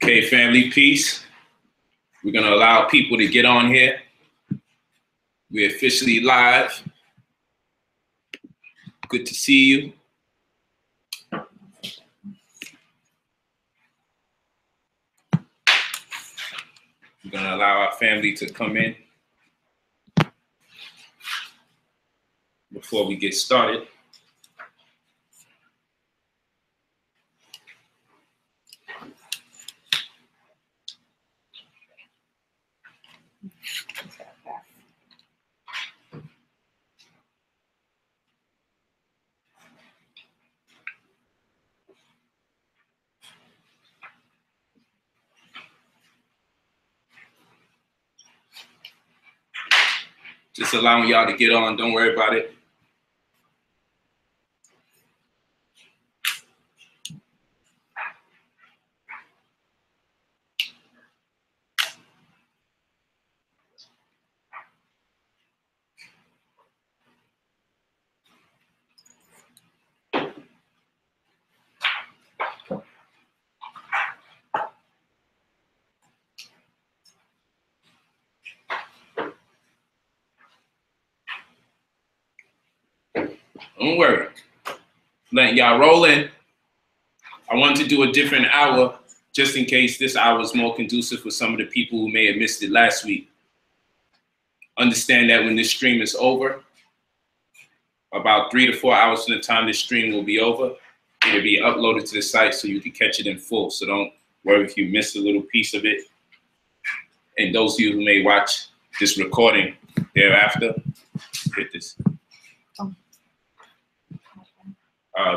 Okay, family, peace. We're going to allow people to get on here. We're officially live. Good to see you. We're going to allow our family to come in before we get started. Just allowing y'all to get on. Don't worry about it. Don't worry. Letting y'all roll in. I wanted to do a different hour just in case this hour is more conducive for some of the people who may have missed it last week. Understand that when this stream is over, about 3 to 4 hours from the time this stream will be over, it'll be uploaded to the site so you can catch it in full. So don't worry if you missed a little piece of it. And those of you who may watch this recording thereafter, hit this.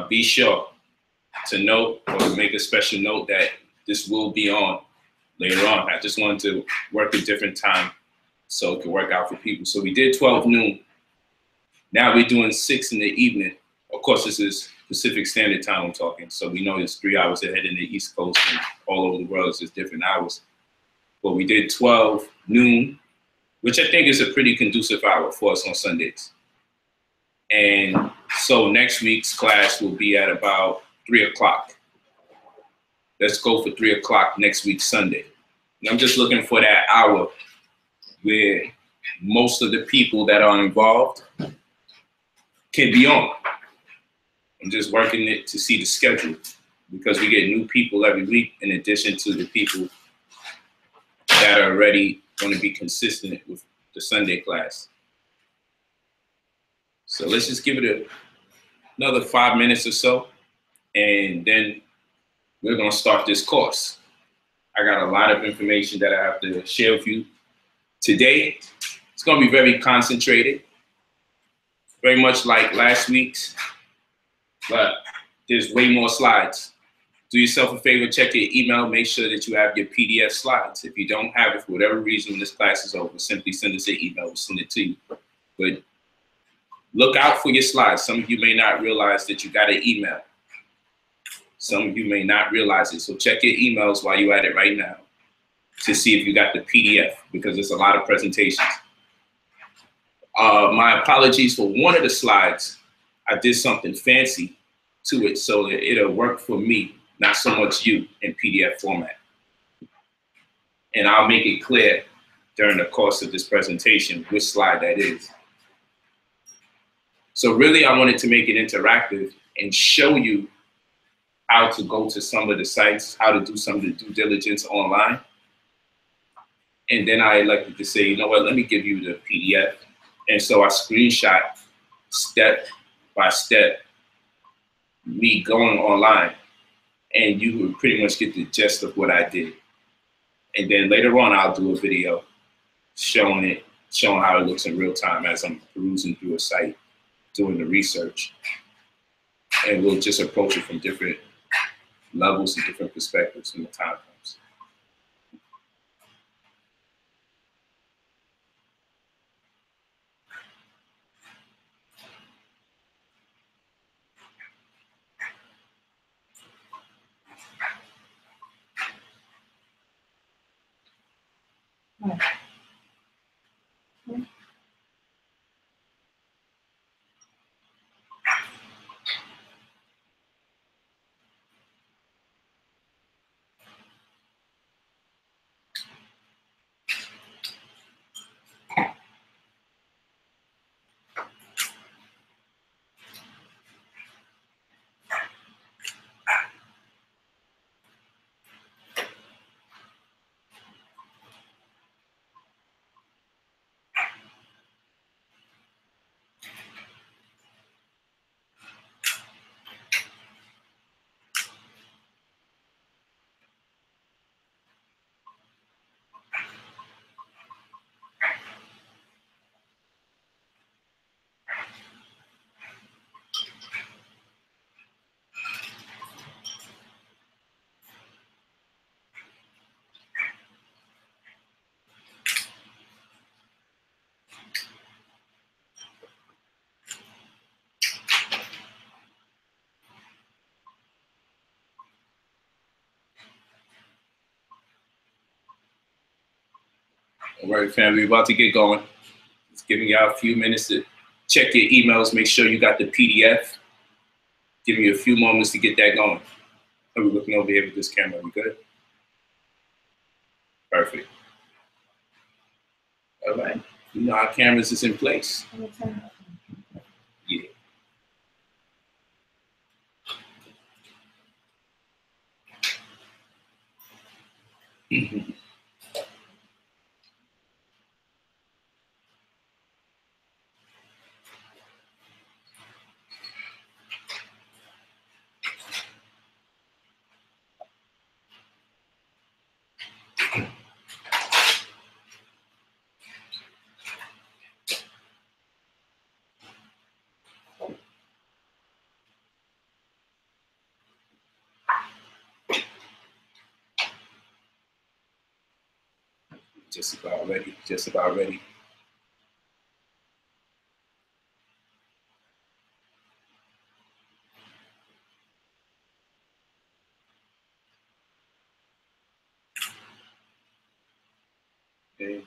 Be sure to note or make a special note that this will be on later on. I just wanted to work a different time so it could work out for people. So we did 12 noon. Now we're doing 6 in the evening. Of course, this is Pacific Standard Time I'm talking. So we know it's 3 hours ahead in the East Coast and all over the world it's just different hours. But we did 12 noon, which I think is a pretty conducive hour for us on Sundays. And so next week's class will be at about 3 o'clock. Let's go for 3 o'clock next week, Sunday. And I'm just looking for that hour where most of the people that are involved can be on. I'm just working it to see the schedule because we get new people every week in addition to the people that are already going to be consistent with the Sunday class. So let's just give it another 5 minutes or so, and then we're going to start this course. I got a lot of information that I have to share with you today. It's going to be very concentrated, very much like last week's, but there's way more slides. Do yourself a favor, check your email, make sure that you have your PDF slides. If you don't have it for whatever reason when this class is over, simply send us an email, we'll send it to you. But look out for your slides. Some of you may not realize that you got an email. Some of you may not realize it. So check your emails while you're at it right now to see if you got the PDF because there's a lot of presentations. My apologies for one of the slides. I did something fancy to it so that it'll work for me, not so much you in PDF format. And I'll make it clear during the course of this presentation which slide that is. So really, I wanted to make it interactive and show you how to go to some of the sites, how to do some of the due diligence online. And then I elected to say, you know what, let me give you the PDF. And so I screenshot step by step me going online, and you would pretty much get the gist of what I did. And then later on, I'll do a video showing how it looks in real time as I'm perusing through a site, doing the research. And we'll just approach it from different levels and different perspectives when the time comes. All right, family, we're about to get going. Just giving y'all a few minutes to check your emails, make sure you got the PDF. Give me a few moments to get that going. Are we looking over here with this camera? We good? Perfect. All right. You know our cameras is in place. Yeah. Just about ready. Just about ready. Okay.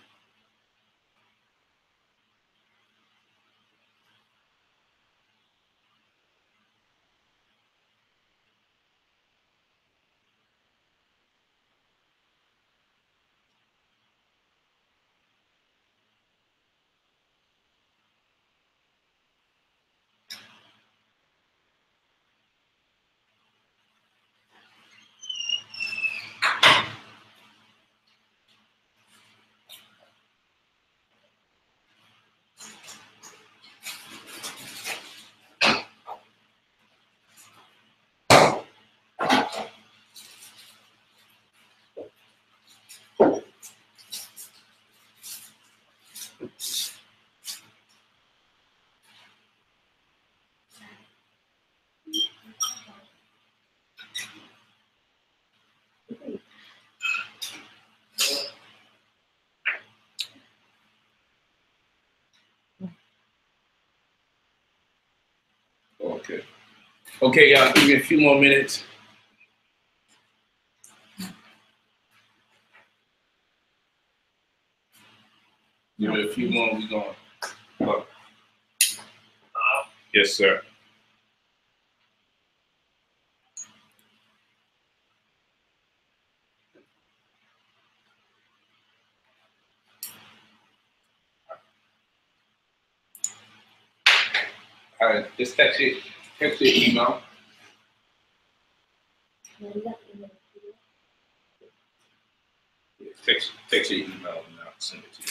Okay. Okay, y'all, give me a few more minutes. Give me a few more, we going. Oh. Yes, sir. All right, just text your email. Text your email and I'll send it to you.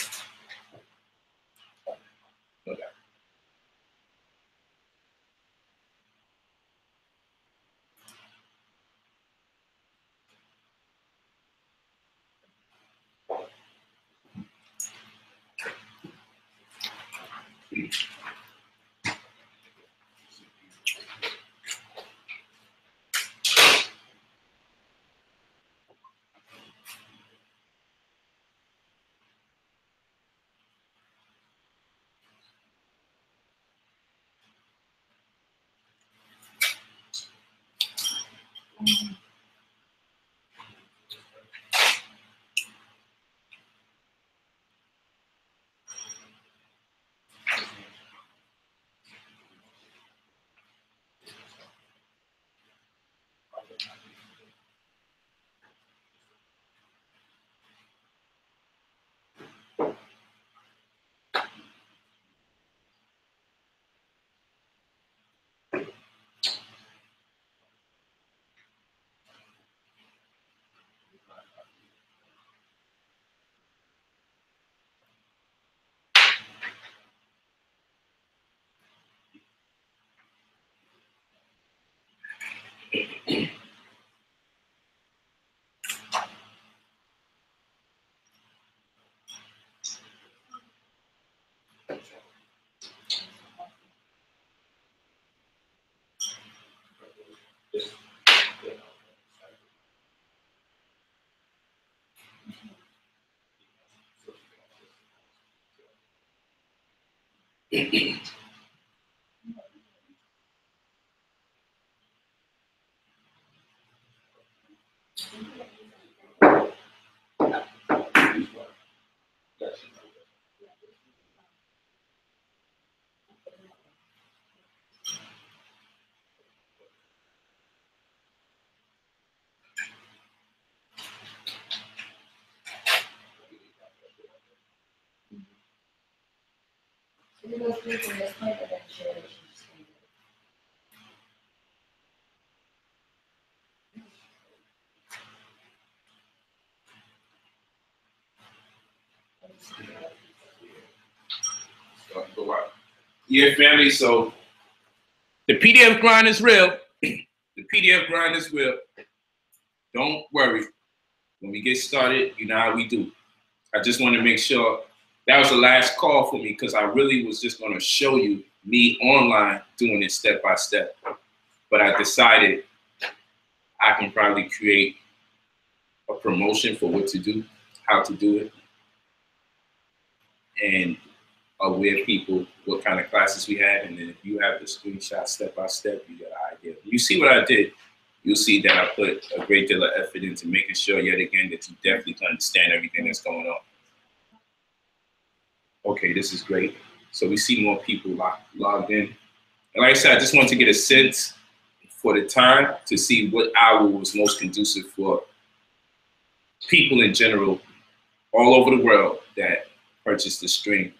Okay. Yeah, family. So the PDF grind is real. The PDF grind is real. Don't worry. When we get started, you know how we do. I just want to make sure that was the last call for me because I really was just going to show you me online doing it step by step. But I decided I can probably create a promotion for what to do, how to do it, and aware people what kind of classes we had. And then if you have the screenshot step by step, you get an idea. You see what I did. You'll see that I put a great deal of effort into making sure yet again that you definitely can understand everything that's going on. Okay, this is great. So we see more people logged in. And like I said, I just wanted to get a sense for the time to see what hour was most conducive for people in general all over the world that purchase the stream.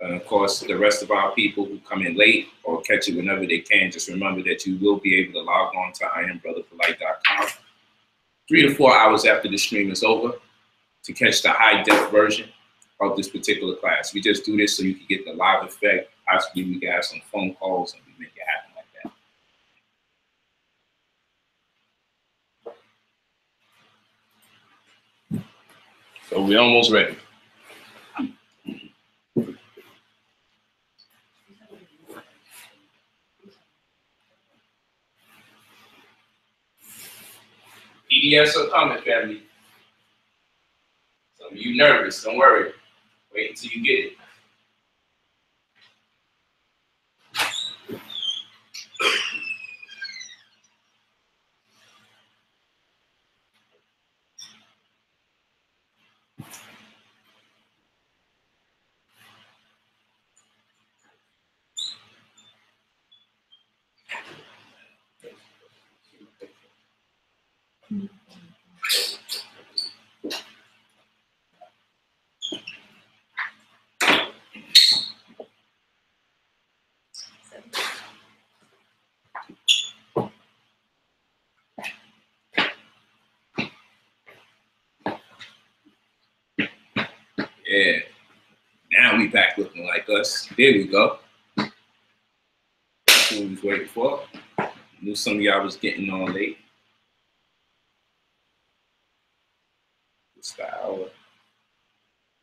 And of course, the rest of our people who come in late or catch it whenever they can, just remember that you will be able to log on to IamBrotherPolite.com 3 to 4 hours after the stream is over to catch the high def version of this particular class. We just do this so you can get the live effect. Possibly we can have some phone calls and we make it happen like that. So we're almost ready. PDFs are coming, family. Some of you nervous, don't worry. Wait until you get it. Yeah, now we back looking like us. There we go. That's what we was waiting for. Knew some of y'all was getting on late. It's the hour.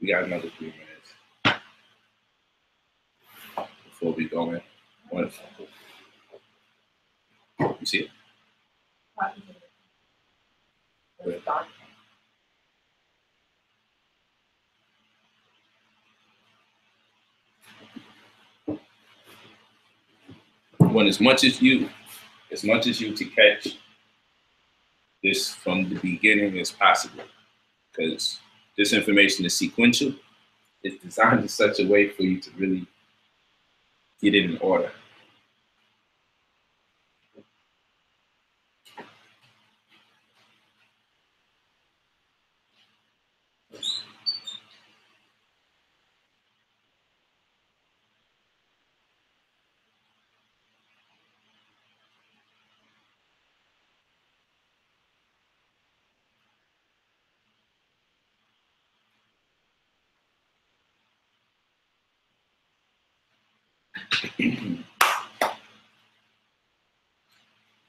We got another 3 minutes before we go in. You see it? Good. Want as much as you to catch this from the beginning as possible, because this information is sequential. It's designed in such a way for you to really get it in order.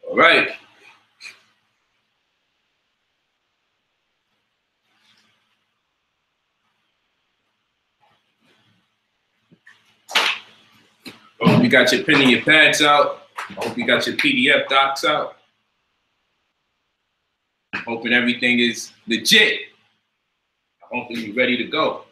All right. I hope you got your pen and your pads out. I hope you got your PDF docs out. Hoping everything is legit. I'm hoping you're ready to go.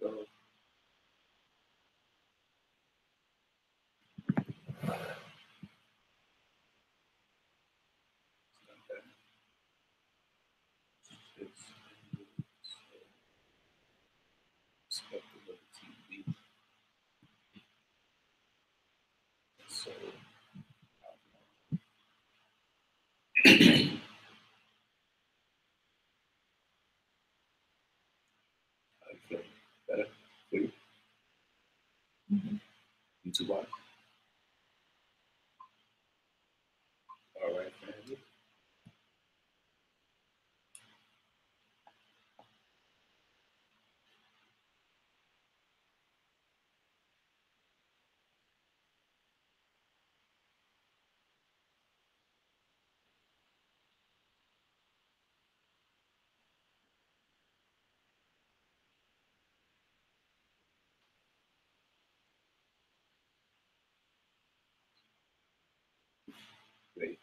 go. TV. So I feel better for you. You too, watch. All right, family. Great.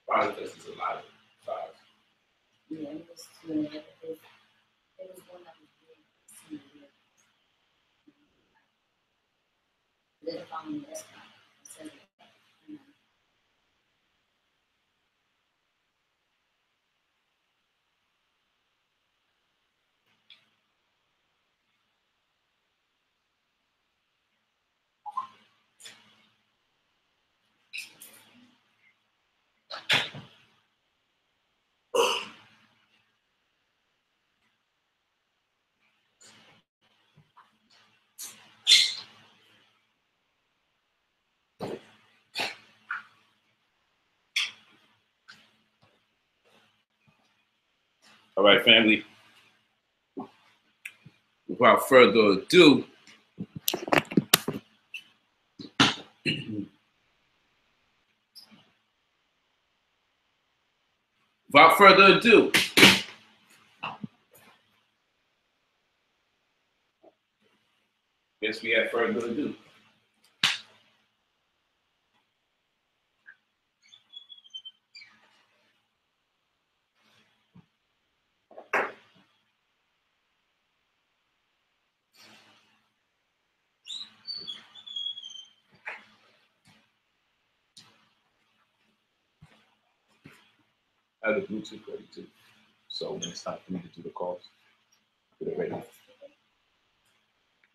Probably because it's a lot of files. Yeah, it was two. It was one that was really senior. Didn't follow me this time. It says that. All right, family. Without further ado, Without further ado, guess we have further ado. I have the Bluetooth ready too. So when it's time for me to do the calls, get it ready. Get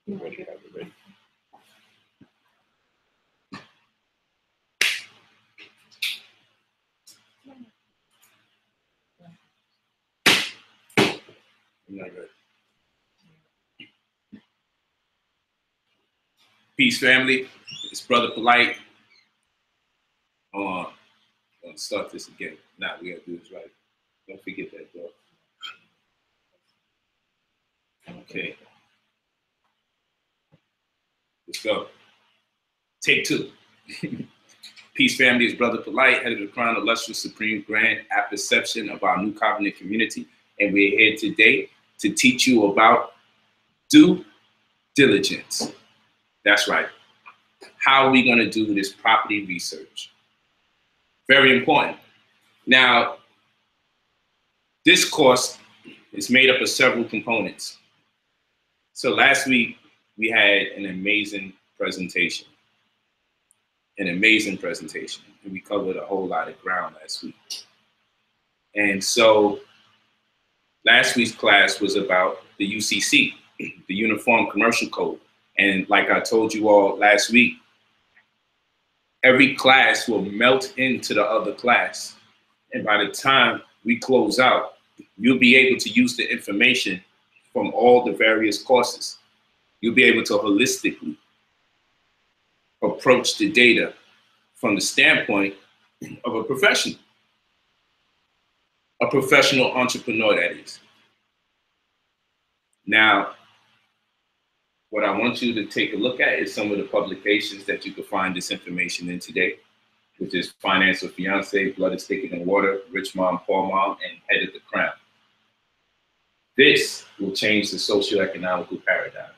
it ready, have it ready. I'm not ready. Peace, family. It's Brother Polite. I'm gonna start this again. Nah, we gotta do this right. Don't forget that, though. Okay. Let's go. Take two. Peace, family. It's Brother Polite, head of the Crown Illustrious Supreme Grand Apperception of our New Covenant community. And we're here today to teach you about due diligence. That's right. How are we going to do this property research? Very important. Now, this course is made up of several components. So last week, we had an amazing presentation. And we covered a whole lot of ground last week. And so last week's class was about the UCC, the Uniform Commercial Code. And like I told you all last week, every class will melt into the other class. And by the time we close out, you'll be able to use the information from all the various courses. You'll be able to holistically approach the data from the standpoint of a professional entrepreneur, that is. Now, what I want you to take a look at is some of the publications that you can find this information in today, which is Finance with Fiance, Blood is Thicker Than Water, Rich Mom, Poor Mom, and Head of the Crown. This will change the socioeconomical paradigm.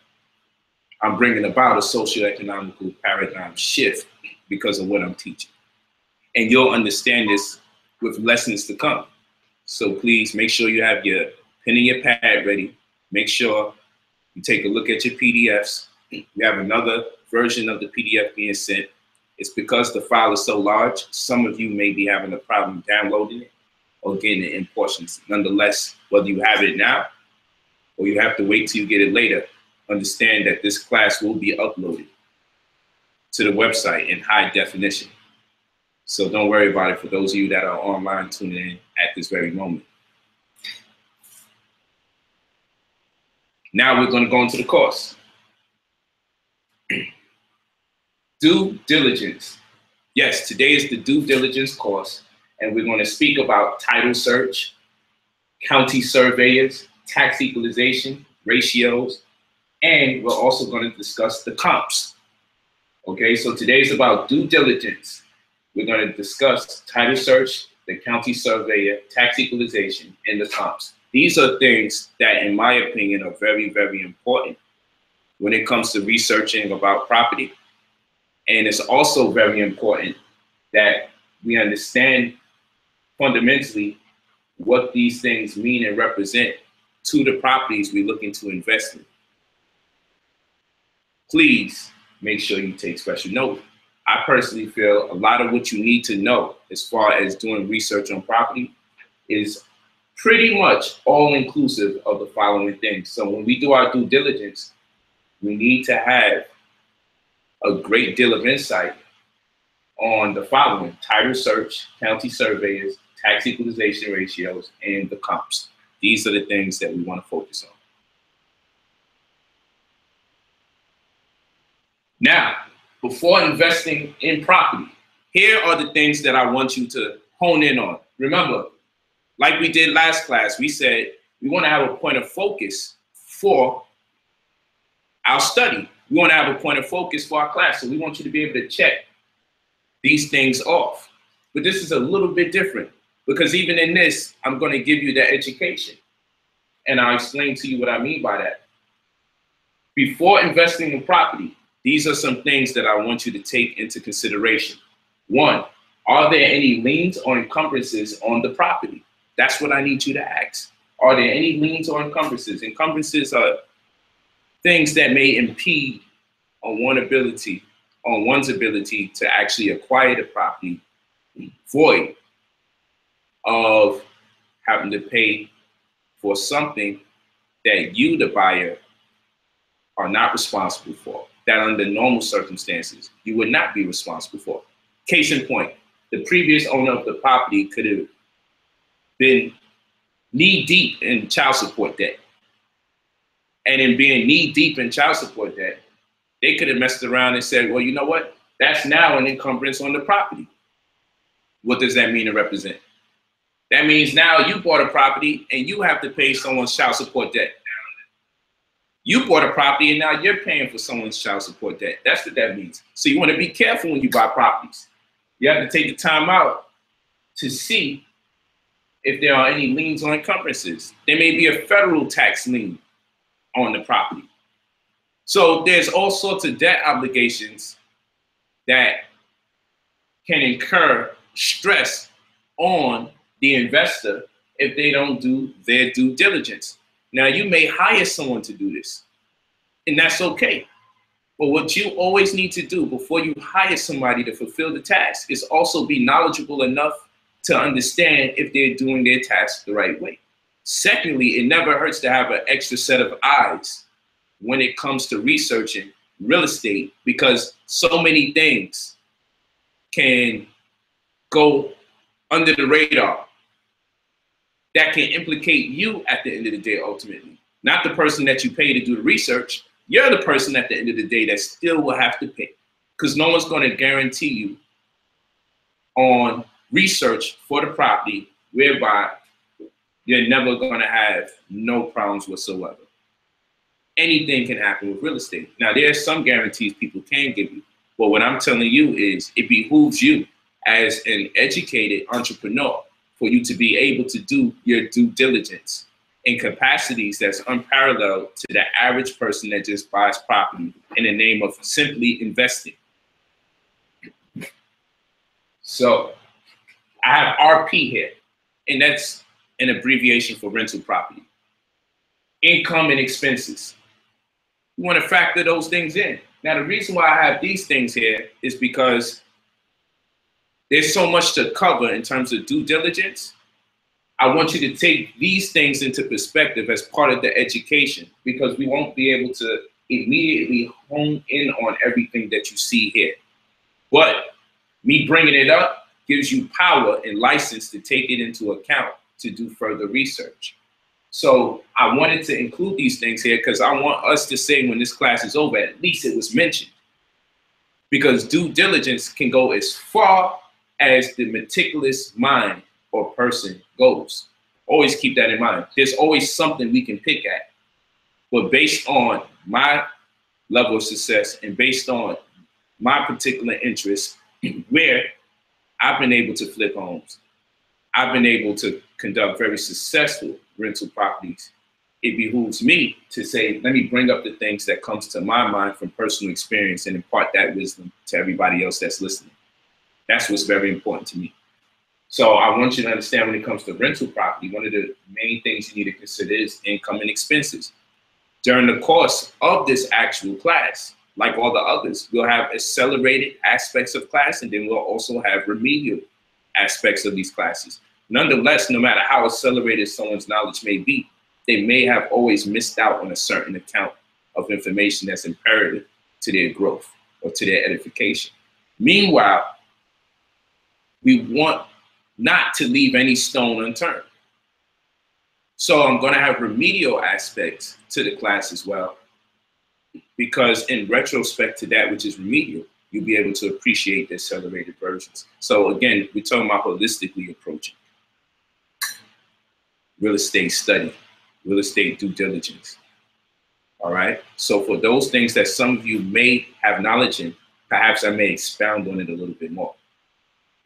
I'm bringing about a socioeconomical paradigm shift because of what I'm teaching. And you'll understand this with lessons to come. So please make sure you have your pen and your pad ready. Make sure you take a look at your PDFs. We have another version of the PDF being sent. It's because the file is so large, some of you may be having a problem downloading it or getting it in portions. Nonetheless, whether you have it now or you have to wait till you get it later, understand that this class will be uploaded to the website in high definition. So don't worry about it for those of you that are online tuning in at this very moment. Now we're going to go into the course. Due diligence. Yes, today is the due diligence course, and we're going to speak about title search, county surveyors, tax equalization, ratios, and we're also going to discuss the comps. Okay, so today is about due diligence. We're going to discuss title search, the county surveyor, tax equalization, and the comps. These are things that, in my opinion, are very, very important when it comes to researching about property. And it's also very important that we understand fundamentally what these things mean and represent to the properties we're looking to invest in. Please make sure you take special note. I personally feel a lot of what you need to know as far as doing research on property is pretty much all inclusive of the following things. So when we do our due diligence, we need to have a great deal of insight on the following: title search, county surveyors, tax equalization ratios, and the comps. These are the things that we want to focus on. Now, before investing in property, here are the things that I want you to hone in on. Remember, like we did last class, we said we want to have a point of focus for our study. We want to have a point of focus for our class. So we want you to be able to check these things off. But this is a little bit different Because even in this, I'm going to give you the education. And I'll explain to you what I mean by that. Before investing in property, these are some things that I want you to take into consideration. One, are there any liens or encumbrances on the property? That's what I need you to ask. Are there any liens or encumbrances? Encumbrances are things that may impede on one's ability to actually acquire the property, void of having to pay for something that you, the buyer, are not responsible for, that under normal circumstances, you would not be responsible for. Case in point, the previous owner of the property could have been knee-deep in child support debt. And in being knee-deep in child support debt, they could have messed around and said, well, you know what? That's now an encumbrance on the property. What does that mean to represent? That means now you bought a property and you have to pay someone's child support debt. You bought a property and now you're paying for someone's child support debt. That's what that means. So you want to be careful when you buy properties. You have to take the time out to see if there are any liens or encumbrances. There may be a federal tax lien on the property. So there's all sorts of debt obligations that can incur stress on the investor if they don't do their due diligence. Now, you may hire someone to do this, and that's okay. But what you always need to do before you hire somebody to fulfill the task is also be knowledgeable enough to understand if they're doing their task the right way. Secondly, it never hurts to have an extra set of eyes when it comes to researching real estate, because so many things can go under the radar that can implicate you at the end of the day, ultimately. Not the person that you pay to do the research. You're the person at the end of the day that still will have to pay, because no one's going to guarantee you on research for the property whereby you're never going to have no problems whatsoever. Anything can happen with real estate. Now, there are some guarantees people can give you, but what I'm telling you is it behooves you as an educated entrepreneur for you to be able to do your due diligence in capacities that's unparalleled to the average person that just buys property in the name of simply investing. So I have RP here, and that's an abbreviation for rental property. Income and expenses. You want to factor those things in. Now, the reason why I have these things here is because there's so much to cover in terms of due diligence. I want you to take these things into perspective as part of the education, because we won't be able to immediately hone in on everything that you see here. But me bringing it up gives you power and license to take it into account to do further research. So I wanted to include these things here because I want us to say when this class is over, at least it was mentioned. Because due diligence can go as far as the meticulous mind or person goes. Always keep that in mind. There's always something we can pick at. But based on my level of success and based on my particular interests, where I've been able to flip homes, I've been able to conduct very successful rental properties, it behooves me to say, let me bring up the things that comes to my mind from personal experience and impart that wisdom to everybody else that's listening. That's what's very important to me. So I want you to understand when it comes to rental property, one of the main things you need to consider is income and expenses. During the course of this actual class, like all the others, we'll have accelerated aspects of class, and then we'll also have remedial aspects of these classes. Nonetheless, no matter how accelerated someone's knowledge may be, they may have always missed out on a certain account of information that's imperative to their growth or to their edification. Meanwhile, we want not to leave any stone unturned. So I'm going to have remedial aspects to the class as well, because in retrospect to that which is remedial, you'll be able to appreciate the accelerated versions. So again, we're talking about holistically approaching real estate study, real estate due diligence. All right. So for those things that some of you may have knowledge in, perhaps I may expound on it a little bit more.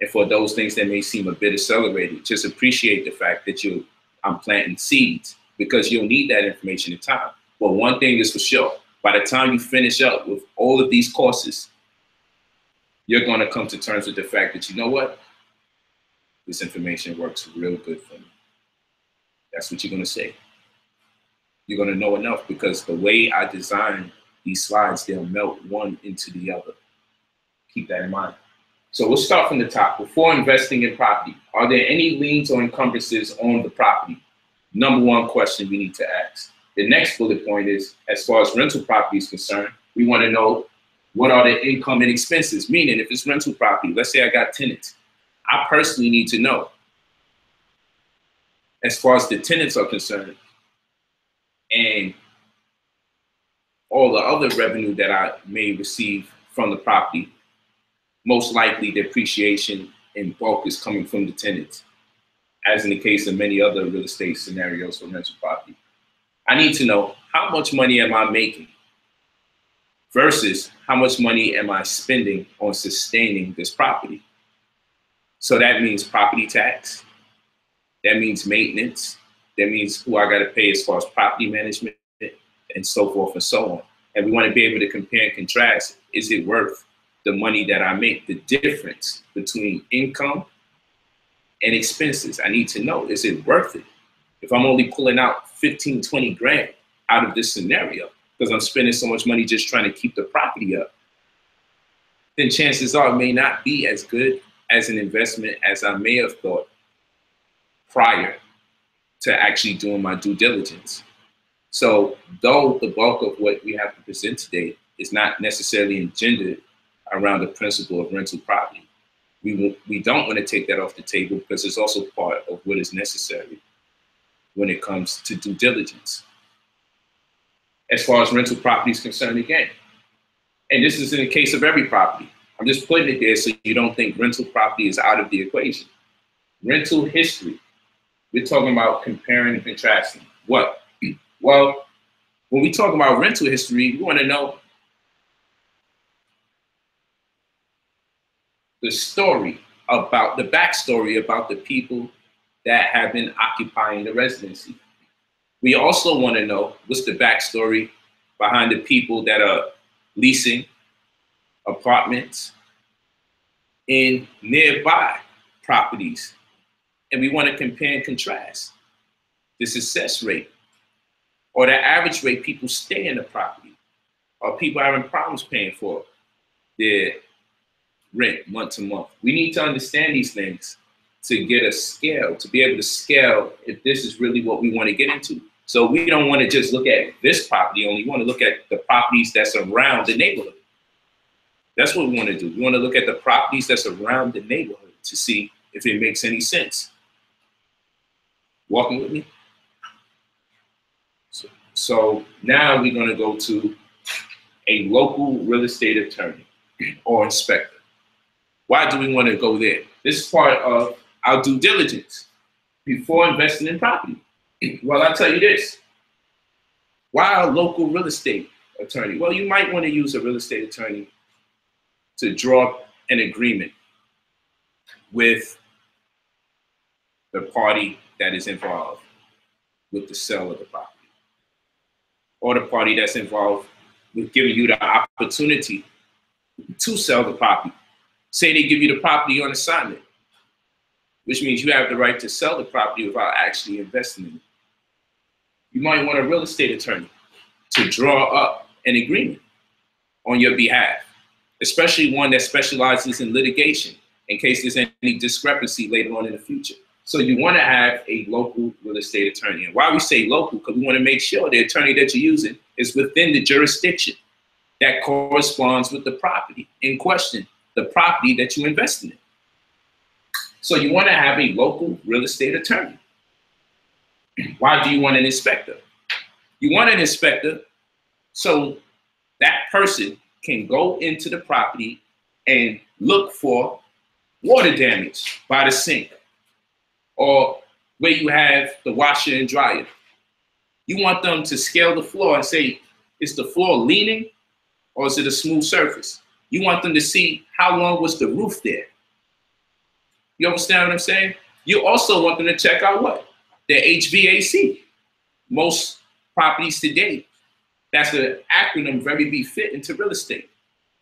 And for those things that may seem a bit accelerated, just appreciate the fact that I'm planting seeds, because you'll need that information in time. But one thing is for sure, by the time you finish up with all of these courses, you're going to come to terms with the fact that, you know what? This information works real good for me. That's what you're going to say. You're going to know enough, because the way I design these slides, they'll melt one into the other. Keep that in mind. So we'll start from the top. Before investing in property, are there any liens or encumbrances on the property? Number one question we need to ask. The next bullet point is, as far as rental property is concerned, we want to know, what are the income and expenses? Meaning, if it's rental property, let's say I got tenants, I personally need to know, as far as the tenants are concerned, and all the other revenue that I may receive from the property, most likely the appreciation in bulk is coming from the tenants, as in the case of many other real estate scenarios for rental property. I need to know, how much money am I making versus how much money am I spending on sustaining this property? So that means property tax, that means maintenance, that means who I got to pay as far as property management, and so forth and so on. And we want to be able to compare and contrast, is it worth the money that I make? The difference between income and expenses, I need to know, is it worth it? If I'm only pulling out 15, 20 grand out of this scenario, because I'm spending so much money just trying to keep the property up, then chances are it may not be as good as an investment as I may have thought prior to actually doing my due diligence. So though the bulk of what we have to present today is not necessarily engendered around the principle of rental property, we don't want to take that off the table, because it's also part of what is necessary when it comes to due diligence. As far as rental property is concerned, again, and this is in the case of every property, I'm just putting it there so you don't think rental property is out of the equation. Rental history, we're talking about comparing and contrasting. What? Well, when we talk about rental history, we want to know the story about, the backstory about the people that have been occupying the residency. We also want to know what's the backstory behind the people that are leasing apartments in nearby properties. And we want to compare and contrast the success rate or the average rate people stay in the property, or people having problems paying for their rent month to month. We need to understand these things to get a scale, to be able to scale if this is really what we want to get into. So we don't want to just look at this property only. We want to look at the properties that's around the neighborhood. That's what we want to do. We want to look at the properties that's around the neighborhood to see if it makes any sense. Walking with me? So now we're going to go to a local real estate attorney or inspector. Why do we want to go there? This is part of our due diligence before investing in property. Well, I'll tell you this. Why a local real estate attorney? Well, you might want to use a real estate attorney to draw up an agreement with the party that is involved with the sale of the property, or the party that's involved with giving you the opportunity to sell the property. Say they give you the property on assignment, which means you have the right to sell the property without actually investing in it. You might want a real estate attorney to draw up an agreement on your behalf, especially one that specializes in litigation in case there's any discrepancy later on in the future. So you want to have a local real estate attorney. And why we say local, because we want to make sure the attorney that you're using is within the jurisdiction that corresponds with the property in question, the property that you invested in. So you want to have a local real estate attorney. Why do you want an inspector? You want an inspector so that person can go into the property and look for water damage by the sink, or where you have the washer and dryer. You want them to scale the floor and say, is the floor leaning or is it a smooth surface? You want them to see how long was the roof there. You understand what I'm saying? You also want them to check out what? Their HVAC. Most properties today, that's the acronym very be fit into real estate,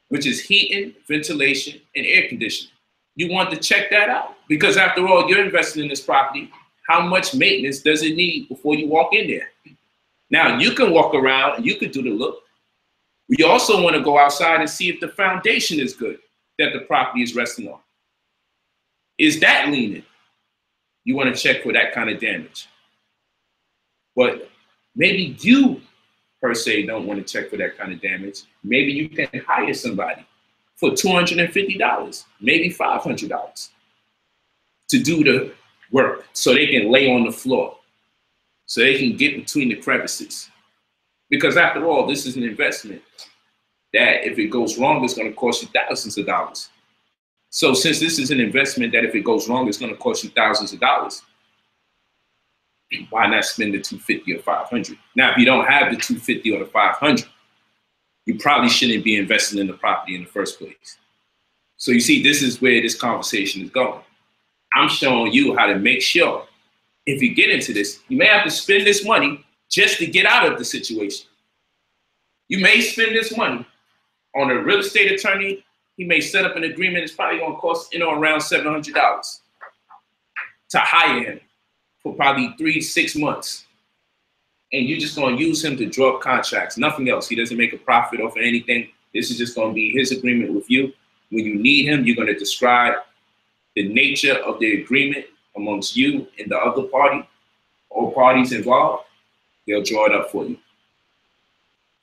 which is heating, ventilation, and air conditioning. You want to check that out because after all, you're investing in this property. How much maintenance does it need before you walk in there? Now, you can walk around and you could do the look. We also want to go outside and see if the foundation is good that the property is resting on. Is that leaning? You want to check for that kind of damage. But maybe you, per se, don't want to check for that kind of damage. Maybe you can hire somebody for $250, maybe $500 to do the work so they can lay on the floor, so they can get between the crevices. Because after all, this is an investment that if it goes wrong, it's going to cost you thousands of dollars. So since this is an investment that if it goes wrong, it's going to cost you thousands of dollars, why not spend the $250 or $500? Now, if you don't have the $250 or the $500, you probably shouldn't be investing in the property in the first place. So you see, this is where this conversation is going. I'm showing you how to make sure if you get into this, you may have to spend this money just to get out of the situation. You may spend this money on a real estate attorney. He may set up an agreement. It's probably going to cost, around $700 to hire him for probably 3 to 6 months. And you're just going to use him to draw up contracts, nothing else. He doesn't make a profit off of anything. This is just going to be his agreement with you. When you need him, you're going to describe the nature of the agreement amongst you and the other party, all parties involved. They'll draw it up for you.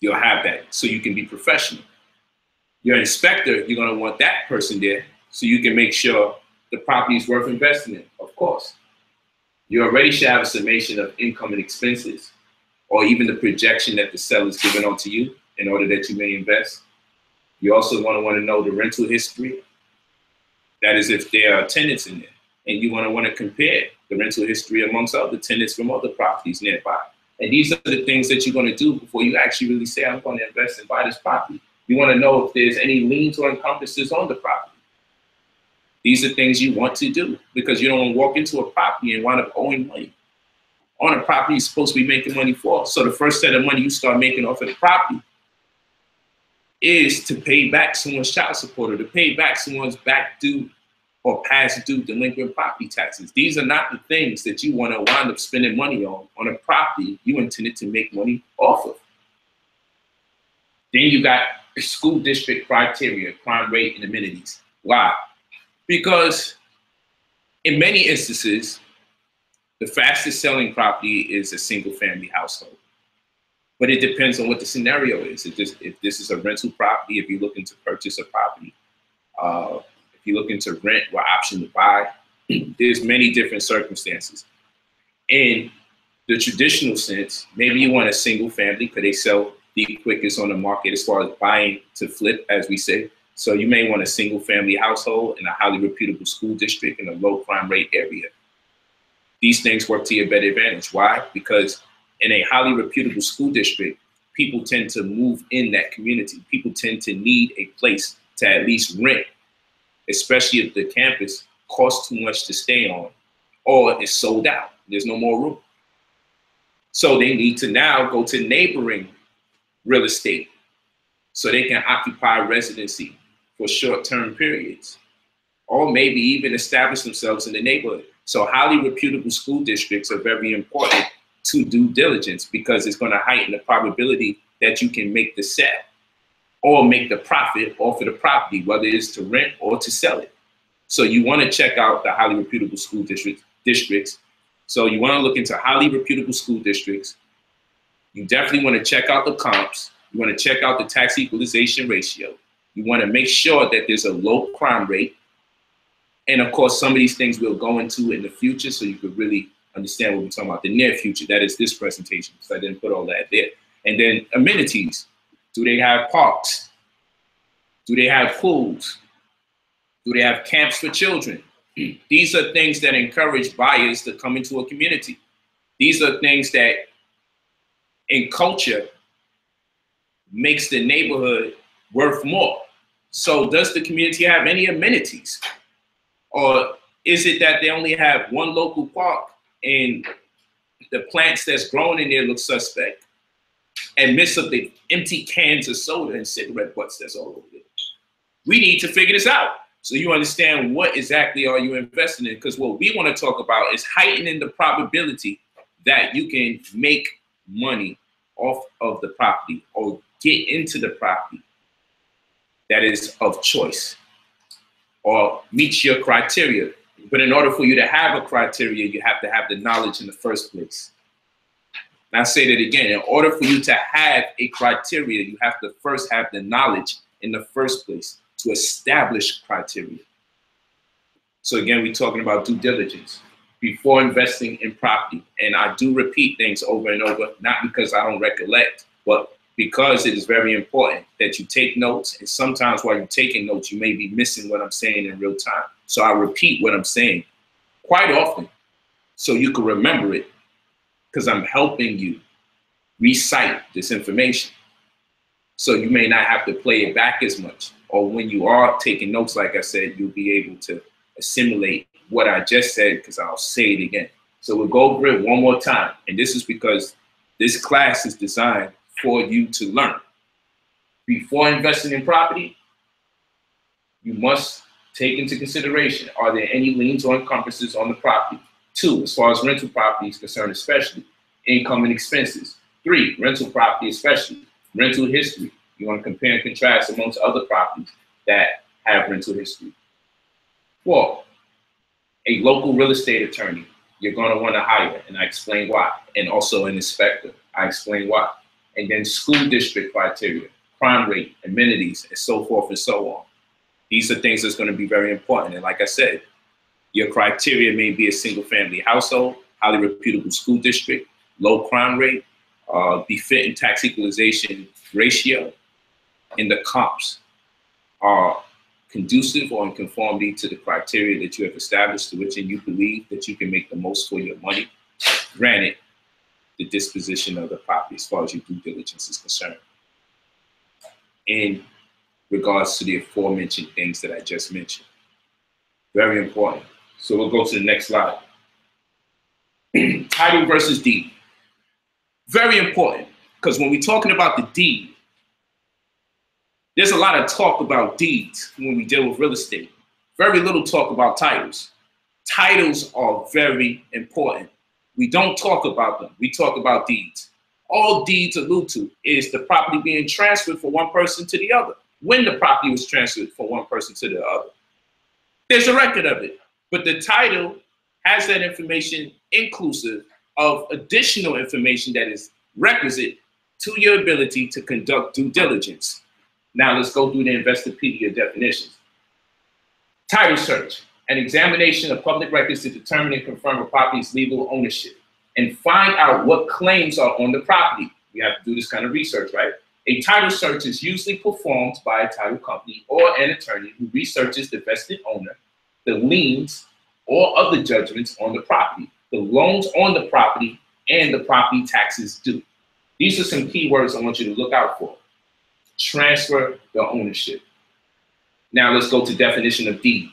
You'll have that so you can be professional. Your inspector, you're going to want that person there so you can make sure the property is worth investing in, of course. You already should have a summation of income and expenses, or even the projection that the seller's given onto you in order that you may invest. You also want to know the rental history. That is if there are tenants in there. And you want to compare the rental history amongst other tenants from other properties nearby. And these are the things that you're going to do before you actually really say, I'm going to invest and buy this property. You want to know if there's any liens or encumbrances on the property. These are things you want to do because you don't want to walk into a property and wind up owing money on a property you're supposed to be making money for. So the first set of money you start making off of the property is to pay back someone's child support or to pay back someone's back due or past due delinquent property taxes. These are not the things that you want to wind up spending money on a property you intended to make money off of. Then you got school district criteria, crime rate, and amenities. Why? Because in many instances, the fastest selling property is a single family household. But it depends on what the scenario is. If this is a rental property, if you're looking to purchase a property, if you're looking to rent or option to buy, there's many different circumstances. In the traditional sense, maybe you want a single family because they sell the quickest on the market as far as buying to flip, as we say. So you may want a single family household in a highly reputable school district in a low crime rate area. These things work to your better advantage. Why? Because in a highly reputable school district, people tend to move in that community. People tend to need a place to at least rent, especially if the campus costs too much to stay on or is sold out. There's no more room. So they need to now go to neighboring real estate so they can occupy residency for short-term periods, or maybe even establish themselves in the neighborhood. So highly reputable school districts are very important to due diligence because it's going to heighten the probability that you can make the sale or make the profit off of the property, whether it's to rent or to sell it. So you want to check out the highly reputable school districts. So you want to look into highly reputable school districts. You definitely want to check out the comps. You want to check out the tax equalization ratio. You want to make sure that there's a low crime rate. And of course, some of these things we'll go into in the future so you could really understand what we're talking about, the near future. That is this presentation, because I didn't put all that there. And then amenities. Do they have parks? Do they have pools? Do they have camps for children? These are things that encourage buyers to come into a community. These are things that in culture makes the neighborhood worth more. So does the community have any amenities? Or Is it that they only have one local park and the plants that's growing in there look suspect, and miss up the empty cans of soda and cigarette butts that's all over there? We need to figure this out so you understand what exactly are you investing in, because what we want to talk about is heightening the probability that you can make money off of the property or get into the property that is of choice or meets your criteria. But in order for you to have a criteria, you have to have the knowledge in the first place. And I say that again, in order for you to have a criteria, you have to first have the knowledge in the first place to establish criteria. So again, we're talking about due diligence before investing in property. And I do repeat things over and over, not because I don't recollect, but because it is very important that you take notes. And sometimes while you're taking notes, you may be missing what I'm saying in real time. So I repeat what I'm saying quite often so you can remember it, because I'm helping you recite this information. So you may not have to play it back as much. Or when you are taking notes, like I said, you'll be able to assimilate what I just said, because I'll say it again. So we'll go over it one more time. And this is because this class is designed for you to learn. Before investing in property, you must take into consideration, are there any liens or encumbrances on the property? 2, as far as rental property is concerned, especially income and expenses. 3, rental property, especially rental history. You want to compare and contrast amongst other properties that have rental history. 4, a local real estate attorney you're going to want to hire, and I explain why. And also an inspector, I explain why. And then school district criteria, crime rate, amenities, and so forth and so on. These are things that's going to be very important. And like I said, your criteria may be a single family household, highly reputable school district, low crime rate, befitting tax equalization ratio, and the comps are conducive or in conformity to the criteria that you have established to which and you believe that you can make the most for your money. Granted, the disposition of the property as far as your due diligence is concerned, in regards to the aforementioned things that I just mentioned. Very important. So we'll go to the next slide. Title versus deed. Very important, because when we're talking about the deed, there's a lot of talk about deeds when we deal with real estate. Very little talk about titles. Titles are very important. We don't talk about them. We talk about deeds. All deeds allude to is the property being transferred from one person to the other. When the property was transferred from one person to the other. There's a record of it. But the title has that information inclusive of additional information that is requisite to your ability to conduct due diligence. Now let's go through the Investopedia definitions. Title search, an examination of public records to determine and confirm a property's legal ownership and find out what claims are on the property. We have to do this kind of research, right? A title search is usually performed by a title company or an attorney who researches the vested owner, the liens or other judgments on the property, the loans on the property, and the property taxes due. These are some keywords I want you to look out for. Transfer the ownership. Now let's go to definition of deed.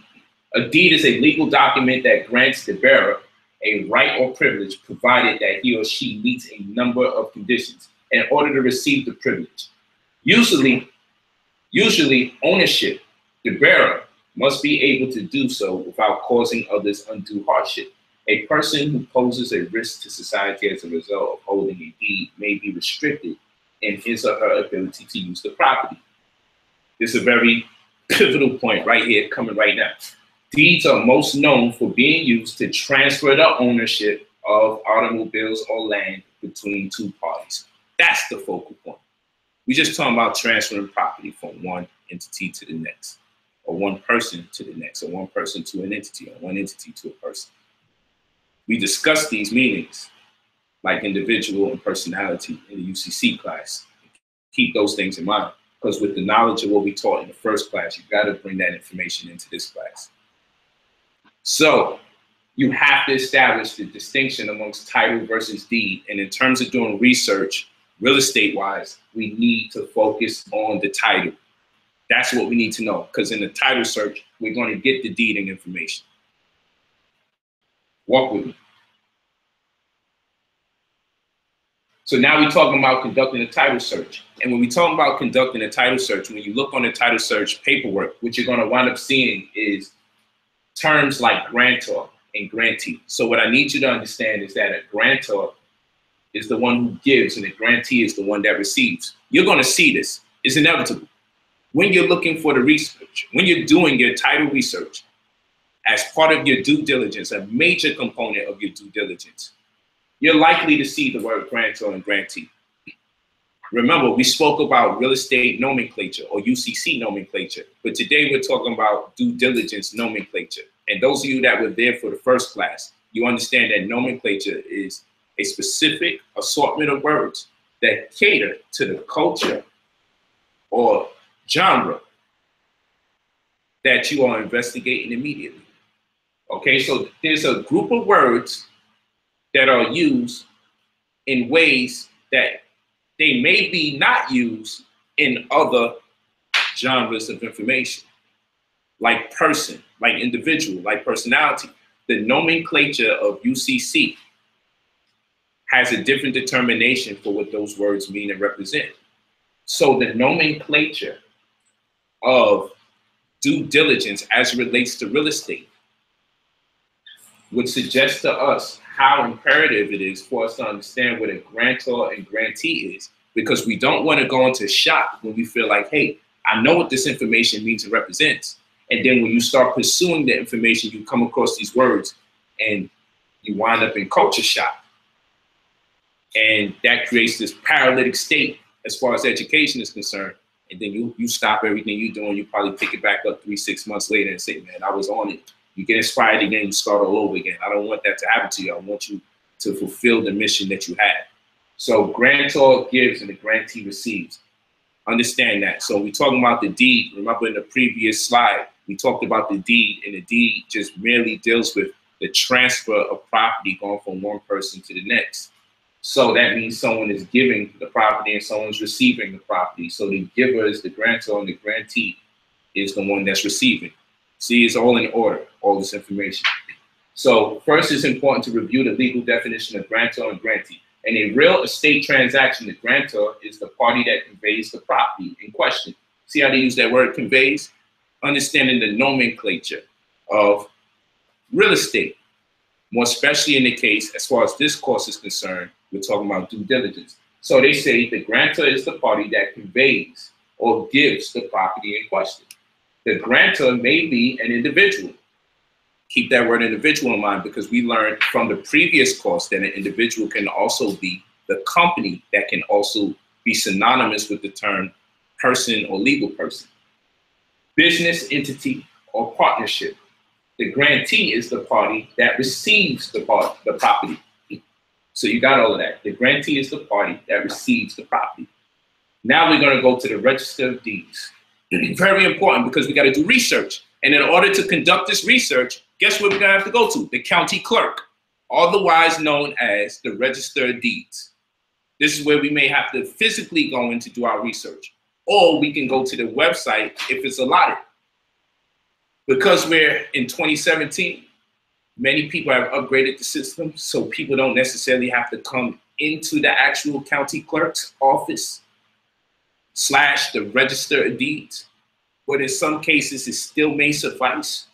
A deed is a legal document that grants the bearer a right or privilege provided that he or she meets a number of conditions in order to receive the privilege. Usually ownership, the bearer must be able to do so without causing others undue hardship. A person who poses a risk to society as a result of holding a deed may be restricted in his or her ability to use the property. This is a very pivotal point right here, coming right now. Deeds are most known for being used to transfer the ownership of automobiles or land between two parties. That's the focal point. We're just talking about transferring property from one entity to the next, or one person to the next, or one person to an entity, or one entity to a person. We discussed these meanings like individual and personality in the UCC class. Keep those things in mind, because with the knowledge of what we taught in the first class, you've got to bring that information into this class. So you have to establish the distinction amongst title versus deed. And in terms of doing research, real estate wise, we need to focus on the title. That's what we need to know, because in the title search, we're going to get the deeding information. Walk with me. So now we're talking about conducting a title search. And when we talk about conducting a title search, when you look on the title search paperwork, what you're going to wind up seeing is terms like grantor and grantee. So what I need you to understand is that a grantor is the one who gives and a grantee is the one that receives. You're going to see this. It's inevitable. When you're looking for the research, when you're doing your title research, as part of your due diligence, a major component of your due diligence, you're likely to see the word grantor and grantee. Remember, we spoke about real estate nomenclature or UCC nomenclature, but today we're talking about due diligence nomenclature. And those of you that were there for the first class, you understand that nomenclature is a specific assortment of words that cater to the culture or genre that you are investigating immediately. Okay, so there's a group of words that are used in ways that they may be not used in other genres of information, like person, like individual, like personality. The nomenclature of UCC has a different determination for what those words mean and represent. So the nomenclature of due diligence as it relates to real estate would suggest to us how imperative it is for us to understand what a grantor and grantee is, because we don't want to go into shock when we feel like, hey, I know what this information means and represents. And then when you start pursuing the information, you come across these words and you wind up in culture shock. And that creates this paralytic state as far as education is concerned. And then you stop everything you're doing. You probably pick it back up 3-6 months later and say, man, I was on it. You get inspired again, you start all over again. I don't want that to happen to you. I want you to fulfill the mission that you had. So grantor gives and the grantee receives. Understand that. So we're talking about the deed. Remember in the previous slide, we talked about the deed, and the deed just merely deals with the transfer of property going from one person to the next. So that means someone is giving the property and someone's receiving the property. So the giver is the grantor and the grantee is the one that's receiving. See, it's all in order, all this information. So first, it's important to review the legal definition of grantor and grantee. In a real estate transaction, the grantor is the party that conveys the property in question. See how they use that word conveys? Understanding the nomenclature of real estate, more especially in the case, as far as this course is concerned, we're talking about due diligence. So they say the grantor is the party that conveys or gives the property in question. The grantor may be an individual. Keep that word individual in mind, because we learned from the previous course that an individual can also be the company that can also be synonymous with the term person or legal person. Business entity or partnership. The grantee is the party that receives the property. So you got all of that. The grantee is the party that receives the property. Now we're going to go to the Register of Deeds. Very important, because we got to do research. And in order to conduct this research, guess where we're going to have to go to? The county clerk, otherwise known as the Register of Deeds. This is where we may have to physically go in to do our research. Or we can go to the website if it's allotted. Because we're in 2017, many people have upgraded the system, so people don't necessarily have to come into the actual county clerk's office / the Register of Deeds. But in some cases, it still may suffice.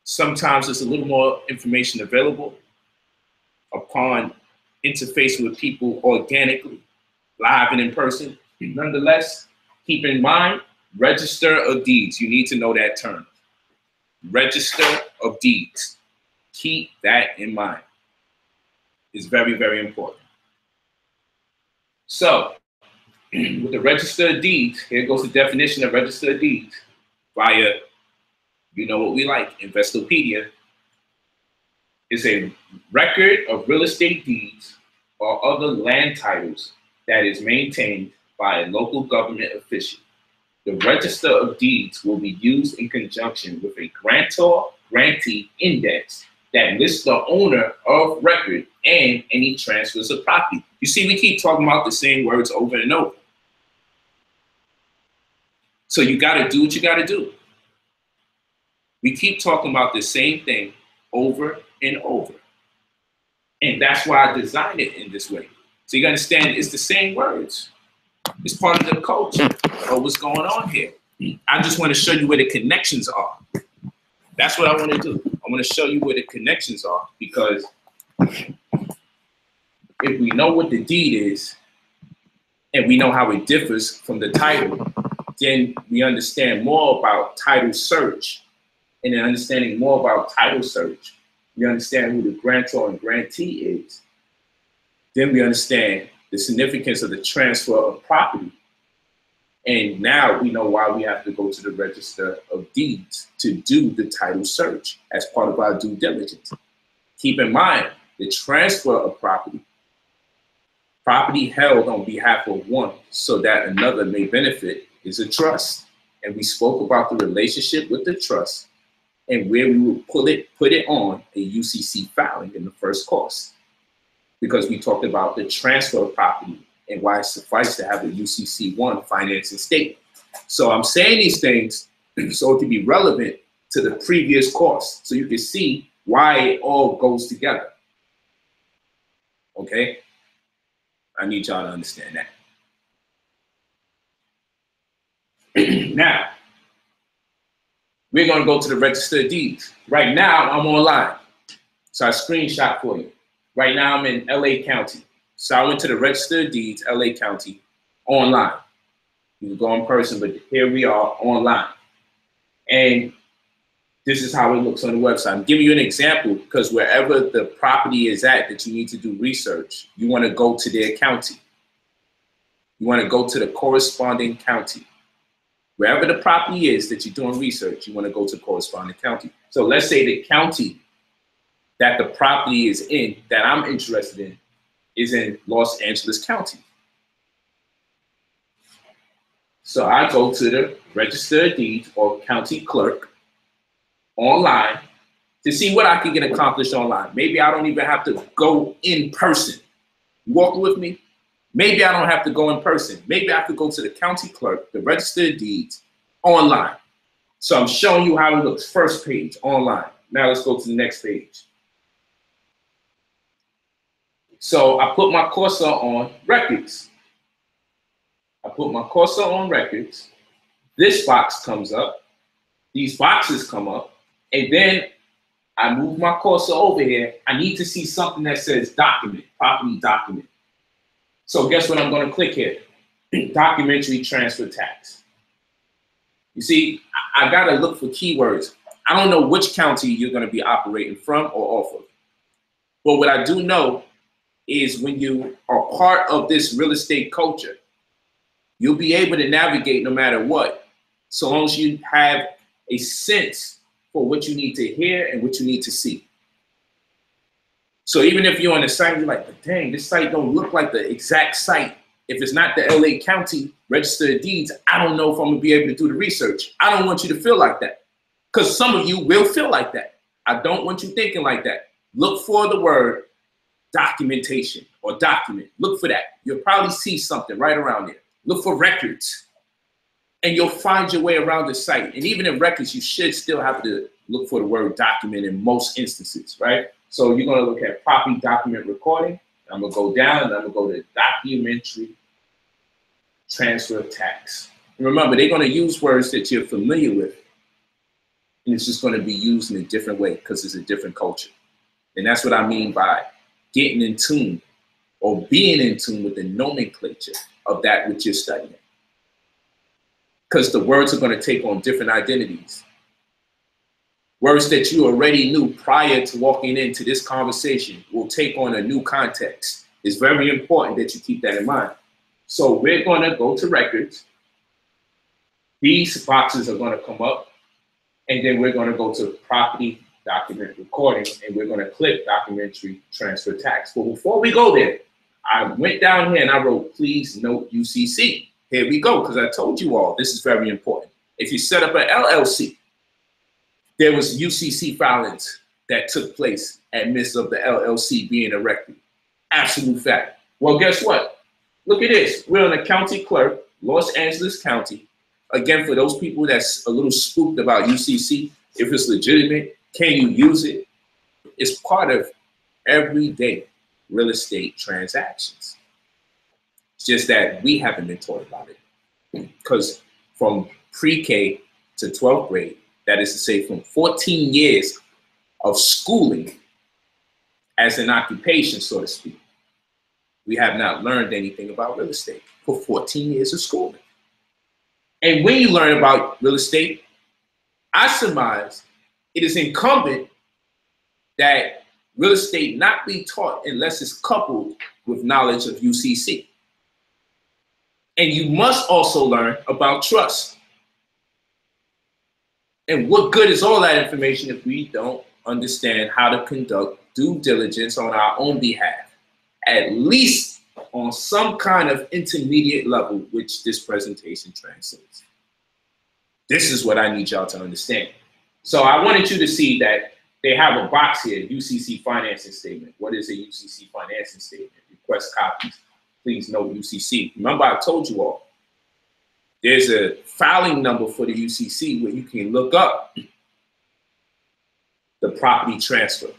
Sometimes there's a little more information available upon interfacing with people organically, live and in person. Nonetheless, keep in mind, Register of Deeds. You need to know that term. Register of Deeds. Keep that in mind. It's very, very important. So, with the Register of Deeds, here goes the definition of Register of Deeds via, you know what we like, Investopedia. Is a record of real estate deeds or other land titles that is maintained by a local government official. The Register of Deeds will be used in conjunction with a grantor-grantee index that lists the owner of record and any transfers of property. You see, we keep talking about the same words over and over. So you got to do what you got to do. We keep talking about the same thing over and over. And that's why I designed it in this way. So you understand it's the same words. It's part of the culture of what's going on here. I just want to show you where the connections are. That's what I want to do. I want to show you where the connections are, because if we know what the deed is and we know how it differs from the title, then we understand more about title search. And in understanding more about title search, we understand who the grantor and grantee is. Then we understand the significance of the transfer of property. And now we know why we have to go to the Register of Deeds to do the title search as part of our due diligence. Keep in mind, the transfer of property held on behalf of one so that another may benefit, is a trust. And we spoke about the relationship with the trust and where we would put it on a UCC filing in the first course, because we talked about the transfer of property and why it suffices to have a UCC1 financing statement. So I'm saying these things so it can be relevant to the previous course, so you can see why it all goes together. Okay? I need y'all to understand that. Now, we're going to go to the Register of Deeds. Right now, I'm online. So I screenshot for you. Right now, I'm in LA County. So I went to the Register of Deeds, LA County, online. You can go in person, but here we are online. And this is how it looks on the website. I'm giving you an example because wherever the property is at that you need to do research, you want to go to their county. You want to go to the corresponding county. Wherever the property is that you're doing research, you want to go to corresponding county. So let's say the county that the property is in, that I'm interested in, is in Los Angeles County. So I go to the Register of Deeds or county clerk online to see what I can get accomplished online. Maybe I don't even have to go in person. You walking with me? Maybe I don't have to go in person. Maybe I have to go to the county clerk, the Register of Deeds, online. So I'm showing you how it looks. First page, online. Now let's go to the next page. So I put my cursor on records. I put my cursor on records. This box comes up. These boxes come up. And then I move my cursor over here. I need to see something that says document, property document. So guess what I'm going to click here? Documentary transfer tax. You see, I got to look for keywords. I don't know which county you're going to be operating from or off of. But what I do know is when you are part of this real estate culture, you'll be able to navigate no matter what, so long as you have a sense for what you need to hear and what you need to see. So even if you're on the site, you're like, but dang, this site don't look like the exact site. If it's not the LA County Register of Deeds, I don't know if I'm gonna be able to do the research. I don't want you to feel like that, because some of you will feel like that. I don't want you thinking like that. Look for the word documentation or document. Look for that. You'll probably see something right around there. Look for records, and you'll find your way around the site. And even in records, you should still have to look for the word document in most instances, right? So you're gonna look at property document recording. I'm gonna go down and I'm gonna go to documentary transfer tax. And remember, they're gonna use words that you're familiar with, and it's just gonna be used in a different way because it's a different culture. And that's what I mean by getting in tune or being in tune with the nomenclature of that which you're studying. Because the words are going to take on different identities. Words that you already knew prior to walking into this conversation will take on a new context. It's very important that you keep that in mind. So we're going to go to records. These boxes are going to come up, and then we're going to go to property document recording, and we're going to click documentary transfer tax. But before we go there, I went down here and I wrote, please note UCC. Here we go, because I told you all, this is very important. If you set up an LLC, there was UCC filings that took place at midst of the LLC being erected. Absolute fact. Well, guess what? Look at this. We're on a county clerk, Los Angeles County. Again, for those people that's a little spooked about UCC, if it's legitimate, can you use it? It's part of everyday real estate transactions. It's just that we haven't been taught about it. Because from pre-K to 12th grade, that is to say from 14 years of schooling as an occupation, so to speak, we have not learned anything about real estate for 14 years of schooling. And when you learn about real estate, I surmise it is incumbent that real estate not be taught unless it's coupled with knowledge of UCC. And you must also learn about trust. And what good is all that information if we don't understand how to conduct due diligence on our own behalf, at least on some kind of intermediate level, which this presentation translates. This is what I need y'all to understand. So I wanted you to see that they have a box here, UCC financing statement. What is a UCC financing statement? Request copies. Please note UCC. Remember I told you all, there's a filing number for the UCC where you can look up the property transfer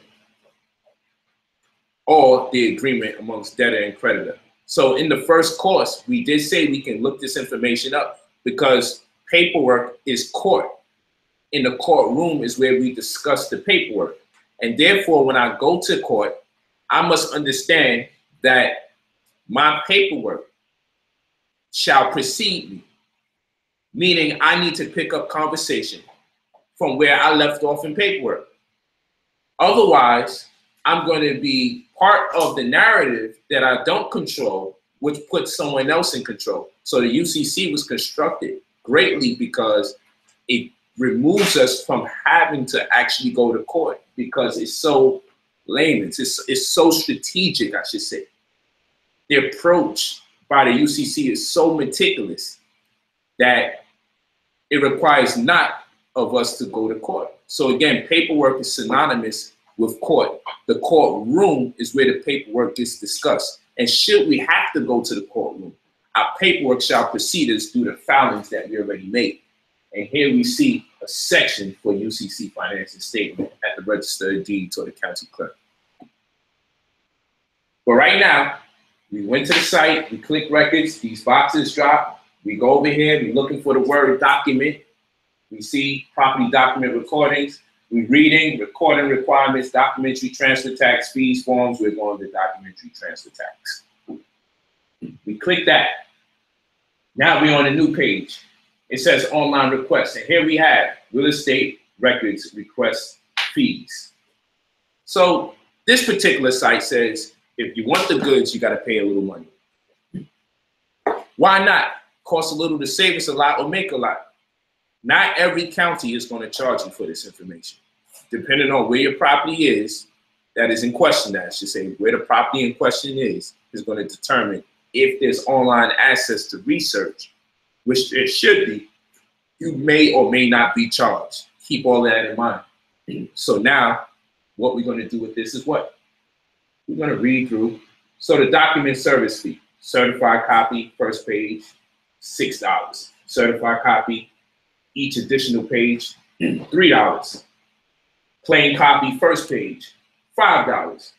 or the agreement amongst debtor and creditor. So in the first course, we did say we can look this information up because paperwork is court. In the courtroom is where we discuss the paperwork. And therefore, when I go to court, I must understand that my paperwork shall precede me, meaning I need to pick up conversation from where I left off in paperwork. Otherwise, I'm going to be part of the narrative that I don't control, which puts someone else in control. So the UCC was constructed greatly because it removes us from having to actually go to court because it's so layman's, it's so strategic, I should say. The approach by the UCC is so meticulous that it requires not of us to go to court. So again, paperwork is synonymous with court. The courtroom is where the paperwork gets discussed. And should we have to go to the courtroom, our paperwork shall precede us through the filings that we already made. And here we see a section for UCC financing statement at the Register of Deeds or the county clerk. But right now, we went to the site, we click records, these boxes drop, we go over here, we're looking for the word document. We see property document recordings, we're reading, recording requirements, documentary transfer tax, fees, forms, we're going to documentary transfer tax. We click that. Now we're on a new page. It says online requests, and here we have real estate records request fees. So this particular site says, if you want the goods, you got to pay a little money. Why not? Cost a little to save us a lot or make a lot. Not every county is going to charge you for this information. Depending on where your property is, that is in question, that I should say, where the property in question is going to determine if there's online access to research, which there should be. You may or may not be charged. Keep all that in mind. So now what we're going to do with this is what? We're going to read through. So the document service fee, certified copy, first page, $6. Certified copy, each additional page, $3. Plain copy, first page, $5.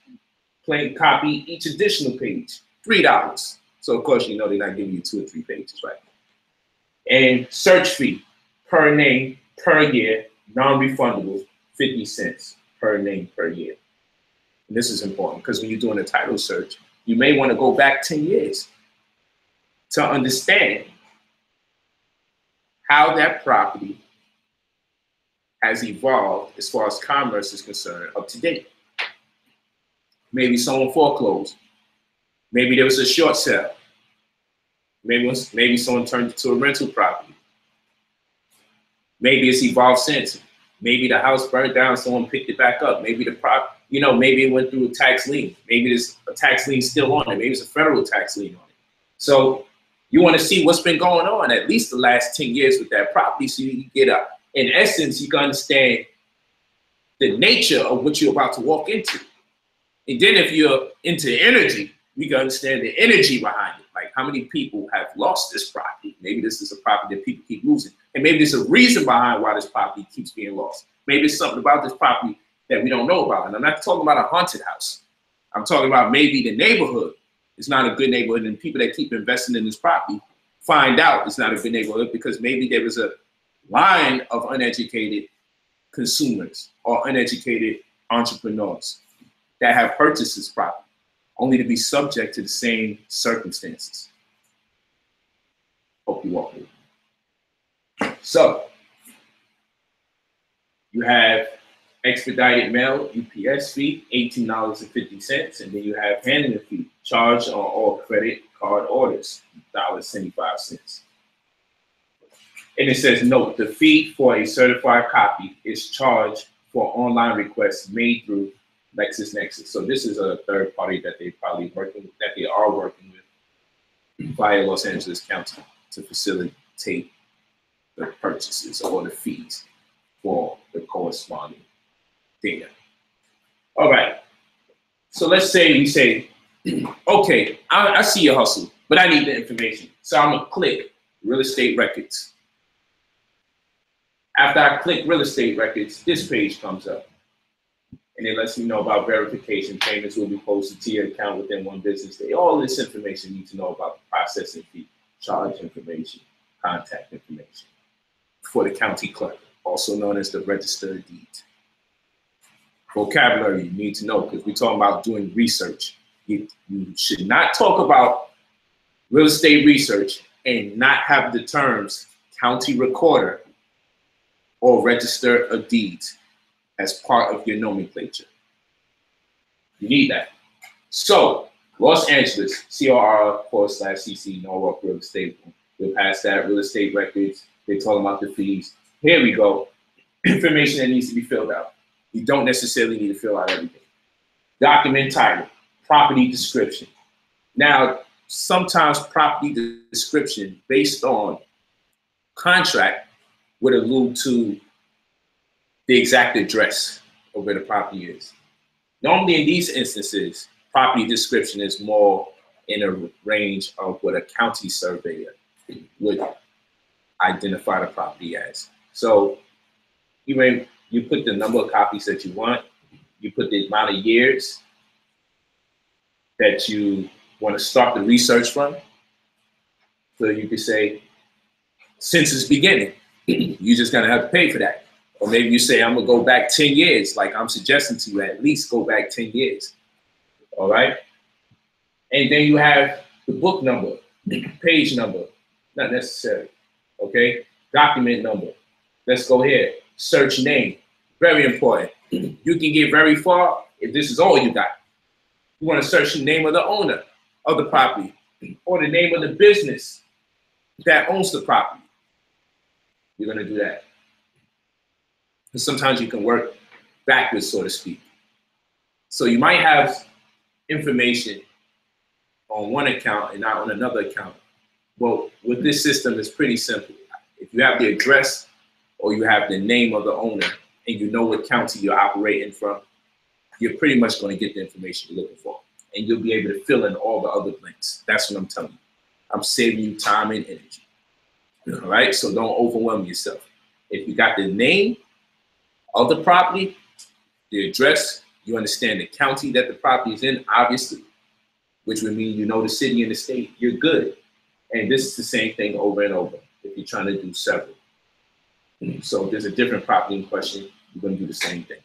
Plain copy, each additional page, $3. So of course, you know they're not giving you 2 or 3 pages, right? And search fee, per name, per year, non-refundable, 50 cents per name per year. And this is important because when you're doing a title search, you may want to go back 10 years to understand how that property has evolved as far as commerce is concerned up to date. Maybe someone foreclosed. Maybe there was a short sale. Maybe someone turned it to a rental property. Maybe it's evolved since. Maybe the house burned down, someone picked it back up. Maybe the property, you know, maybe it went through a tax lien. Maybe there's a tax lien still on it. Maybe it's a federal tax lien on it. So you want to see what's been going on at least the last 10 years with that property so you can get up. In essence, you can understand the nature of what you're about to walk into. And then if you're into energy, you can understand the energy behind it. Like how many people have lost this property? Maybe this is a property that people keep losing. And maybe there's a reason behind why this property keeps being lost. Maybe it's something about this property that we don't know about. And I'm not talking about a haunted house. I'm talking about maybe the neighborhood is not a good neighborhood, and people that keep investing in this property find out it's not a good neighborhood because maybe there was a line of uneducated consumers or uneducated entrepreneurs that have purchased this property only to be subject to the same circumstances. Hope you walk with me. So you have expedited mail, UPS fee, $18.50, and then you have handling fee, charged on all credit card orders, $1.75. And it says, note, the fee for a certified copy is charged for online requests made through LexisNexis. So this is a third party that they are working with via Los Angeles County to facilitate the purchases or the fees for the corresponding data. All right. So let's say we say, okay, I see your hustle, but I need the information. So I'm gonna click real estate records. After I click real estate records, this page comes up. And it lets me know about verification. Payments will be posted to your account within 1 business day. All this information you need to know about the processing fee, charge information, contact information for the county clerk, also known as the register of deeds. Vocabulary you need to know because we're talking about doing research. You should not talk about real estate research and not have the terms county recorder or register of deeds as part of your nomenclature. You need that. So, Los Angeles, COR/CC, Norwalk Real Estate. We'll pass that, real estate records. They talk about the fees. Here we go. Information that needs to be filled out. You don't necessarily need to fill out everything. Document title, property description. Now, sometimes property description based on contract would allude to the exact address of where the property is. Normally in these instances, property description is more in a range of what a county surveyor would identify the property as. So you put the number of copies that you want, you put the amount of years that you want to start the research from. So you could say, since its beginning, you're just gonna have to pay for that. Or maybe you say, I'm gonna go back 10 years, like I'm suggesting to you, at least go back 10 years, all right? And then you have the book number, page number, not necessary, okay? Document number, let's go here. Search name, very important. You can get very far if this is all you got. You wanna search the name of the owner of the property or the name of the business that owns the property. You're gonna do that. And sometimes you can work backwards, so to speak. So you might have information on one account and not on another account. Well, with this system, it's pretty simple. If you have the address or you have the name of the owner and you know what county you're operating from, you're pretty much gonna get the information you're looking for. And you'll be able to fill in all the other blanks. That's what I'm telling you. I'm saving you time and energy. All right, so don't overwhelm yourself. If you got the name of the property, the address, you understand the county that the property is in, obviously, which would mean you know the city and the state, you're good. And this is the same thing over and over if you're trying to do several. So if there's a different property in question, you're gonna do the same thing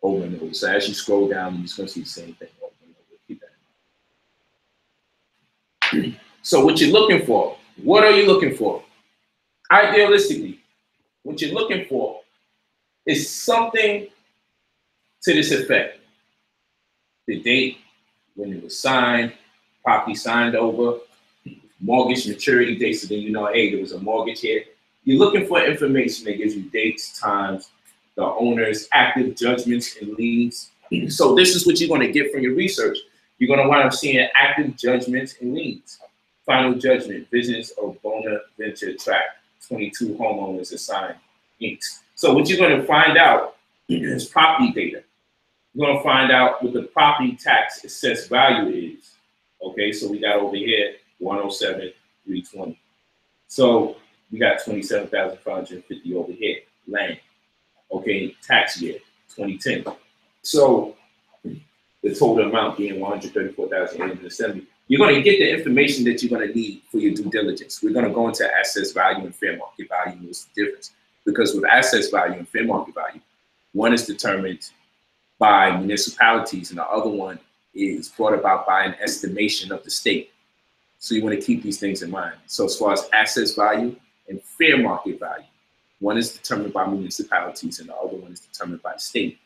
over and over. So as you scroll down, you're just gonna see the same thing over and over. Keep that in mind. So what you're looking for, what are you looking for? Idealistically, what you're looking for is something to this effect. The date, when it was signed, property signed over, mortgage maturity date, so then you know, hey, there was a mortgage here. You're looking for information that gives you dates, times, the owner's active judgments and liens. So this is what you're gonna get from your research. You're gonna wind up seeing active judgments and liens. Final judgment, business of Bonaventure Tract, 22 homeowners assigned inks. So what you're gonna find out is property data. You're gonna find out what the property tax assessed value is. Okay, so we got over here, 107,320. So we got 27,550 over here, land. Okay, tax year, 2010. So the total amount being 134,870. You're going to get the information that you're going to need for your due diligence. We're going to go into assets value and fair market value. What's the difference? Because with assets value and fair market value, one is determined by municipalities and the other one is brought about by an estimation of the state. So you want to keep these things in mind. So as far as assets value and fair market value, one is determined by municipalities and the other one is determined by the state.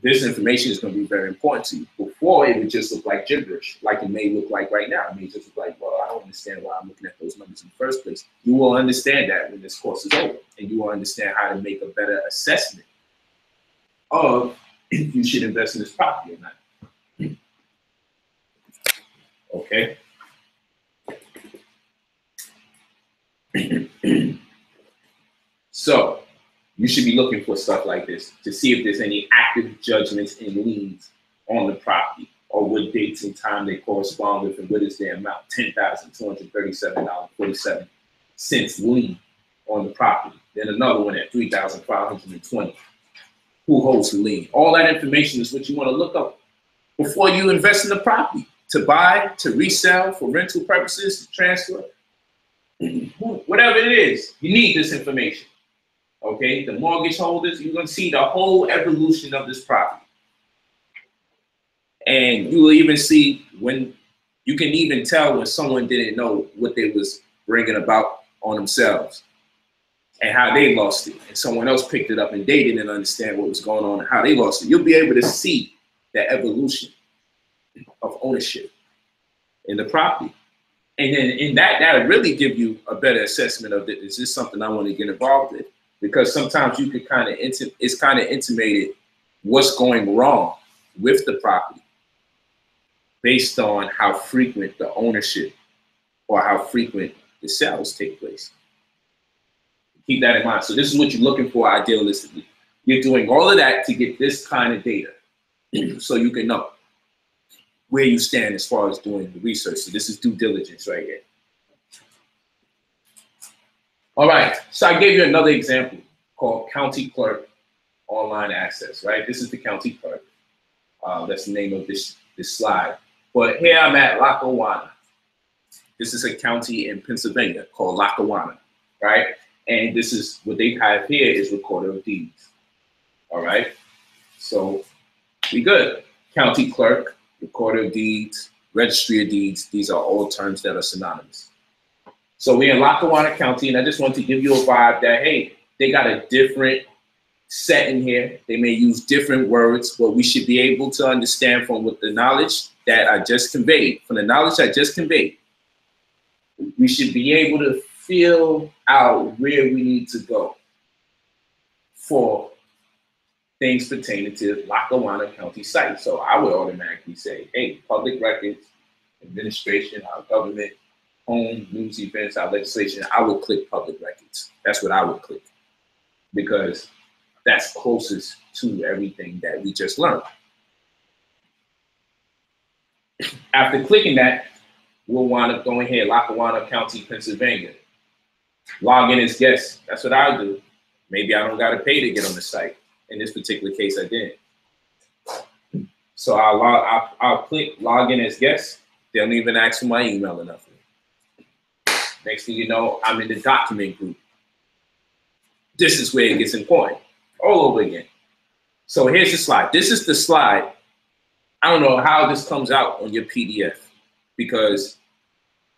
This information is going to be very important to you. Before, it would just look like gibberish, like it may look like right now. It may just look like, well, I don't understand why I'm looking at those numbers in the first place. You will understand that when this course is over, and you will understand how to make a better assessment of if you should invest in this property or not. Okay. So you should be looking for stuff like this to see if there's any active judgments and liens on the property, or what dates and time they correspond with, and what is their amount. $10,237.47 lien on the property. Then another one at $3,520. Who holds the lien? All that information is what you want to look up before you invest in the property. To buy, to resell, for rental purposes, to transfer, whatever it is, you need this information. Okay, the mortgage holders, you're going to see the whole evolution of this property. And you will even see when, you can even tell when someone didn't know what they was bringing about on themselves and how they lost it. And someone else picked it up and they didn't understand what was going on and how they lost it. You'll be able to see the evolution of ownership in the property. And then in that, that'll really give you a better assessment of it. Is this something I want to get involved in? Because sometimes you could kind of, it's kind of intimated what's going wrong with the property based on how frequent the ownership or how frequent the sales take place. Keep that in mind. So this is what you're looking for idealistically. You're doing all of that to get this kind of data so you can know where you stand as far as doing the research. So this is due diligence right here. All right, so I gave you another example called County Clerk Online Access, right? This is the County Clerk. That's the name of this slide. But here I'm at Lackawanna. This is a county in Pennsylvania called Lackawanna, right? And this is what they have here is Recorder of Deeds, all right? So we good. County Clerk, Recorder of Deeds, Registry of Deeds, these are all terms that are synonymous. So we're in Lackawanna County, and I just want to give you a vibe that, hey, they got a different setting here. They may use different words, but we should be able to understand from what the knowledge that I just conveyed, we should be able to feel out where we need to go for things pertaining to Lackawanna County site. So I would automatically say, hey, public records, administration, our government, home, news events, our legislation, I would click public records. That's what I would click because that's closest to everything that we just learned. After clicking that, we'll wind up going here, Lackawanna County, Pennsylvania. Log in as guest. That's what I do. Maybe I don't got to pay to get on the site. In this particular case, I didn't. So I'll click log in as guest. They don't even ask for my email or nothing. Next thing you know, I'm in the document group. This is where it gets important. All over again. So here's the slide. This is the slide. I don't know how this comes out on your PDF because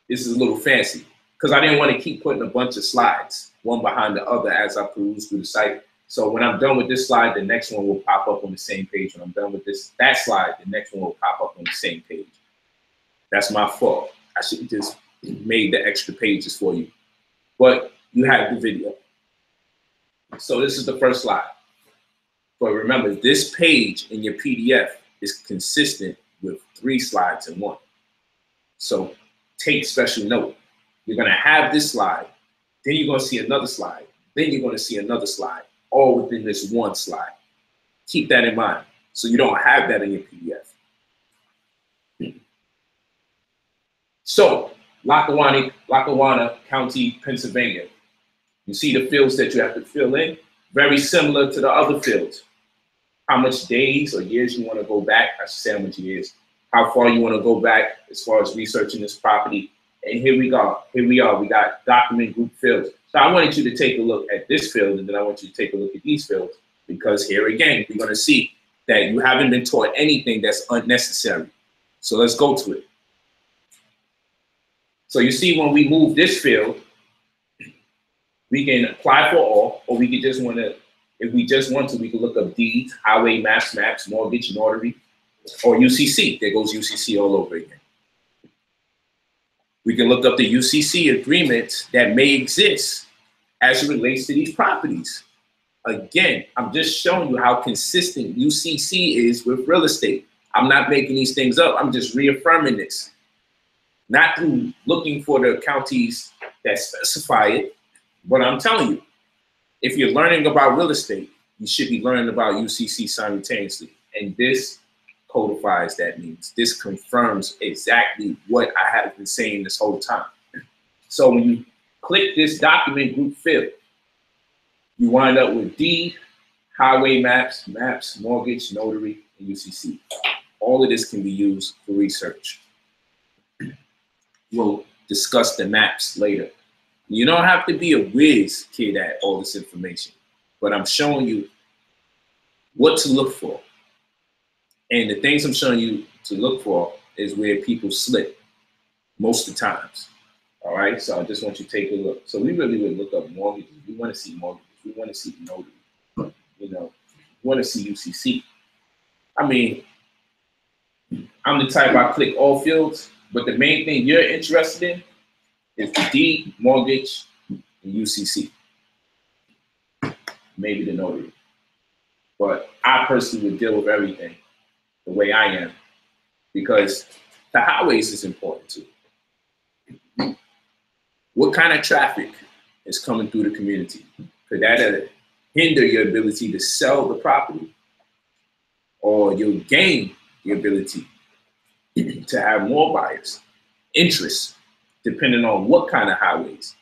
this is a little fancy. Because I didn't want to keep putting a bunch of slides, one behind the other as I peruse through the site. So when I'm done with this slide, the next one will pop up on the same page. When I'm done with that slide, the next one will pop up on the same page. That's my fault. I should have just made the extra pages for you. But you have the video. So this is the first slide. But remember, this page in your PDF is consistent with 3 slides in one. So take special note. You're going to have this slide, then you're going to see another slide, then you're going to see another slide, all within this one slide. Keep that in mind so you don't have that in your PDF. So Lackawanna County, Pennsylvania. You see the fields that you have to fill in? Very similar to the other fields. how much days or years you want to go back. I should say how much years, how far you want to go back as far as researching this property. And here we go. Here we are. We got document group fields. So I wanted you to take a look at this field, and then I want you to take a look at these fields, because here again, we're going to see that you haven't been taught anything that's unnecessary. So let's go to it. So you see, when we move this field, we can apply for all, or we can just want to, if we just want to, we can look up deeds, highway maps, mortgage, notary, or UCC. There goes UCC all over again. We can look up the UCC agreements that may exist as it relates to these properties. Again, I'm just showing you how consistent UCC is with real estate. I'm not making these things up. I'm just reaffirming this. Not through looking for the counties that specify it, but I'm telling you, if you're learning about real estate, you should be learning about UCC simultaneously. And this codifies that means. This confirms exactly what I have been saying this whole time. So when you click this document group field, you wind up with deed, highway maps, mortgage, notary, and UCC. All of this can be used for research. We'll discuss the maps later. You don't have to be a whiz kid at all this information, but I'm showing you what to look for. And the things I'm showing you to look for is where people slip most of the times. All right, so I just want you to take a look. So we really would look up mortgages. We want to see mortgages. We want to see notary. You know, we want to see UCC. I mean, I'm the type I click all fields, but the main thing you're interested in is the deed, mortgage, and UCC. Maybe the notary. But I personally would deal with everything the way I am, because the highways is important too. What kind of traffic is coming through the community? Could that hinder your ability to sell the property, or you'll gain the ability to have more buyers, interest, depending on what kind of highways?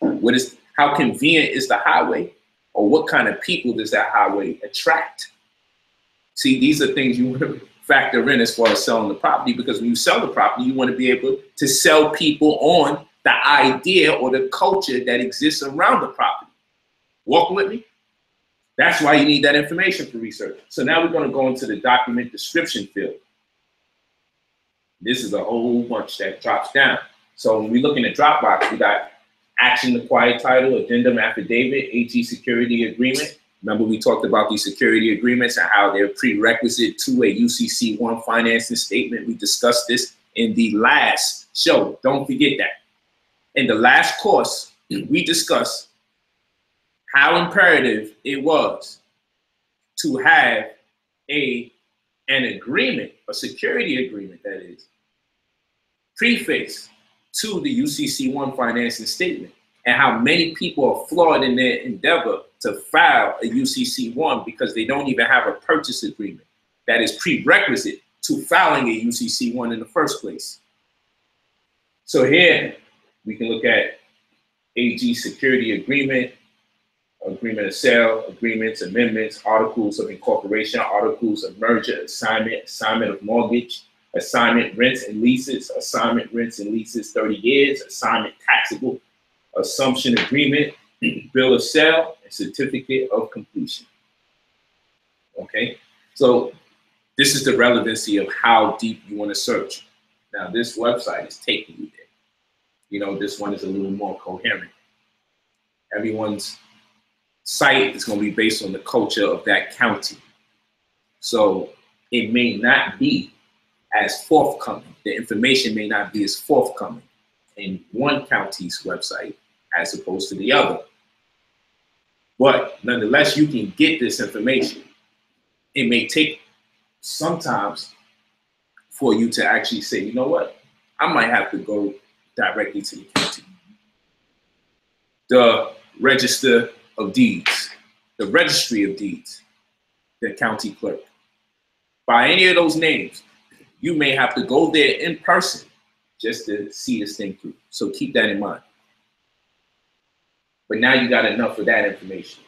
How convenient is the highway, or what kind of people does that highway attract? See, these are things you want to factor in as far as selling the property, because when you sell the property, you want to be able to sell people on the idea or the culture that exists around the property. Walk with me? That's why you need that information for research. So now we're going to go into the document description field. This is a whole bunch that drops down. So when we look in the Dropbox, we got action acquired title, addendum affidavit, AG security agreement. Remember, we talked about these security agreements and how they're prerequisite to a UCC1 financing statement. We discussed this in the last show. Don't forget that. In the last course, we discussed how imperative it was to have an agreement, a security agreement that is, prefixed to the UCC1 financing statement, and how many people are flawed in their endeavor to file a UCC1 because they don't even have a purchase agreement that is prerequisite to filing a UCC1 in the first place. So here we can look at AG security agreement, agreement of sale, agreements, amendments, articles of incorporation, articles of merger, assignment, assignment of mortgage, assignment rents and leases, assignment rents and leases 30 years, assignment taxable, assumption agreement, bill of sale, and certificate of completion. Okay, so this is the relevancy of how deep you want to search. Now this website is taking you there. You know, this one is a little more coherent. Everyone's site is going to be based on the culture of that county. So it may not be as forthcoming. The information may not be as forthcoming in one county's website as opposed to the other. But nonetheless, you can get this information. It may take sometimes for you to actually say, you know what, I might have to go directly to the county. The Register of Deeds, the Registry of Deeds, the county clerk. By any of those names, you may have to go there in person just to see this thing through. So keep that in mind. But now you got enough of that information.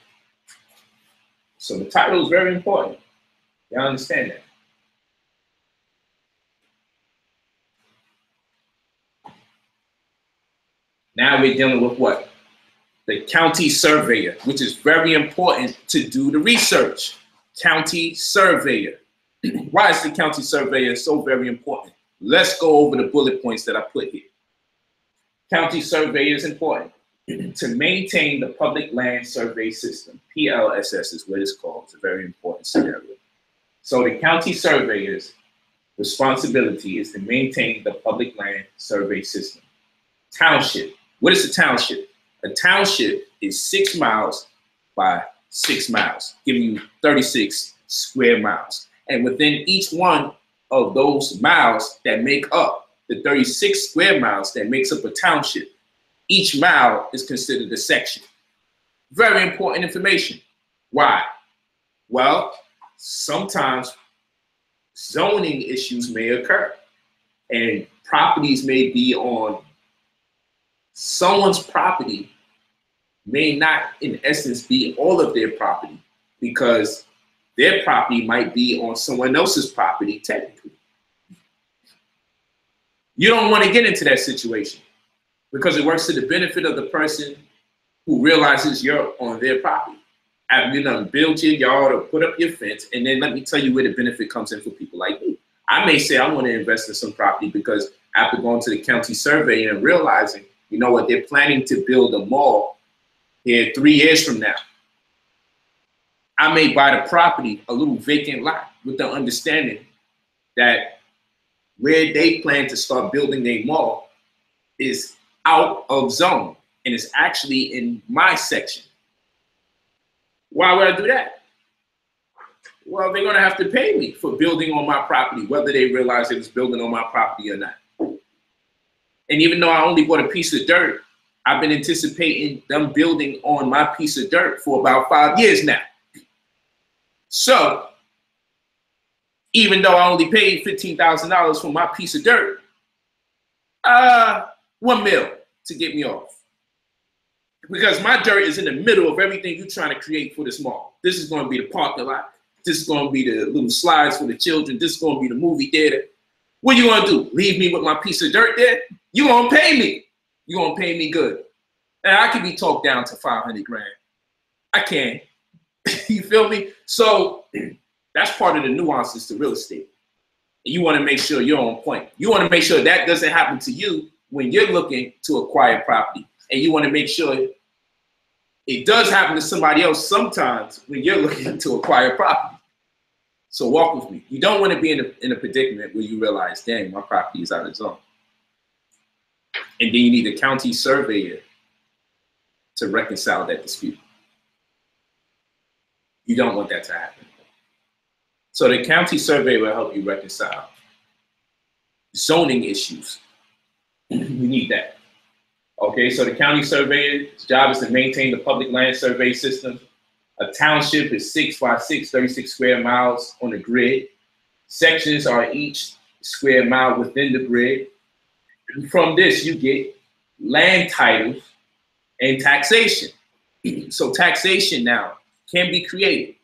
So the title is very important. Y'all understand that? Now we're dealing with what? The county surveyor, which is very important to do the research. County surveyor. Why is the county surveyor so very important? Let's go over the bullet points that I put here. County surveyor is important to maintain the public land survey system. PLSS is what it's called. It's a very important scenario. So the county surveyor's responsibility is to maintain the public land survey system. Township. What is a township? A township is 6 miles by 6 miles, giving you 36 square miles. And within each one of those miles that make up the 36 square miles that makes up a township, each mile is considered a section. Very important information. Why? Well, sometimes zoning issues may occur and properties may be on someone's property may not in essence be all of their property because their property might be on someone else's property technically. You don't want to get into that situation because it works to the benefit of the person who realizes you're on their property. After you done built your yard or put up your fence, and then let me tell you where the benefit comes in for people like me. I may say I want to invest in some property because after going to the county survey and realizing, you know what, they're planning to build a mall here 3 years from now. I may buy the property, a little vacant lot, with the understanding that where they plan to start building their mall is out of zone and it's actually in my section. Why would I do that? Well, they're gonna have to pay me for building on my property, whether they realize it was building on my property or not. And even though I only bought a piece of dirt, I've been anticipating them building on my piece of dirt for about 5 years now. So, even though I only paid $15,000 for my piece of dirt, $1 million to get me off. Because my dirt is in the middle of everything you're trying to create for this mall. This is going to be the parking lot. This is going to be the little slides for the children. This is going to be the movie theater. What you going to do? Leave me with my piece of dirt there? You going to pay me. You going to pay me good. And I can be talked down to 500 grand. I can. You feel me? So that's part of the nuances to real estate. And you want to make sure you're on point. You want to make sure that doesn't happen to you when you're looking to acquire property. And you want to make sure it does happen to somebody else sometimes when you're looking to acquire property. So walk with me. You don't want to be in a predicament where you realize, dang, my property is out of zone. And then you need a county surveyor to reconcile that dispute. You don't want that to happen. So the county surveyor will help you reconcile zoning issues. You need that. Okay, so the county surveyor's job is to maintain the public land survey system. A township is 6 by 6, 36 square miles on the grid. Sections are each square mile within the grid. And from this, you get land titles and taxation. So taxation now can be created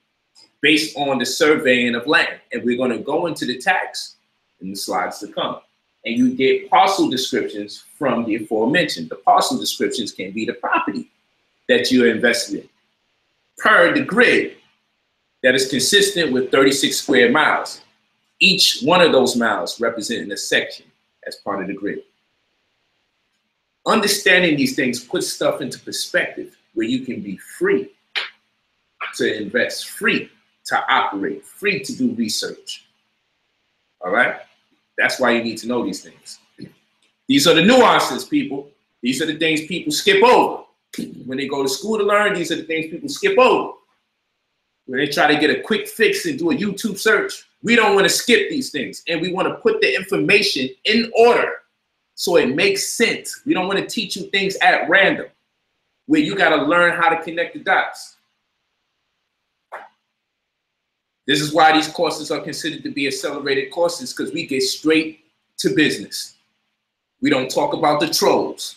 based on the surveying of land. And we're going to go into the tax in the slides to come. And you get parcel descriptions from the aforementioned. The parcel descriptions can be the property that you're invested in per the grid that is consistent with 36 square miles. Each one of those miles representing a section as part of the grid. Understanding these things puts stuff into perspective where you can be free to invest, free to operate, free to do research. All right? That's why you need to know these things. These are the nuances, people. These are the things people skip over. When they go to school to learn, these are the things people skip over. When they try to get a quick fix and do a YouTube search, we don't want to skip these things. And we want to put the information in order so it makes sense. We don't want to teach you things at random where you got to learn how to connect the dots. This is why these courses are considered to be accelerated courses, because we get straight to business. We don't talk about the trolls.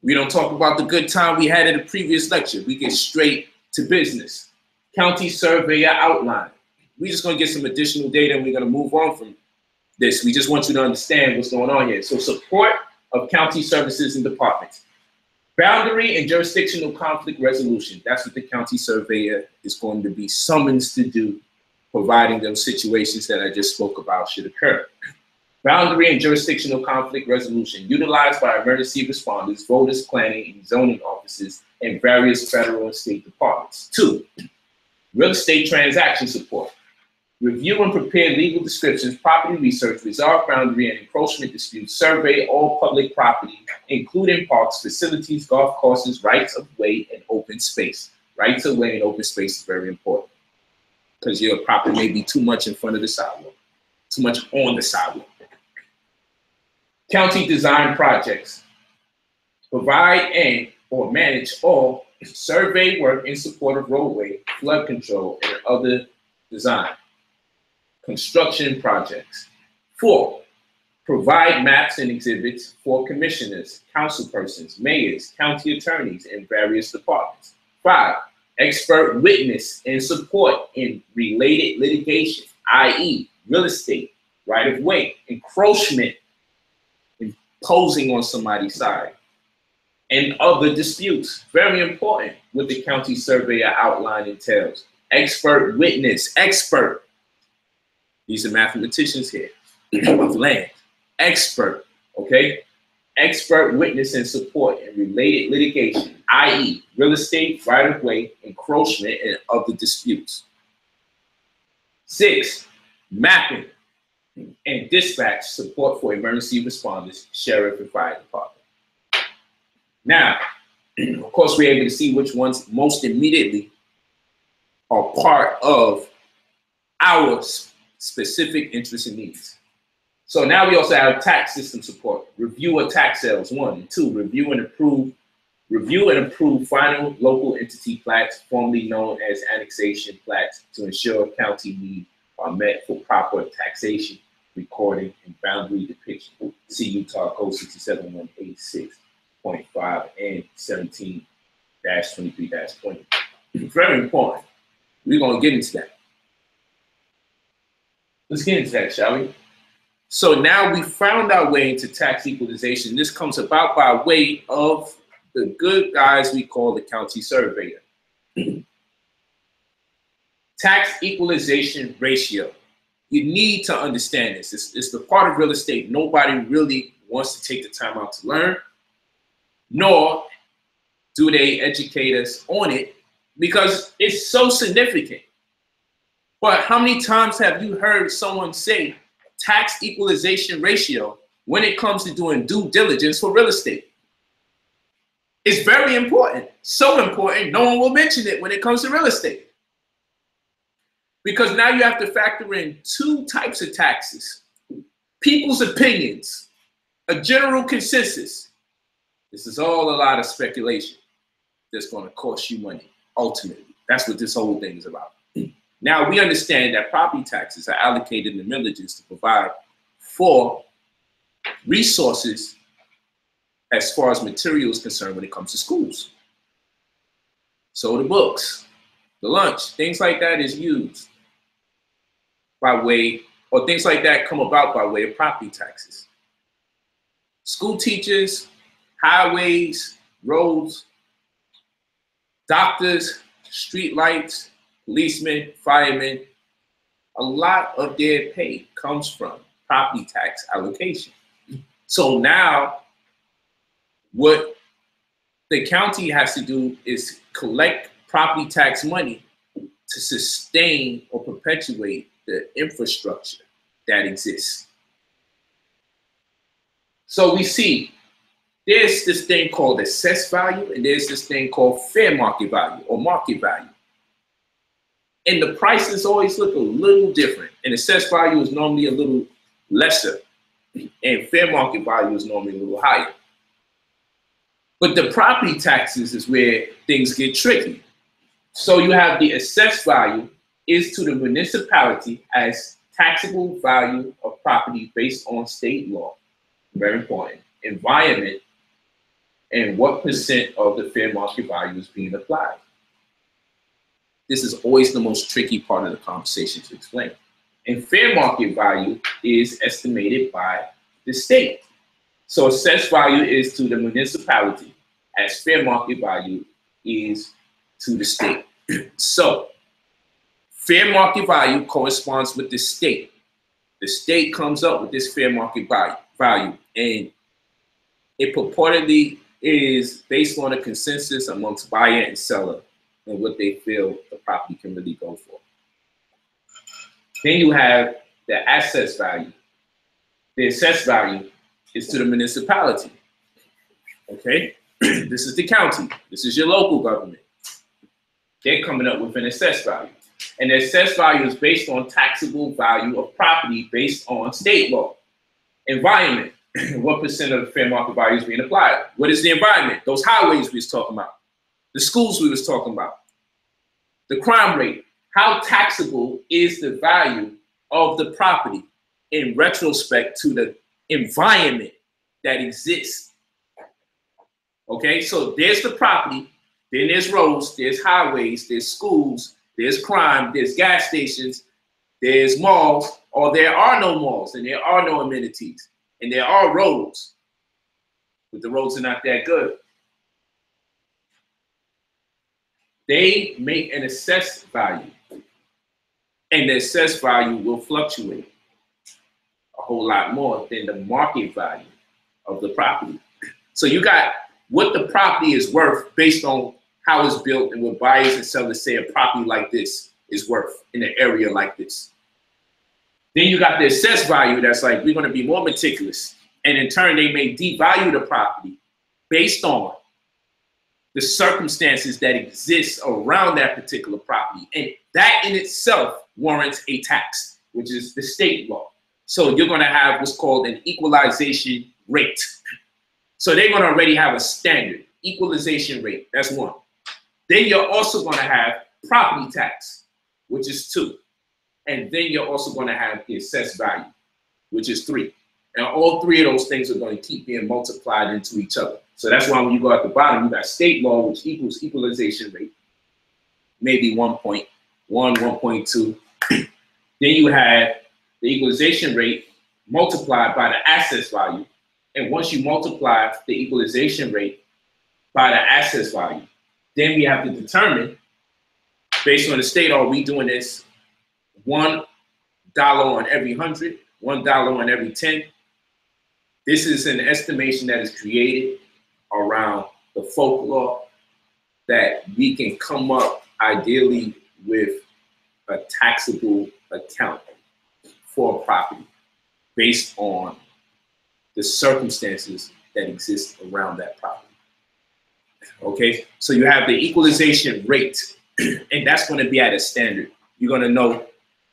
We don't talk about the good time we had in the previous lecture. We get straight to business. County surveyor outline. we're just going to get some additional data and we're going to move on from this. We just want you to understand what's going on here. So support of county services and departments. Boundary and jurisdictional conflict resolution. That's what the county surveyor is going to be summoned to do, providing those situations that I just spoke about should occur. Boundary and jurisdictional conflict resolution, utilized by emergency responders, voters, planning, and zoning offices, and various federal and state departments. 2, real estate transaction support. Review and prepare legal descriptions, property research, resolve boundary and encroachment disputes, survey all public property, including parks, facilities, golf courses, rights of way, and open space. Rights of way and open space is very important because your property may be too much in front of the sidewalk, too much on the sidewalk. County design projects. Provide and or manage all survey work in support of roadway, flood control, and other design. Construction projects. 4, provide maps and exhibits for commissioners, councilpersons, mayors, county attorneys, and various departments. 5, expert witness and support in related litigation, i.e. real estate, right-of-way, encroachment, imposing on somebody's side, and other disputes. Very important what the county surveyor outline entails. Expert witness, expert. These are mathematicians here of land. Expert, okay? Expert witness and support in related litigation, i.e. real estate, right-of-way, encroachment, and other disputes. 6, mapping and dispatch support for emergency responders, sheriff, and fire department. Now, of course, we're able to see which ones most immediately are part of our specific interests and needs. So now we also have tax system support, review of tax sales, 1 and 2, review and approve final local entity plats, formerly known as annexation plats, to ensure county needs are met for proper taxation, recording, and boundary depiction. See Utah Code 67186.5 and 17-23-20. Very important. We're going to get into that. Let's get into that, shall we? So now we found our way into tax equalization. This comes about by way of the good guys we call the county surveyor. Tax equalization ratio. You need to understand this. It's the part of real estate nobody really wants to take the time out to learn, nor do they educate us on it because it's so significant. But how many times have you heard someone say tax equalization ratio when it comes to doing due diligence for real estate? It's very important. So important, no one will mention it when it comes to real estate. Because now you have to factor in 2 types of taxes. People's opinions, a general consensus. This is all a lot of speculation that's going to cost you money, ultimately. That's what this whole thing is about. Now, we understand that property taxes are allocated in millages to provide for resources as far as material is concerned when it comes to schools. So the books, the lunch, things like that is used by way, or things like that come about by way of property taxes. School teachers, highways, roads, doctors, street lights, policemen, firemen, a lot of their pay comes from property tax allocation. So now what the county has to do is collect property tax money to sustain or perpetuate the infrastructure that exists. So we see there's this thing called assessed value and there's this thing called fair market value or market value. And the prices always look a little different. And assessed value is normally a little lesser. And fair market value is normally a little higher. But the property taxes is where things get tricky. So you have the assessed value is to the municipality as taxable value of property based on state law. Very important. Environment and what % of the fair market value is being applied. This is always the most tricky part of the conversation to explain. And fair market value is estimated by the state. So assessed value is to the municipality, as fair market value is to the state. So fair market value corresponds with the state. The state comes up with this fair market value, and it purportedly is based on a consensus amongst buyer and seller and what they feel the property can really go for. Then you have the assessed value. The assessed value is to the municipality. Okay, this is the county. This is your local government. They're coming up with an assessed value. And the assessed value is based on taxable value of property based on state law. Environment. What percent of the fair market value is being applied? What is the environment? Those highways we was talking about. The schools we was talking about. The crime rate. How taxable is the value of the property in retrospect to the environment that exists? Okay, so there's the property, then there's roads, there's highways, there's schools, there's crime, there's gas stations, there's malls, or there are no malls and there are no amenities, and there are roads, but the roads are not that good. They make an assessed value, and the assessed value will fluctuate a whole lot more than the market value of the property. So you got what the property is worth based on how it's built and what buyers and sellers say a property like this is worth in an area like this. Then you got the assessed value that's like, we're going to be more meticulous. And in turn, they may devalue the property based on the circumstances that exist around that particular property. And that in itself warrants a tax, which is the state law. So you're going to have what's called an equalization rate. So they're going to already have a standard equalization rate. That's one. Then you're also going to have property tax, which is 2. And then you're also going to have the assessed value, which is 3. And all 3 of those things are going to keep being multiplied into each other. So that's why when you go at the bottom, you got state law, which equals equalization rate, maybe 1.1, 1.2. Then you have the equalization rate multiplied by the assessed value. And once you multiply the equalization rate by the assessed value, then we have to determine, based on the state, are we doing this $1 on every 100, $1 on every 10? This is an estimation that is created around the folklore that we can come up ideally with a taxable account for a property based on the circumstances that exist around that property. Okay, so you have the equalization rate, and that's going to be at a standard. You're going to know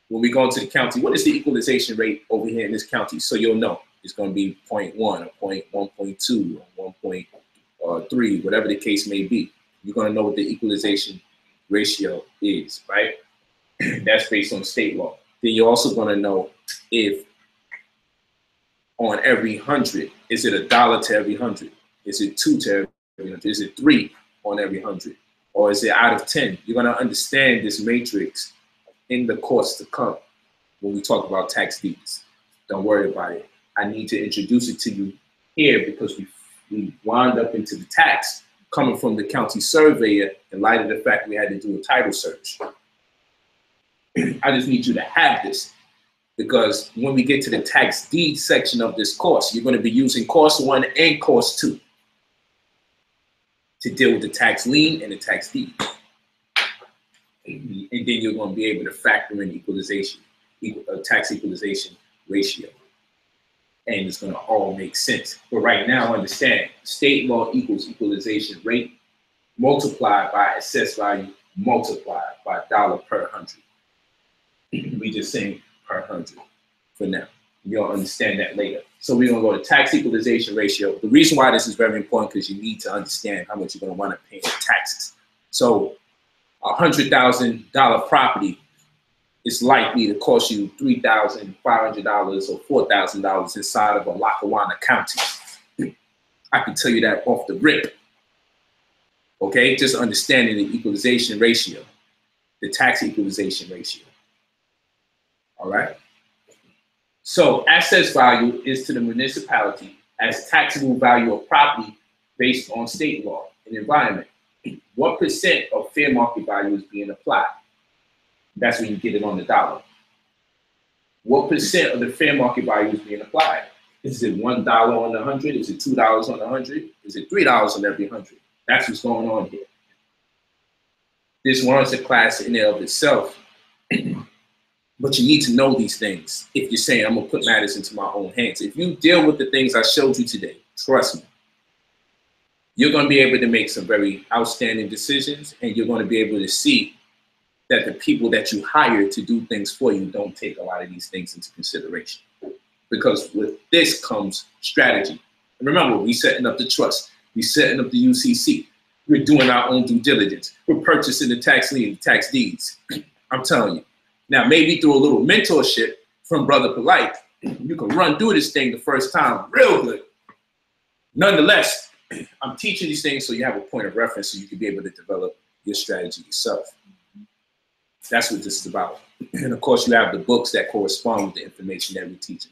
when we go into the county, what is the equalization rate over here in this county? So you'll know it's going to be 0.1 or 1.2 or 1.3, whatever the case may be. You're going to know what the equalization ratio is, right? That's based on state law. Then you're also going to know if on every 100, is it $1 to every 100? Is it 2 to every 100? Is it 3 on every 100? Or is it out of 10? You're going to understand this matrix in the course to come when we talk about tax deeds. Don't worry about it. I need to introduce it to you here because we wound up into the tax coming from the county surveyor in light of the fact we had to do a title search. I just need you to have this, because when we get to the tax deed section of this course, you're going to be using course 1 and course 2 to deal with the tax lien and the tax deed. And then you're going to be able to factor in equalization, tax equalization ratio. And it's going to all make sense. But right now, understand, state law equals equalization rate multiplied by assessed value multiplied by $1 per 100. We just saying per 100 for now. You'll understand that later. So we're going to go to tax equalization ratio. The reason why this is very important because you need to understand how much you're going to want to pay in taxes. So a $100,000 property is likely to cost you $3,500 or $4,000 inside of a Lackawanna County. I can tell you that off the rip. Okay, just understanding the equalization ratio. the tax equalization ratio. All right? So assess value is to the municipality as taxable value of property based on state law and environment. What percent of fair market value is being applied? That's when you get it on the dollar. What percent of the fair market value is being applied? Is it $1 on 100? Is it $2 on 100? Is it $3 on every 100? That's what's going on here. This warrants a class in and of itself, but you need to know these things if you're saying, I'm gonna put matters into my own hands. If you deal with the things I showed you today, trust me, you're gonna be able to make some very outstanding decisions, and you're gonna be able to see that the people that you hire to do things for you don't take a lot of these things into consideration. Because with this comes strategy. And remember, we're setting up the trust, we're setting up the UCC, we're doing our own due diligence, we're purchasing the tax lien, tax deeds. I'm telling you. Now, maybe through a little mentorship from Brother Polite, you can run through this thing the first time real good. Nonetheless, I'm teaching these things so you have a point of reference so you can be able to develop your strategy yourself. That's what this is about. And of course, you have the books that correspond with the information that we're teaching.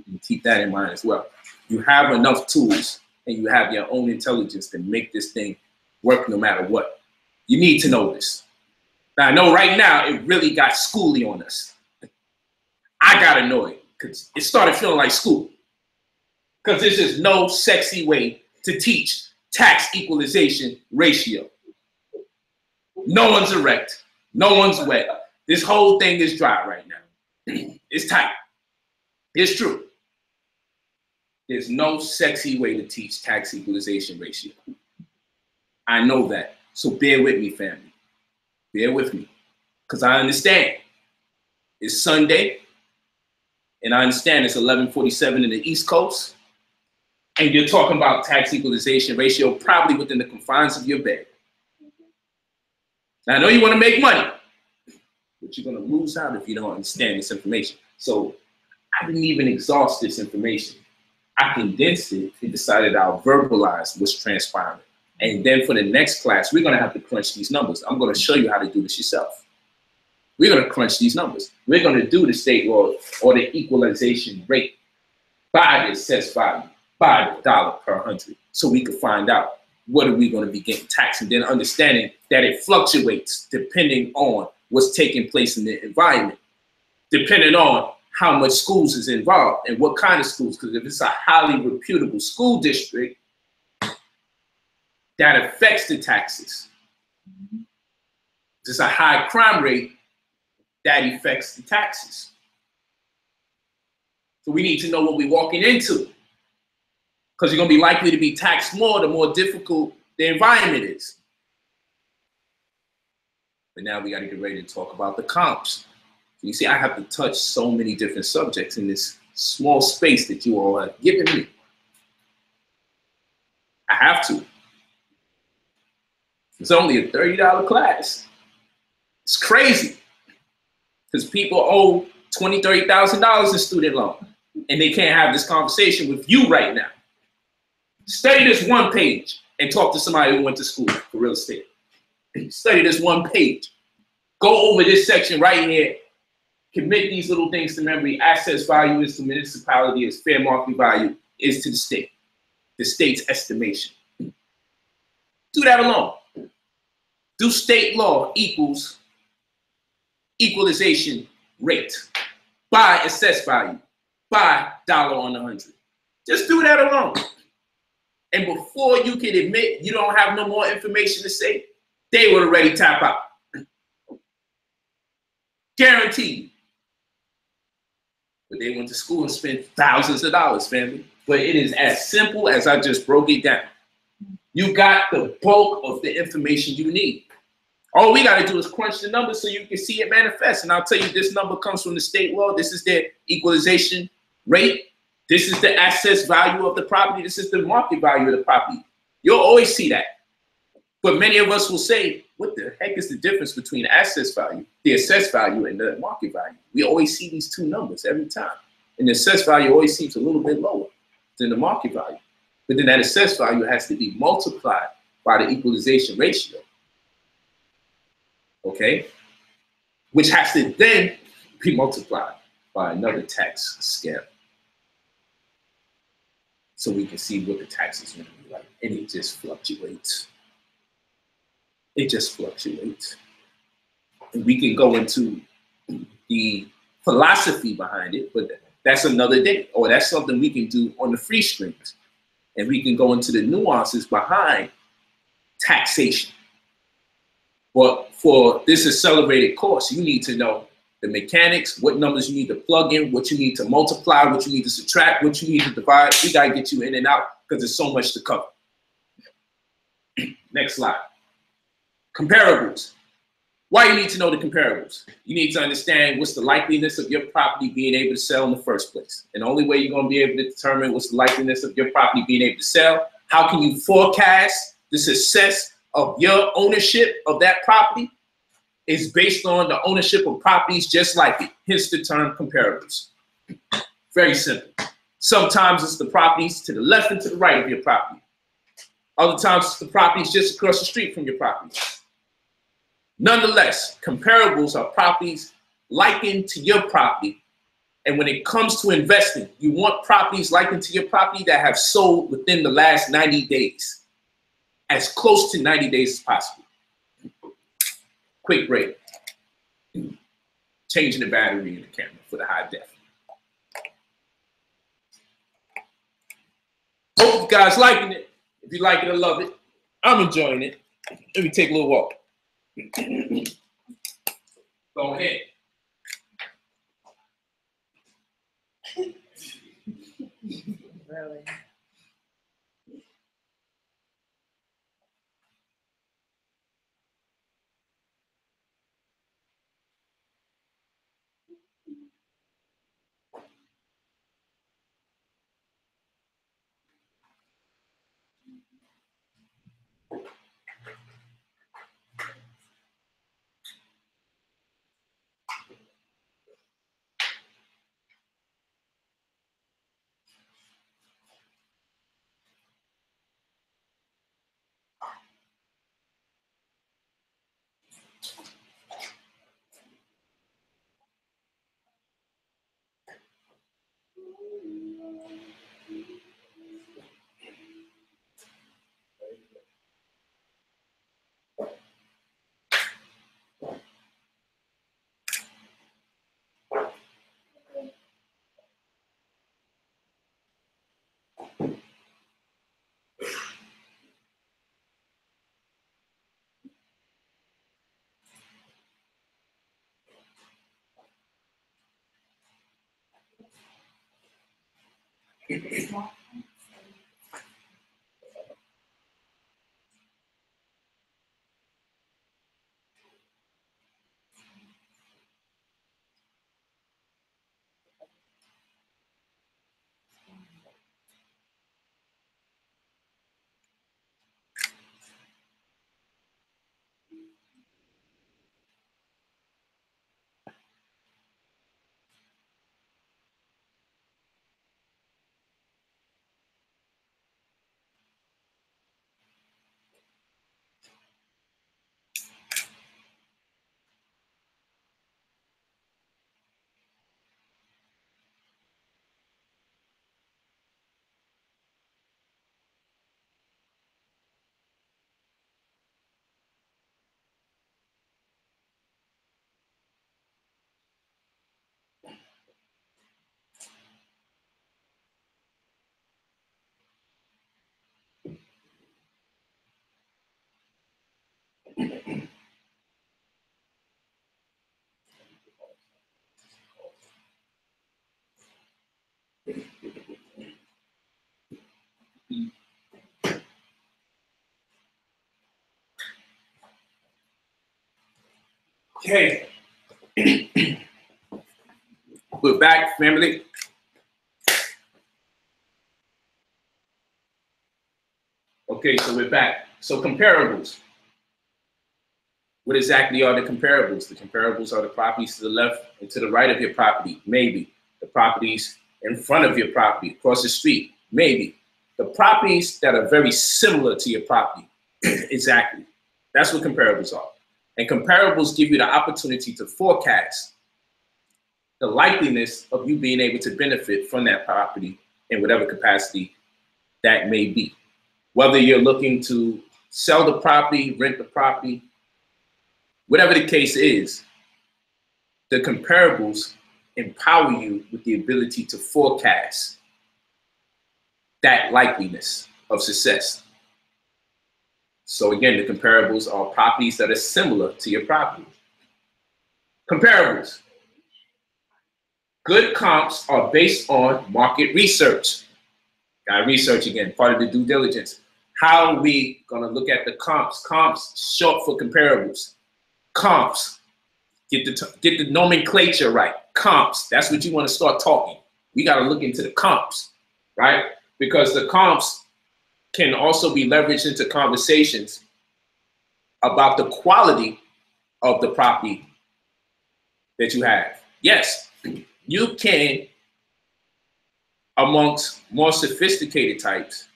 You keep that in mind as well. You have enough tools and you have your own intelligence to make this thing work no matter what. You need to know this. Now, I know right now it really got schooly on us. I got annoyed because it started feeling like school. Because there's just no sexy way to teach tax equalization ratio. No one's erect. No one's wet. This whole thing is dry right now. It's tight. It's true. There's no sexy way to teach tax equalization ratio. I know that. So bear with me, family. Bear with me. Because I understand. It's Sunday. And I understand it's 11:47 in the East Coast. And you're talking about tax equalization ratio probably within the confines of your bed. Now, I know you want to make money, but you're going to lose out if you don't understand this information. So I didn't even exhaust this information. I condensed it and decided I'll verbalize what's transpiring. And then for the next class, we're going to have to crunch these numbers. I'm going to show you how to do this yourself. We're going to crunch these numbers. We're going to do the state law or the equalization rate by the assessed value, by the dollar per 100, so we can find out what are we going to be getting taxed, and then understanding that it fluctuates depending on what's taking place in the environment, depending on how much schools is involved and what kind of schools. Because if it's a highly reputable school district, that affects the taxes. If it's a high crime rate, that affects the taxes. So we need to know what we're walking into, because you're going to be likely to be taxed more the more difficult the environment is. But now we got to get ready to talk about the comps. You see, I have to touch so many different subjects in this small space that you all have given me. I have to. It's only a $30 class. It's crazy. Because people owe $20,000, $30,000 in student loan, and they can't have this conversation with you right now. Study this one page and talk to somebody who went to school for real estate. Study this one page. Go over this section right here. Commit these little things to memory. Assess value is to municipality, as fair market value is to the state. The state's estimation. Do that alone. Do state law equals equalization rate by assessed value by dollar on 100. Just do that alone. And before you can admit you don't have no more information to say, they would already tap out. Guaranteed. But they went to school and spent thousands of dollars, family. But it is as simple as I just broke it down. You got the bulk of the information you need. All we got to do is crunch the numbers so you can see it manifest. And I'll tell you, this number comes from the state law. This is their equalization rate. This is the assessed value of the property. This is the market value of the property. You'll always see that. But many of us will say, what the heck is the difference between assessed value, the assessed value, and the market value? We always see these two numbers every time. And the assessed value always seems a little bit lower than the market value. But then that assessed value has to be multiplied by the equalization ratio. okay? Which has to then be multiplied by another tax scale. So we can see what the tax is going to be like. And it just fluctuates. It just fluctuates. And we can go into the philosophy behind it, but that's another day. Or that's something we can do on the free screens. And we can go into the nuances behind taxation. But for this accelerated course, you need to know the mechanics, what numbers you need to plug in, what you need to multiply, what you need to subtract, what you need to divide. We got to get you in and out because there's so much to cover. Next slide. Comparables. Why you need to know the comparables? You need to understand what's the likeliness of your property being able to sell in the first place. And the only way you're going to be able to determine what's the likeliness of your property being able to sell, how can you forecast the success of your ownership of that property, is based on the ownership of properties just like it. Hence the term comparables. Very simple. Sometimes it's the properties to the left and to the right of your property. Other times it's the properties just across the street from your property. Nonetheless, comparables are properties likened to your property. And when it comes to investing, you want properties likened to your property that have sold within the last 90 days. As close to 90 days as possible. Quick break. Changing the battery in the camera for the high def. Hope you guys liking it. If you like it, I love it. I'm enjoying it. Let me take a little walk. Go ahead. Really? Okay. We're back, family. Okay, so we're back. So comparables. What exactly are the comparables? The comparables are the properties to the left and to the right of your property, maybe. The properties in front of your property, across the street, maybe. The properties that are very similar to your property, exactly. That's what comparables are. And comparables give you the opportunity to forecast the likeliness of you being able to benefit from that property in whatever capacity that may be. Whether you're looking to sell the property, rent the property, whatever the case is, the comparables empower you with the ability to forecast that likeliness of success. So again, the comparables are properties that are similar to your property. Comparables. Good comps are based on market research. Got research again, part of the due diligence. How are we gonna look at the comps? Comps, short for comparables. Comps, get the nomenclature right. Comps, that's what you wanna start talking. We gotta look into the comps, right? Because the comps can also be leveraged into conversations about the quality of the property that you have. Yes, you can, amongst more sophisticated types,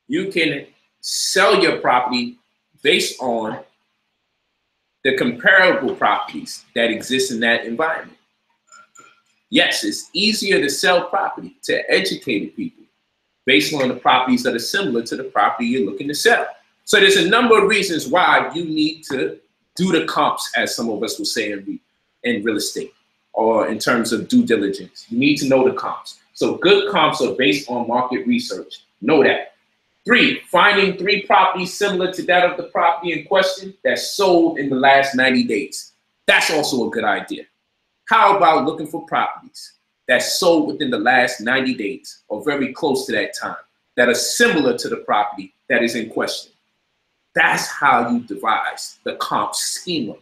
you can sell your property based on the comparable properties that exist in that environment. Yes, it's easier to sell property to educated people based on the properties that are similar to the property you're looking to sell. So there's a number of reasons why you need to do the comps, as some of us will say in real estate or in terms of due diligence. You need to know the comps. So good comps are based on market research. Know that. 3, finding 3 properties similar to that of the property in question that's sold in the last 90 days. That's also a good idea. How about looking for properties that's sold within the last 90 days or very close to that time that are similar to the property that is in question? That's how you devise the comp schema,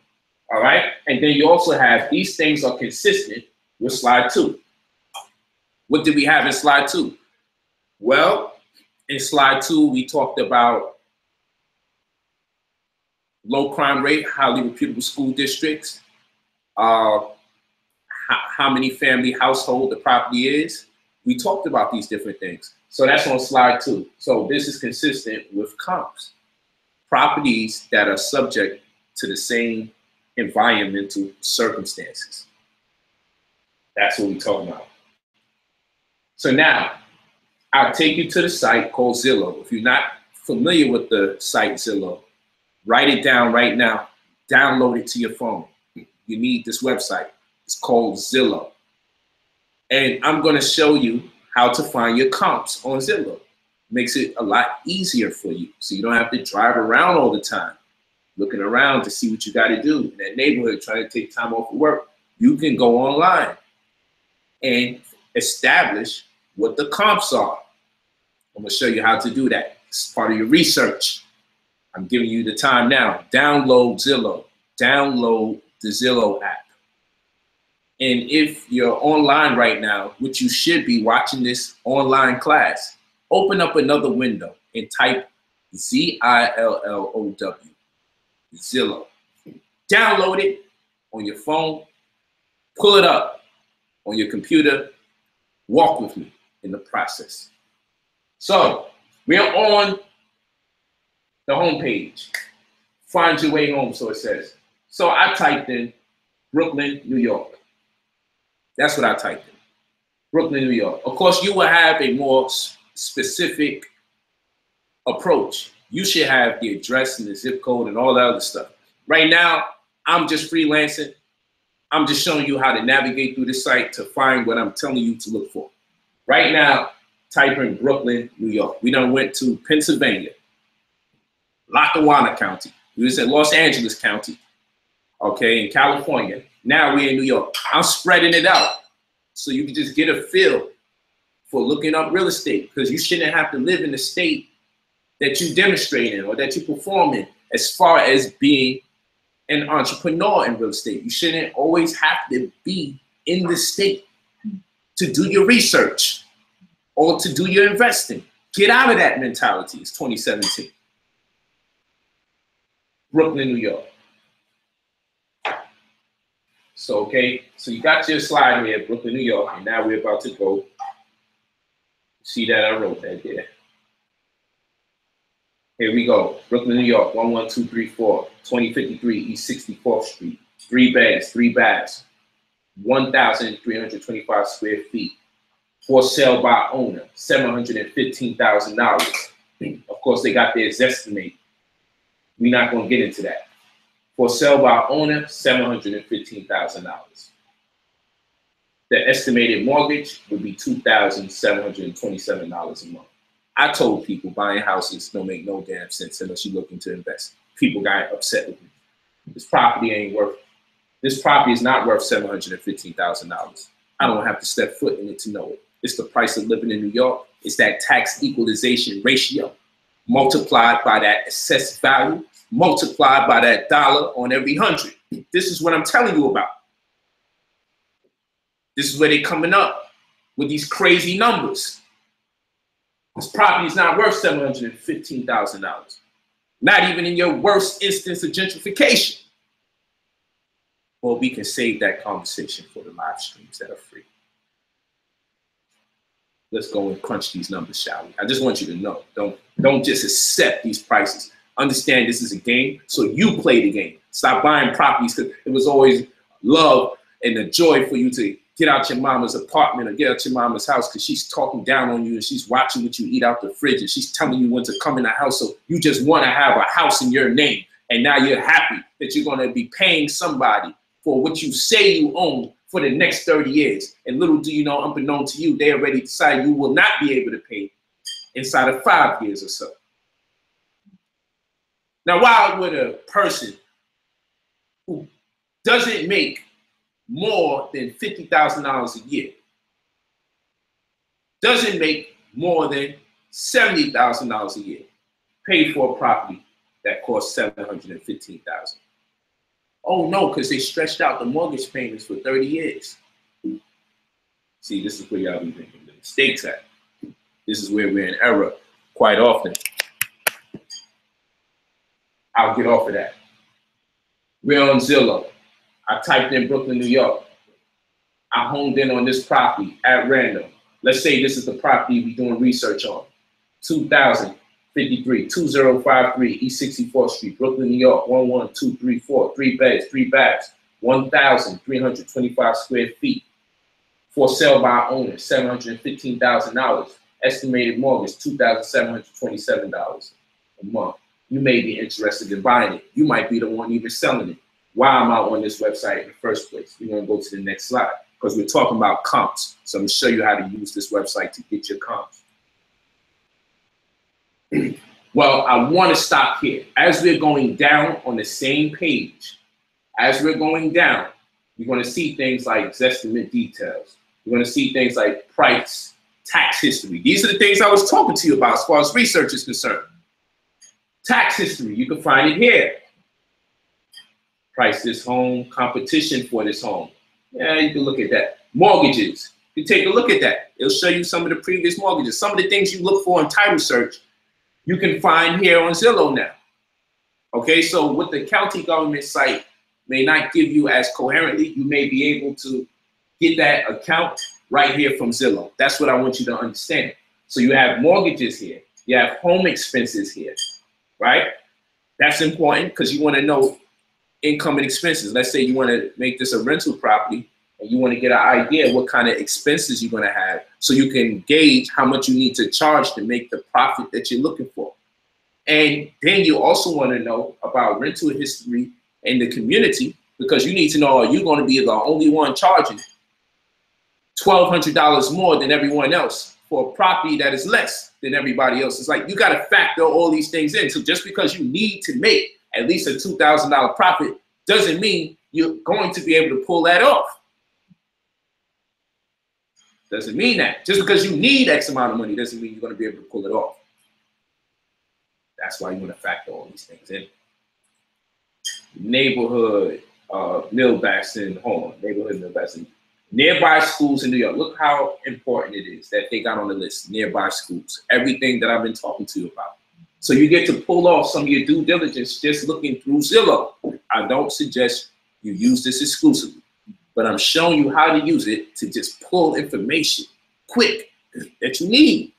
all right? And then you also have these things are consistent with slide 2. What did we have in slide 2? Well, in slide 2, we talked about low crime rate, highly reputable school districts, how many family household the property is. We talked about these different things. So that's on slide 2. So this is consistent with comps. Properties that are subject to the same environmental circumstances. That's what we're talking about. So now, I'll take you to the site called Zillow. If you're not familiar with the site Zillow, write it down right now. Download it to your phone. You need this website. It's called Zillow. And I'm going to show you how to find your comps on Zillow. Makes it a lot easier for you, so you don't have to drive around all the time, looking around to see what you got to do in that neighborhood, trying to take time off of work. You can go online and establish what the comps are. I'm going to show you how to do that. It's part of your research. I'm giving you the time now. Download Zillow. Download the Zillow app. And if you're online right now, which you should be watching this online class, open up another window and type Z-I-L-L-O-W, Zillow. Download it on your phone, pull it up on your computer, walk with me in the process. So we're on the home page. Find your way home, so it says. So I typed in Brooklyn, New York. That's what I typed in, Brooklyn, New York. Of course, you will have a more specific approach. You should have the address and the zip code and all that other stuff. Right now, I'm just freelancing. I'm just showing you how to navigate through the site to find what I'm telling you to look for. Right now, type in Brooklyn, New York. We done went to Pennsylvania, Lackawanna County. We was in Los Angeles County, okay, in California. Now we're in New York. I'm spreading it out so you can just get a feel for looking up real estate, because you shouldn't have to live in the state that you demonstrate in or that you perform in as far as being an entrepreneur in real estate. You shouldn't always have to be in the state to do your research or to do your investing. Get out of that mentality. It's 2017. Brooklyn, New York. So, okay, so you got your slide here, Brooklyn, New York, and now we're about to go. See that I wrote that there. Here we go. Brooklyn, New York, 11234, 2053 East 64th Street. 3 beds, 3 baths, 1,325 square feet. For sale by owner, $715,000. Of course, they got theirs estimated. We're not going to get into that. For sale by owner, $715,000. The estimated mortgage would be $2,727 a month. I told people buying houses don't make no damn sense unless you're looking to invest. People got upset with me. This property is not worth $715,000. I don't have to step foot in it to know it. It's the price of living in New York. It's that tax equalization ratio multiplied by that assessed value, multiplied by that dollar on every 100. This is what I'm telling you about. This is where they're coming up with these crazy numbers. This property is not worth $715,000. Not even in your worst instance of gentrification. Well, we can save that conversation for the live streams that are free. Let's go and crunch these numbers, shall we? I just want you to know, don't just accept these prices. Understand this is a game, so you play the game. Stop buying properties because it was always love and a joy for you to get out your mama's apartment or get out your mama's house because she's talking down on you and she's watching what you eat out the fridge and she's telling you when to come in the house. So you just want to have a house in your name. And now you're happy that you're going to be paying somebody for what you say you own for the next 30 years. And little do you know, unbeknown to you, they already decided you will not be able to pay inside of 5 years or so. Now, why would a person who doesn't make more than $50,000 a year, doesn't make more than $70,000 a year, pay for a property that costs $715,000? Oh no, because they stretched out the mortgage payments for 30 years. See, this is where y'all be making the mistakes at. This is where we're in error quite often. I'll get off of that. We're on Zillow. I typed in Brooklyn, New York. I honed in on this property at random. Let's say this is the property we're doing research on. 2053, 2053 East 64th Street, Brooklyn, New York, 11234, 3 beds, 3 baths, 1,325 square feet. For sale by owner, $715,000. Estimated mortgage, $2,727 a month. You may be interested in buying it. You might be the one even selling it. Why am I on this website in the first place? We're going to go to the next slide because we're talking about comps. So I'm going to show you how to use this website to get your comps. Well, I want to stop here. As we're going down on the same page, as we're going down, you're going to see things like estimate details. You're going to see things like price, tax history. These are the things I was talking to you about as far as research is concerned. Tax history, you can find it here. Price this home, competition for this home. Yeah, you can look at that. Mortgages, you take a look at that. It'll show you some of the previous mortgages. Some of the things you look for in title search, you can find here on Zillow now. Okay, so what the county government site may not give you as coherently, you may be able to get that account right here from Zillow. That's what I want you to understand. So you have mortgages here. You have home expenses here, right? That's important because you want to know income and expenses. Let's say you want to make this a rental property and you want to get an idea of what kind of expenses you're going to have so you can gauge how much you need to charge to make the profit that you're looking for. And then you also want to know about rental history in the community because you need to know, are you going to be the only one charging $1,200 more than everyone else for a property that is less than everybody else? It's like you got to factor all these things in. So just because you need to make at least a $2,000 profit doesn't mean you're going to be able to pull that off. Doesn't mean that. Just because you need X amount of money doesn't mean you're going to be able to pull it off. That's why you want to factor all these things in. Neighborhood, Millbackson, hold on, neighborhood Millbackson. Nearby schools in New York. Look how important it is that they got on the list. Nearby schools. Everything that I've been talking to you about. So you get to pull off some of your due diligence just looking through Zillow. I don't suggest you use this exclusively, but I'm showing you how to use it to just pull information quick that you need.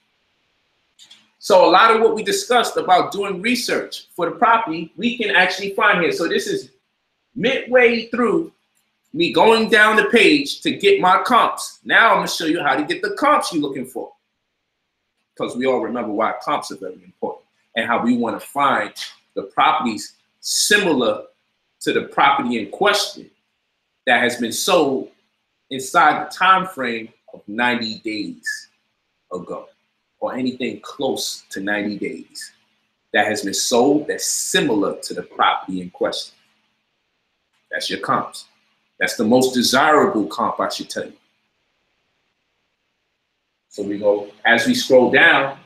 So a lot of what we discussed about doing research for the property, we can actually find here. So this is midway through me going down the page to get my comps. Now I'm going to show you how to get the comps you're looking for. Because we all remember why comps are very important and how we want to find the properties similar to the property in question that has been sold inside the time frame of 90 days ago, or anything close to 90 days that has been sold that's similar to the property in question. That's your comps. That's the most desirable comp, I should tell you. So we go, as we scroll down,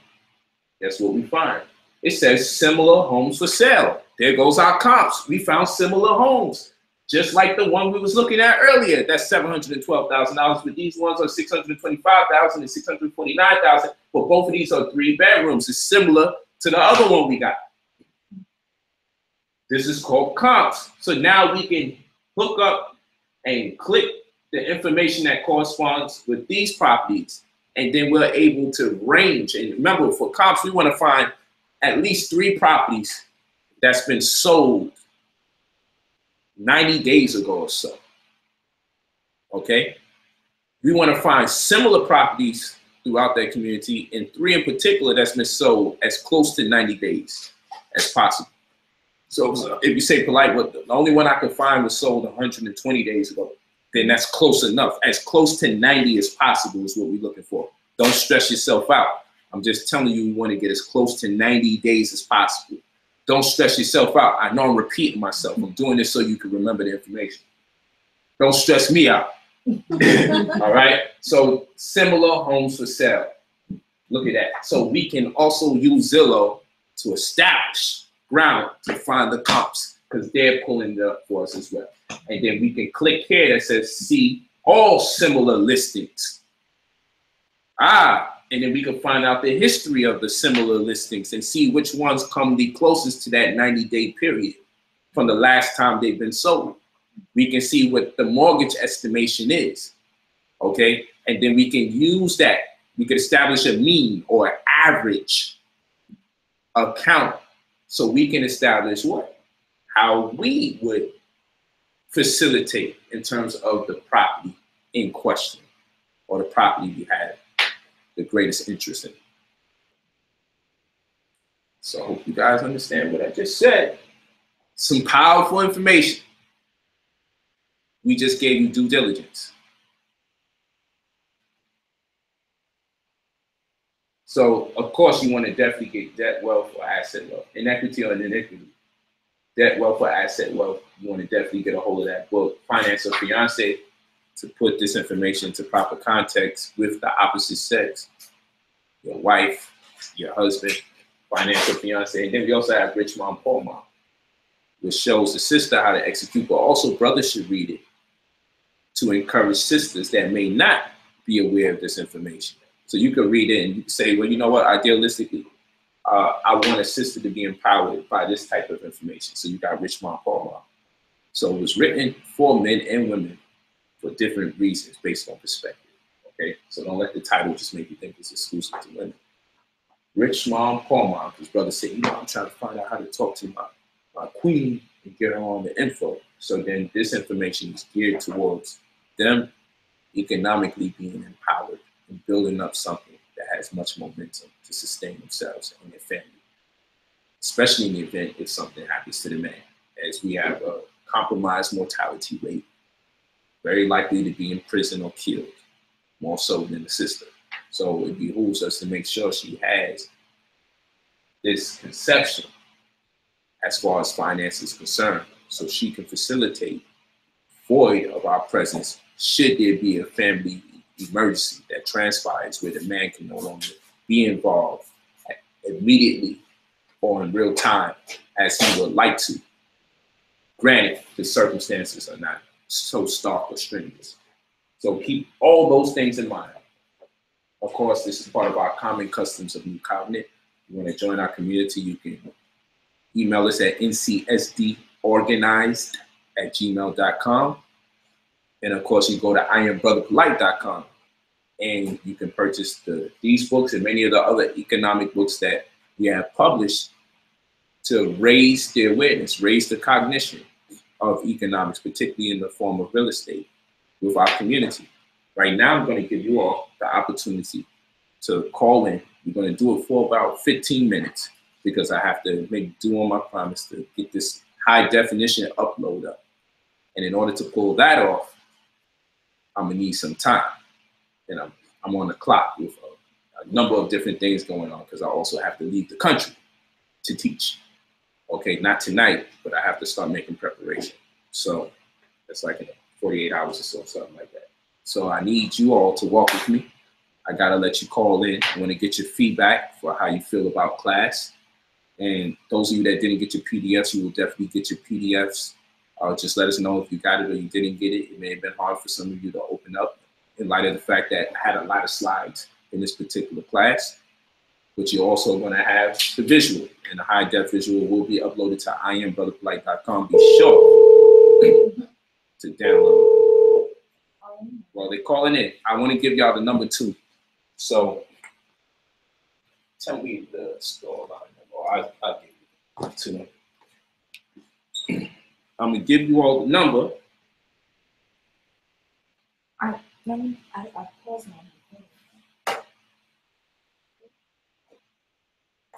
that's what we find. It says similar homes for sale. There goes our comps. We found similar homes, just like the one we was looking at earlier. That's $712,000, but these ones are $625,000 and $649,000. But both of these are 3 bedrooms. It's similar to the other one we got. This is called comps. So now we can hook up and click the information that corresponds with these properties, and then we're able to range. And remember, for comps, we want to find at least 3 properties that's been sold 90 days ago or so. Okay? We want to find similar properties throughout that community, and 3 in particular that's been sold as close to 90 days as possible. So if you say polite, what the only one I could find was sold 120 days ago, then that's close enough. As close to 90 as possible is what we're looking for. Don't stress yourself out. I'm just telling you, we want to get as close to 90 days as possible. Don't stress yourself out. I know I'm repeating myself. I'm doing this so you can remember the information. Don't stress me out. All right? So similar homes for sale. Look at that. So we can also use Zillow to establish ground to find the comps, because they're pulling it up for us as well. And then we can click here that says see all similar listings. And then we can find out the history of the similar listings and see which ones come the closest to that 90-day period from the last time they've been sold. We can see what the mortgage estimation is, okay? And then we can use that. We can establish a mean or average account, so we can establish what? How we would facilitate in terms of the property in question, or the property we had the greatest interest in. So I hope you guys understand what I just said. Some powerful information. We just gave you due diligence. So of course you want to definitely get debt wealth or asset wealth, inequity or iniquity. Debt wealth or asset wealth, you want to definitely get a hold of that book, Finance or Fiance, to put this information into proper context with the opposite sex, your wife, your husband, financial fiance. And then we also have Rich Mom, Poor Mom, which shows the sister how to execute, but also brothers should read it to encourage sisters that may not be aware of this information. So you can read it and you can say, well, you know what, idealistically, I want a sister to be empowered by this type of information. So you got Rich Mom, Poor Mom. So it was written for men and women for different reasons based on perspective. Okay, so don't let the title just make you think it's exclusive to women. Rich Mom, Poor Mom, because brother said, you know, I'm trying to find out how to talk to my queen and get her on the info. So then this information is geared towards them economically being empowered and building up something that has much momentum to sustain themselves and their family, especially in the event if something happens to the man, as we have a compromised mortality rate, very likely to be in prison or killed, more so than the sister. So it behooves us to make sure she has this conception as far as finance is concerned, so she can facilitate void of our presence should there be a family emergency that transpires where the man can no longer be involved immediately or in real time as he would like to. Granted, the circumstances are not so stark or strenuous. So keep all those things in mind. Of course, this is part of our common customs of New Covenant. If you want to join our community, you can email us at ncsdorganized@gmail.com. And of course, you go to ironbrotherpolite.com and you can purchase these books and many of the other economic books that we have published to raise the awareness, raise the cognition of economics, particularly in the form of real estate with our community. Right now, I'm going to give you all the opportunity to call in. We're going to do it for about 15 minutes because I have to make do on my promise to get this high definition upload up. And in order to pull that off, I'm going to need some time. And I'm on the clock with a number of different things going on because I also have to leave the country to teach. Okay, not tonight, but I have to start making preparation. So it's like in 48 hours or so, something like that. So I need you all to walk with me. I gotta let you call in. I wanna get your feedback for how you feel about class. And those of you that didn't get your PDFs, you will definitely get your PDFs. Just let us know if you got it or you didn't get it. It may have been hard for some of you to open up in light of the fact that I had a lot of slides in this particular class. But you're also going to have the visual, and the high def visual will be uploaded to IamBrotherPolite.com. Be sure to download. Well, they're calling in. I want to give y'all the number 2. So tell me the store line number. I'll give you the 2. I'm going to give you all the number. I paused my.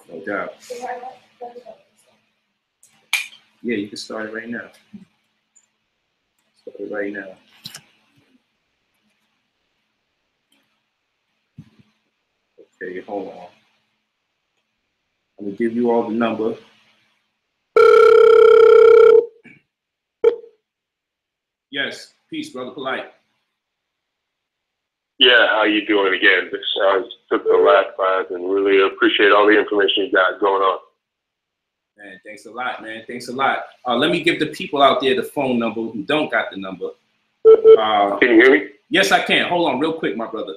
No doubt. Yeah, you can start it right now. Start it right now. Okay, hold on. I'm gonna give you all the number. Yes, peace, brother Polite. Yeah, how you doing again? I took the last class and really appreciate all the information you got going on. Man, thanks a lot, man. Thanks a lot. Let me give the people out there the phone number who don't got the number. Can you hear me? Yes, I can. Hold on real quick, my brother.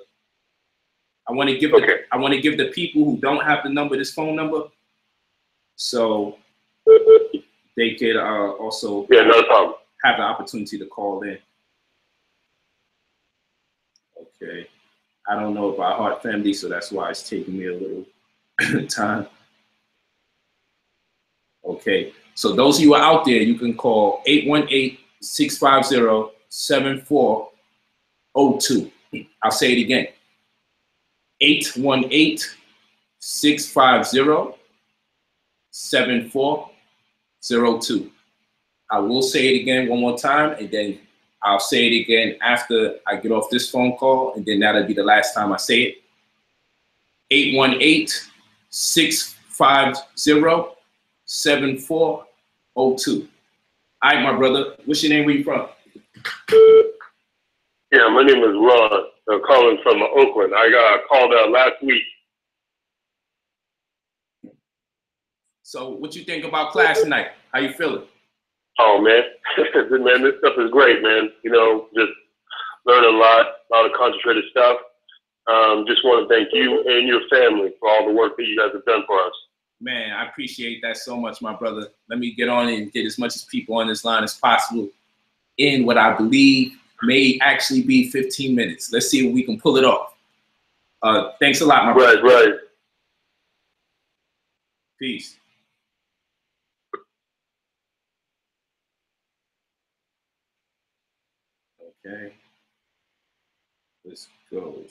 I want to give the people who don't have the number this phone number so they could also no problem. Have the opportunity to call in. Okay. I don't know about Heart Family, so that's why it's taking me a little time. Okay. So those of you out there, you can call 818-650-7402. I'll say it again. 818-650-7402. I will say it again one more time, and then I'll say it again after I get off this phone call, and then that'll be the last time I say it. 818-650-7402. All right, my brother. What's your name? Where you from? Yeah, my name is Rod. I'm calling from Oakland. I got called out last week. So what you think about class tonight? How you feeling? Oh, man. Man, this stuff is great, man. You know, just learn a lot of concentrated stuff. Just want to thank you and your family for all the work that you guys have done for us. Man, I appreciate that so much, my brother. Let me get on and get as much as people on this line as possible in what I believe may actually be 15 minutes. Let's see if we can pull it off. Thanks a lot, my brother. Right. Peace. Okay. Let's go.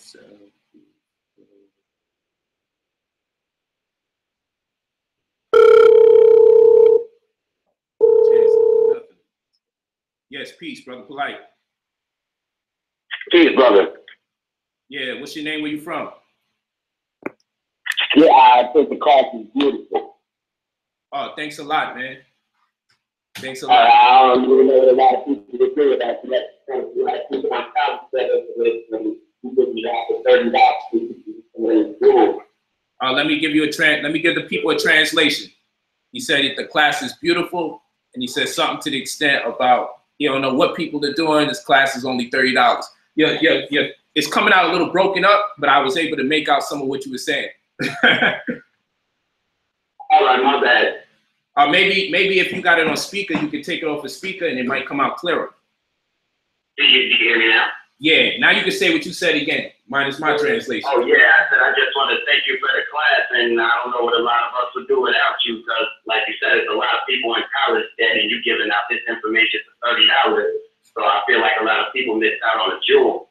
Yes, peace, brother Polite. Peace, brother. Yeah, what's your name? Where you from? Yeah, I think the class is beautiful. Oh, thanks a lot, man. Thanks a lot. I don't really know what a lot of people would do with that. Let me give the people a translation. He said the class is beautiful, and he said something to the extent about he don't know what people are doing. This class is only $30. Yeah. It's coming out a little broken up, but I was able to make out some of what you were saying. All right, my bad. Maybe if you got it on speaker, you can take it off a speaker and it might come out clearer. Do you hear me now? Yeah, now you can say what you said again, minus my translation. Oh yeah, I said I just want to thank you for the class, and I don't know what a lot of us would do without you, because like you said, there's a lot of people in college debt, and you giving out this information for $30. So I feel like a lot of people missed out on a jewel.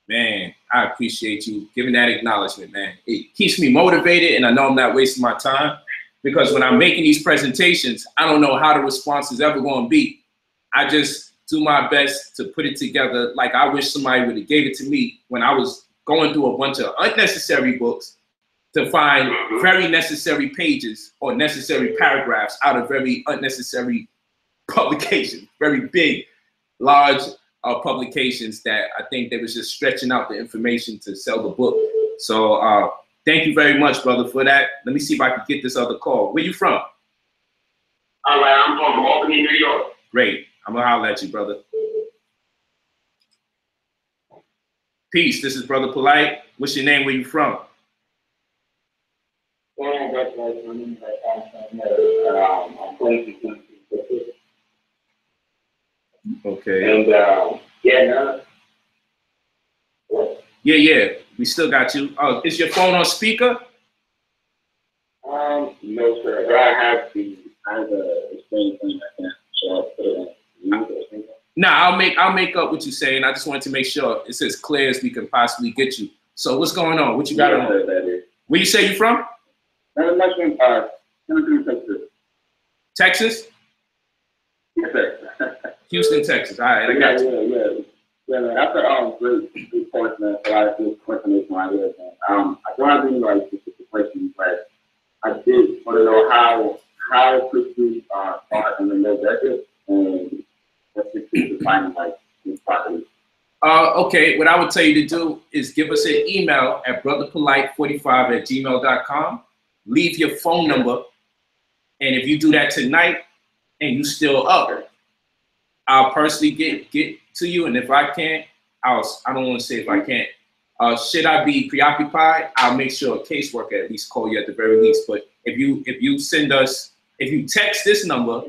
Man, I appreciate you giving that acknowledgement, man. It keeps me motivated, and I know I'm not wasting my time, because when I'm making these presentations, I don't know how the response is ever going to be. I just do my best to put it together like I wish somebody would have gave it to me when I was going through a bunch of unnecessary books to find very necessary pages or necessary paragraphs out of very unnecessary publications, very big, large publications that I think they was just stretching out the information to sell the book. So thank you very much, brother, for that. Let me see if I can get this other call. Where you from? All right, I'm from Albany, New York. Great. I'm gonna holler at you, brother. Peace. This is Brother Polite. What's your name? Where you from? Okay. And Yeah. We still got you. Oh, is your phone on speaker? no, sir. But I have the exchange thing I can put it on. Nah, I'll make up what you're saying. I just wanted to make sure it's as clear as we can possibly get you. So what's going on? What you got on? Where you say you from? Texas. Texas? Yes, sir. Houston, Texas. All right, I got you. Yeah, man. That's a great point, man. A lot of good information right here, man. I don't have any like specific questions, but I did want to know how quickly start in the middle decade and what's the key to finding like these properties. Okay, what I would tell you to do is give us an email at brotherpolite45@gmail.com. Leave your phone number, and if you do that tonight and you still up, I'll personally get to you, and if I can't, I don't want to say if I can't. Should I be preoccupied, I'll make sure a caseworker at least call you at the very least. But if you text this number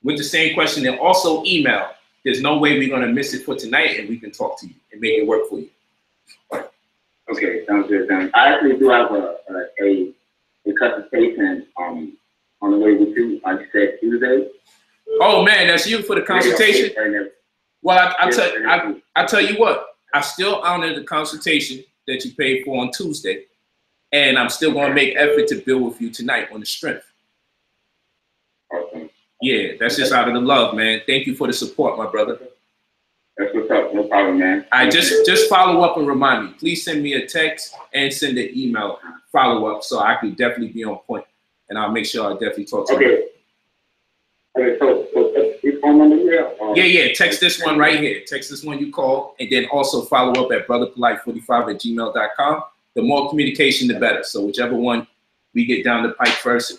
with the same question and also email, there's no way we're gonna miss it for tonight, and we can talk to you and make it work for you. Okay, sounds good. I actually do have a consultation on the way with you. Like you said, Tuesday. Oh man, that's you for the consultation. Well, I tell you what, I still honor the consultation that you paid for on Tuesday, and I'm still gonna make effort to build with you tonight on the strength. Awesome. Yeah, that's just out of the love, man. Thank you for the support, my brother. That's what's up. No problem, man. I just follow up and remind me. Please send me a text and send an email follow up so I can definitely be on point, and I'll make sure I definitely talk to you. Okay, so this phone number here? Yeah, text this one right here. Text this one you call, and then also follow up at brotherpolite45@gmail.com. The more communication, the better. So whichever one we get down the pipe first,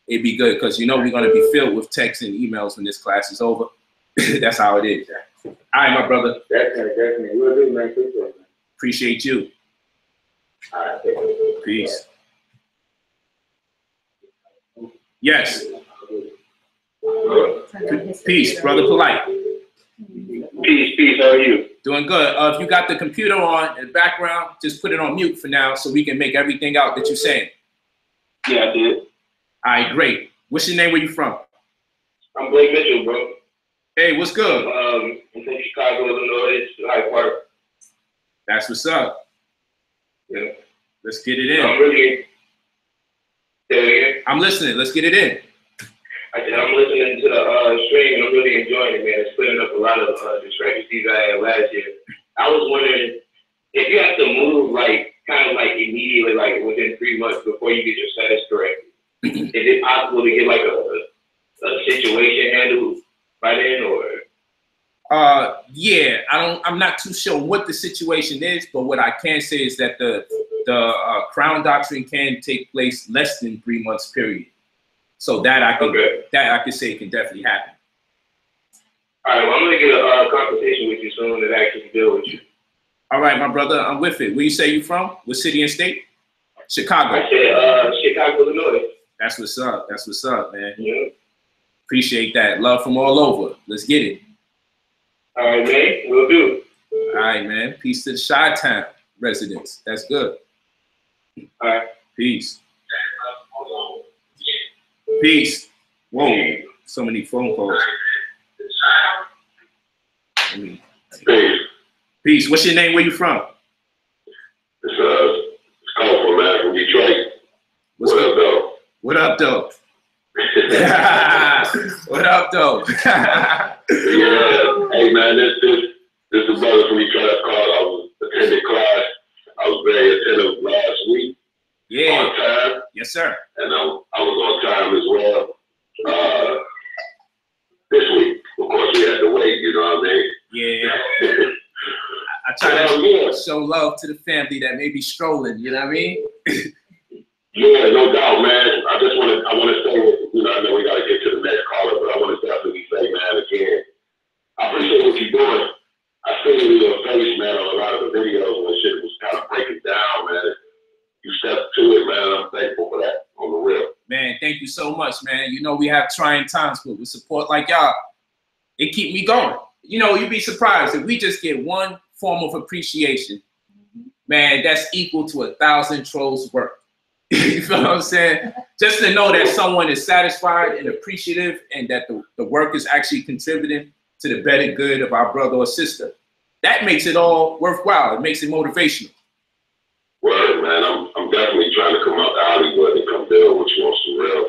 it'd be good, because you know we're gonna be filled with texts and emails when this class is over. That's how it is. All right, my brother. Definitely. We'll do, man. Appreciate you. All right. Peace. Yes. Peace, Brother Polite. Peace. How are you? Doing good. If you got the computer on in the background, just put it on mute for now so we can make everything out that you're saying. Yeah, I did. All right, great. What's your name? Where you from? I'm Blake Mitchell, bro. Hey, what's good? I'm from Chicago, Illinois, Hyde Park. That's what's up. Yeah. Let's get it in. I'm really. I'm listening. Let's get it in. I'm listening to the stream, and I'm really enjoying it, man. It's clearing up a lot of discrepancies I had last year. I was wondering if you have to move, like, kind of like immediately, like within 3 months before you get your status correct. Is it possible to get like a situation handled by then, or? Yeah, I'm not too sure what the situation is, but what I can say is that the Crown Doctrine can take place less than 3 months period. So that I can say can definitely happen. All right, well, I'm gonna get a conversation with you soon and actually deal with you. All right, my brother, I'm with it. Where you say you from? What city and state? Chicago. I said Chicago, Illinois. That's what's up. That's what's up, man. Yeah. Appreciate that. Love from all over. Let's get it. All right, man. We'll do. All right, man. Peace to the Chi-Town residents. That's good. All right. Peace. Peace. Whoa, so many phone calls. Peace. Peace. What's your name? Where you from? It's colorful, man, from Detroit. What's What up, good? though? What up, though? What up, though? Yeah. Hey, man, this is a brother from Detroit called. I was attending class. I was very attentive last week. Yeah. On time. Yes, sir. And I was on time as well. This week, of course, we had to wait, you know what I mean? Yeah. I try to show love to the family that may be strolling, you know what I mean? Yeah, no doubt, man. I want to say, you know, I know we got to get to the next caller, but I want to definitely say, man, again, I appreciate what you're doing. I seen it in your face, man, on a lot of the videos when shit was kind of breaking down, man. You stepped to it, man. I'm thankful for that on the real. Man, thank you so much, man. You know, we have trying times, but with support like y'all, it keep me going. You know, you'd be surprised if we just get one form of appreciation, man, that's equal to 1,000 trolls' work. You feel what I'm saying? Just to know that someone is satisfied and appreciative and that the work is actually contributing to the better good of our brother or sister. That makes it all worthwhile. It makes it motivational. Word, man. I'm definitely trying to come out to Hollywood and come build with you on some real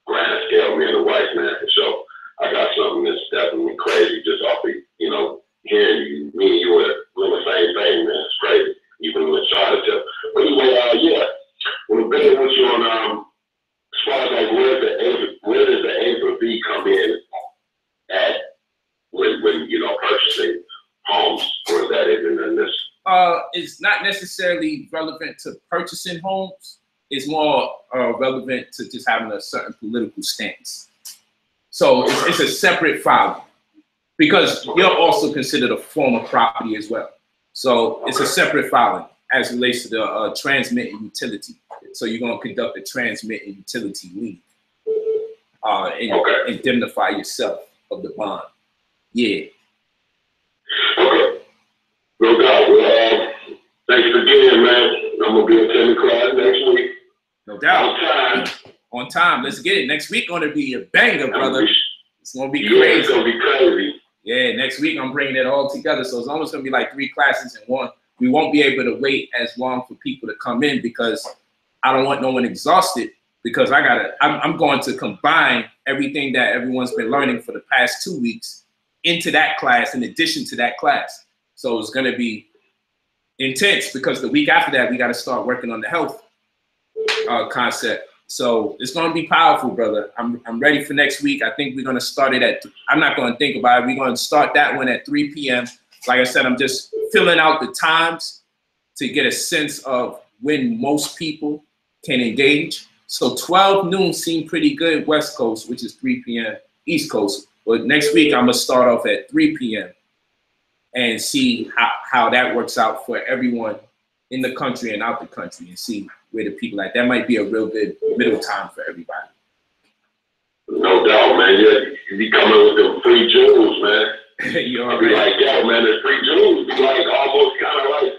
grand scale, me and the wife, man. So I got something that's definitely crazy just off of, you know, hearing you, me and you are doing the same thing, man. It's crazy. Even with Charlotte. But anyway, yeah. When I'm building with you on, as far as like where does the A for B come in at when you know, purchasing homes, or is that even in this? It's not necessarily relevant to purchasing homes. It's more relevant to just having a certain political stance. So it's a separate filing because you're also considered a form of property as well. So it's a separate filing as it relates to the transmitting utility. So you're going to conduct a transmitting utility lien and indemnify yourself of the bond. Yeah. Okay. No doubt. Well, thanks again, man. I'm going to be attending class next week. No doubt. On time. On time. Let's get it. Next week going to be a banger, brother. It's going to be Yeah, crazy. it's going to be crazy. Yeah, next week I'm bringing it all together. So it's almost going to be like 3 classes in one. We won't be able to wait as long for people to come in because I don't want no one exhausted because I'm going to combine everything that everyone's been learning for the past 2 weeks into that class in addition to that class. So it's going to be intense because the week after that, we got to start working on the health concept. So it's going to be powerful, brother. I'm ready for next week. I think we're going to start it at, I'm not going to think about it. We're going to start that one at 3 p.m. Like I said, I'm just filling out the times to get a sense of when most people can engage. So 12 noon seemed pretty good West Coast, which is 3 p.m. East Coast. But next week, I'm going to start off at 3 p.m. and see how that works out for everyone in the country and out the country and see where the people at. That might be a real good middle time for everybody. No doubt, man. You be coming with them free jewels, man. You already be like, yo, man, the free jewels be like almost kind of like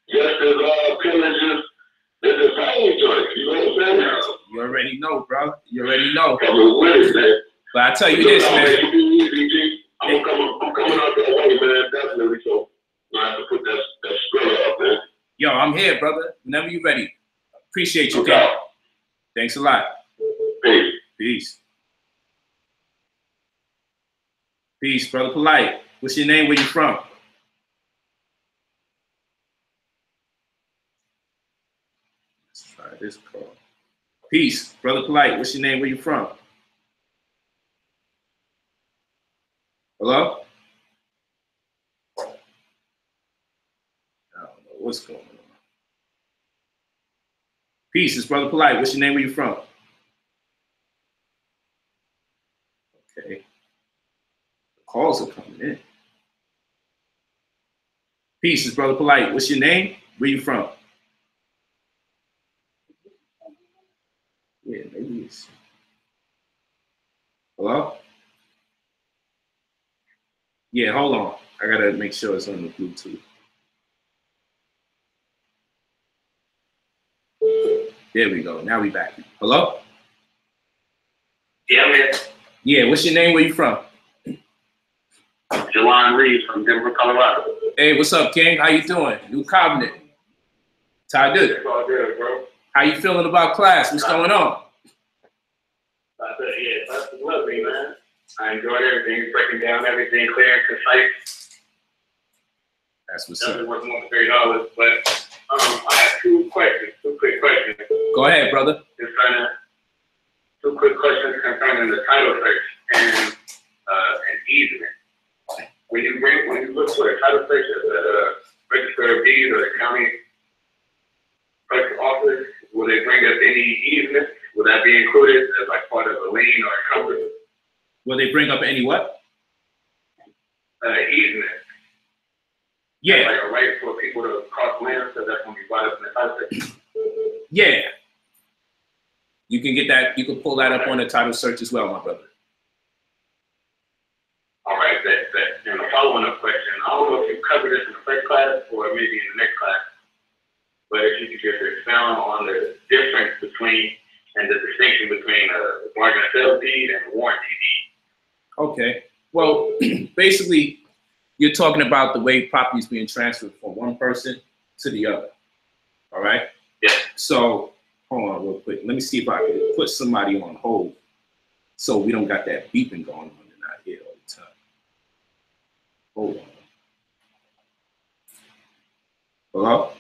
just as pillages as the same joints. You know what I'm saying? You already know, bro. You already know. Coming with it, man. But I tell you this, man. I'm coming out that way, man. Definitely. So I have to put that square up, man. Yo, I'm here, brother. Whenever you're ready. Appreciate you, Okay. Ken. Thanks a lot. Peace. Peace. Peace, brother Polite. What's your name? Where you from? Let's try this call. Peace, brother Polite. What's your name? Where you from? Hello? I don't know what's going on. Peace, it's brother Polite. What's your name? Where you from? Okay. The calls are coming in. Peace, it's brother Polite. What's your name? Where you from? Yeah, maybe it's. Hello? Yeah, hold on. I gotta make sure it's on the Bluetooth. There we go. Now we back. Hello? Yeah, man. Yeah, what's your name? Where you from? Jelon Reeves from Denver, Colorado. Hey, what's up, King? How you doing? New Covenant. Ty good. It's all good, bro. How you feeling about class? What's going on? Yeah, that's lovely, man. I enjoyed everything, breaking down everything clear and concise. That's what's up. Nothing worth more than $30, but I have two quick questions. Go ahead, brother. Two quick questions concerning the title search and easement. When you look for a title search at the Register of Deeds or the county clerk's office, will they bring up any easement? Will that be included as like part of a lien or encumbrance? Will they bring up any what? Easement. Yeah. Like a right for people to cross land, so that's going to be brought up in the title search. Yeah. You can get that. You can pull that up on the title search as well, my brother. All right, that. And a following up question. I don't know if you covered this in the first class or maybe in the next class, but if you could just expound on the difference between and the distinction between a bargain of sale deed and a warranty deed. Okay. Well, basically, you're talking about the way property is being transferred from one person to the other. All right? Yeah. So, hold on real quick. Let me see if I can put somebody on hold so we don't got that beeping going on and not here all the time. Hold on. Hello?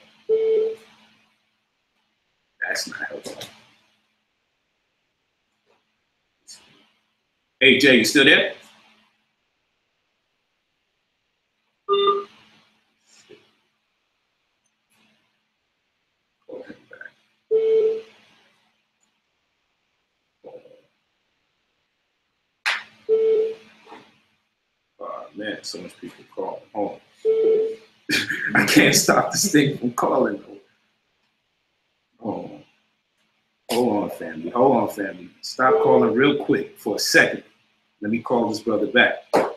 That's not helpful. Hey, Jay, you still there? Oh, man, so much people calling home. I can't stop this thing from calling. Oh. Hold on, family. Hold on, family. Stop calling real quick for a second. Let me call this brother back. Hold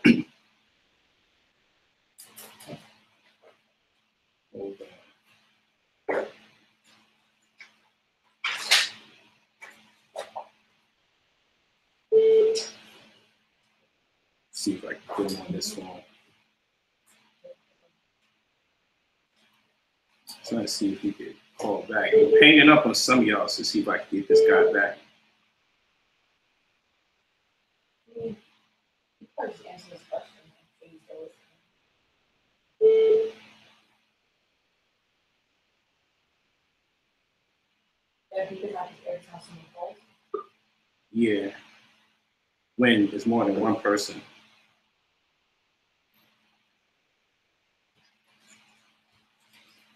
on. See if I can put him on this phone. Trying to see if he could call back. I'm hanging up on some of y'all to see if I can get this guy back. Yeah, when it's more than one person.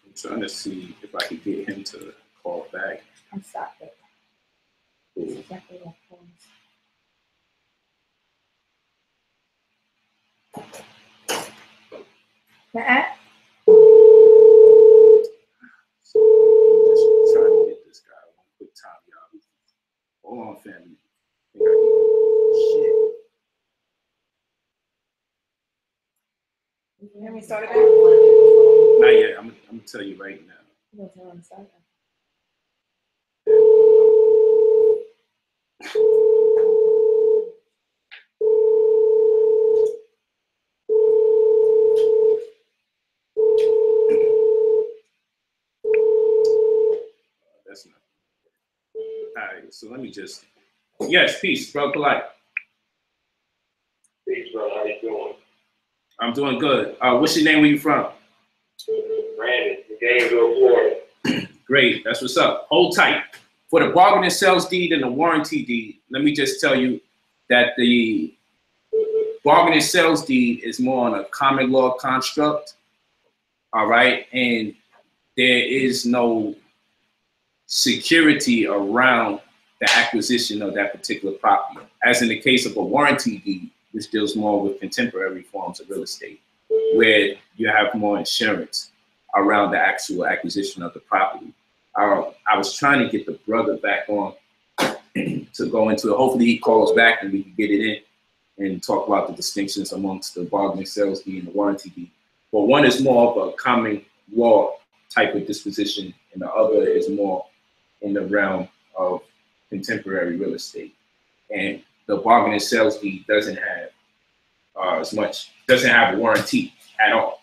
I'm trying to see if I could get him to call back. I'm sorry. Cool. Exactly what phones. Matt? Just trying to get this guy one quick time, y'all. Hold on, family. I think I can... Shit. Can we start again? Not yet. I'm gonna tell you right now. No, tell him to start. That's not. All right, so let me just. Yes, peace, bro. Polite. Peace, bro. How you doing? I'm doing good. What's your name? Where you from? Brandon, Gainesville, Florida. Great. That's what's up. Hold tight. For the bargain and sales deed and the warranty deed, let me just tell you that the bargain and sales deed is more on a common law construct. All right, and there is no security around the acquisition of that particular property, as in the case of a warranty deed, which deals more with contemporary forms of real estate, where you have more insurance around the actual acquisition of the property. I was trying to get the brother back on to go into it. Hopefully he calls back and we can get it in. and talk about the distinctions amongst the bargaining sales deed and the warranty deed. But one is more of a common law type of disposition, and the other is more in the realm of contemporary real estate. And the bargaining sales deed doesn't have doesn't have a warranty at all.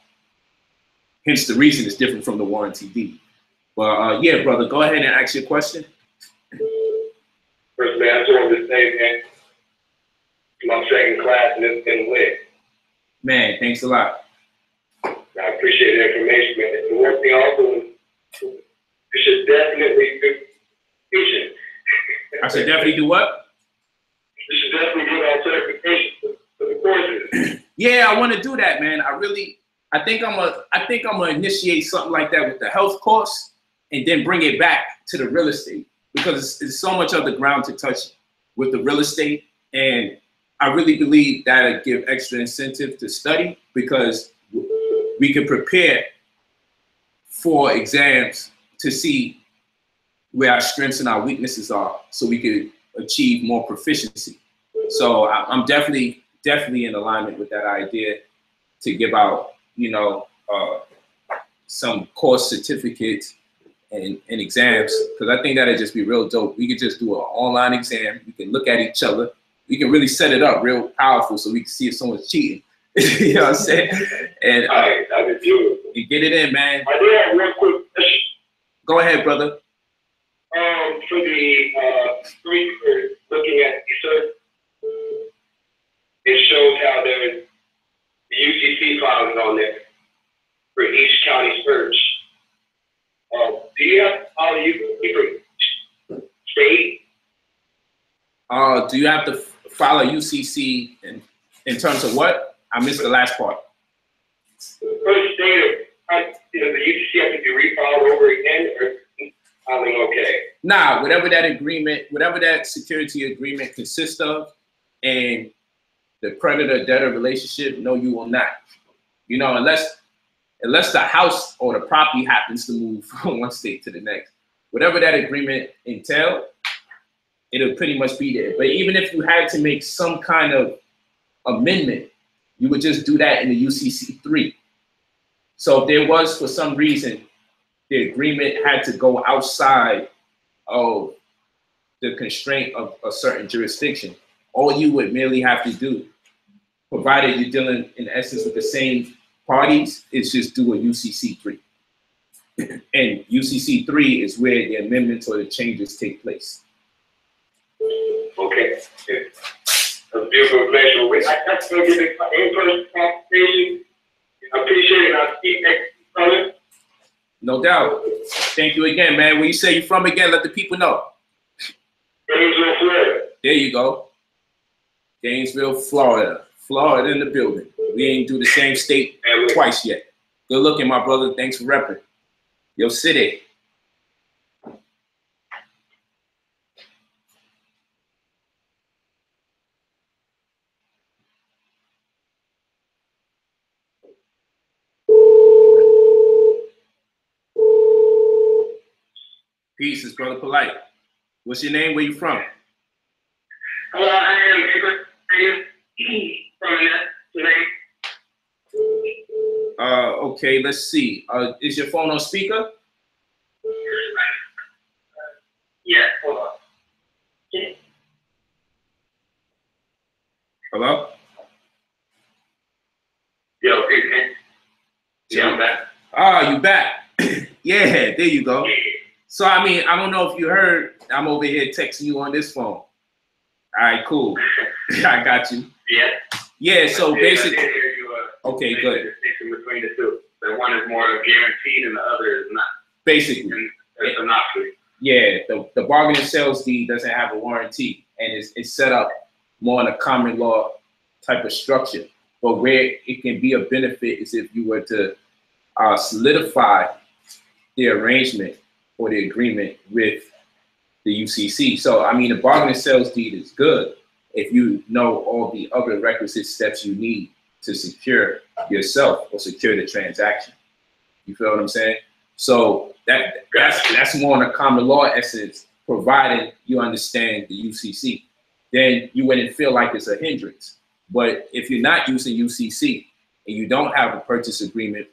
Hence the reason it's different from the warranty deed. But yeah, brother, go ahead and ask your question. First, man, I just wanted to say, man, my second class and it's been lit. Man, thanks a lot. I appreciate the information, man. The one thing also, you should definitely do teaching. I should definitely do what? You should definitely get all certifications for the courses. Yeah, I want to do that, man. I think I'm gonna initiate something like that with the health course, and then bring it back to the real estate, because it's so much other ground to touch with the real estate, and I really believe that it give extra incentive to study, because we can prepare for exams to see where our strengths and our weaknesses are, so we could achieve more proficiency. So I'm definitely in alignment with that idea to give out, some course certificates and exams, because I think that'd just be real dope. We could just do an online exam. We can look at each other. We can really set it up real powerful so we can see if someone's cheating. You know what I'm saying? And I can do it. you get it in, man. I do have one quick question. Go ahead, brother. For the speaker looking at research, it shows how there's the UCC filings on there for each county search. Do you have all the UCC for state? Do you have to file a UCC in terms of what? I missed the last part. For the state, the UCC have to be refiled over again, or filing okay? Nah, whatever that security agreement consists of, and the creditor-debtor relationship, no, you will not. Unless the house or the property happens to move from one state to the next. Whatever that agreement entails, it'll pretty much be there. But even if you had to make some kind of amendment, you would just do that in the UCC 3. So if there was, for some reason, the agreement had to go outside of the constraint of a certain jurisdiction, all you would merely have to do, provided you're dealing in essence with the same parties, is just do a UCC 3. And UCC 3 is where the amendments or the changes take place. Okay. That's beautiful information. I have to give it an in-person conversation. I appreciate it. I'll keep next brother. No doubt. Thank you again, man. Where you say you're from again, let the people know. Gainesville, Florida. There you go. Gainesville, Florida. Florida in the building. We ain't do the same state twice yet. Good looking, my brother. Thanks for repping. Yo, city. Peace, it's Brother Polite. What's your name? Where you from? Hello, I am Edward from today. Okay, let's see. Is your phone on speaker? Yeah, hold on. Hello? Yo, yeah, I'm back. Ah, you back. Yeah, there you go. So, I mean, I don't know if you heard, I'm over here texting you on this phone. All right, cool. I got you. Yeah. Yeah, so basically, I did hear you, okay, good. The distinction between the two. The one is more guaranteed and the other is not. Basically. It's a not free. Yeah, the bargaining sales deed doesn't have a warranty, and it's set up more in a common law type of structure. But where it can be a benefit is if you were to solidify the arrangement or the agreement with the UCC. So, I mean, the bargaining sales deed is good if you know all the other requisite steps you need to secure yourself or secure the transaction. You feel what I'm saying? So that's more in a common law essence, provided you understand the UCC. Then you wouldn't feel like it's a hindrance. But if you're not using UCC and you don't have a purchase agreement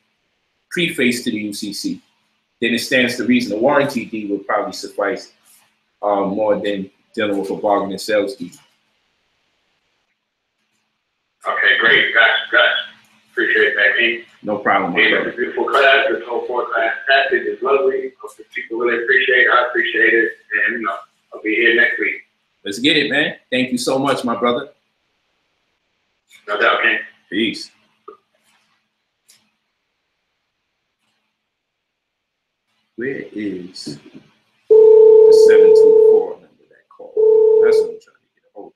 prefaced to the UCC, then it stands to reason the warranty deed would probably suffice more than dealing with a bargain and sales deed. Okay, great. Gotcha. Appreciate that, Keith. No problem, my It's brother. a beautiful class. This whole 4 class passage is lovely. People really appreciate it. I appreciate it. And, I'll be here next week. Let's get it, man. Thank you so much, my brother. No doubt, King. Peace. Where is the 724 number that call? That's what I'm trying to get a hold of.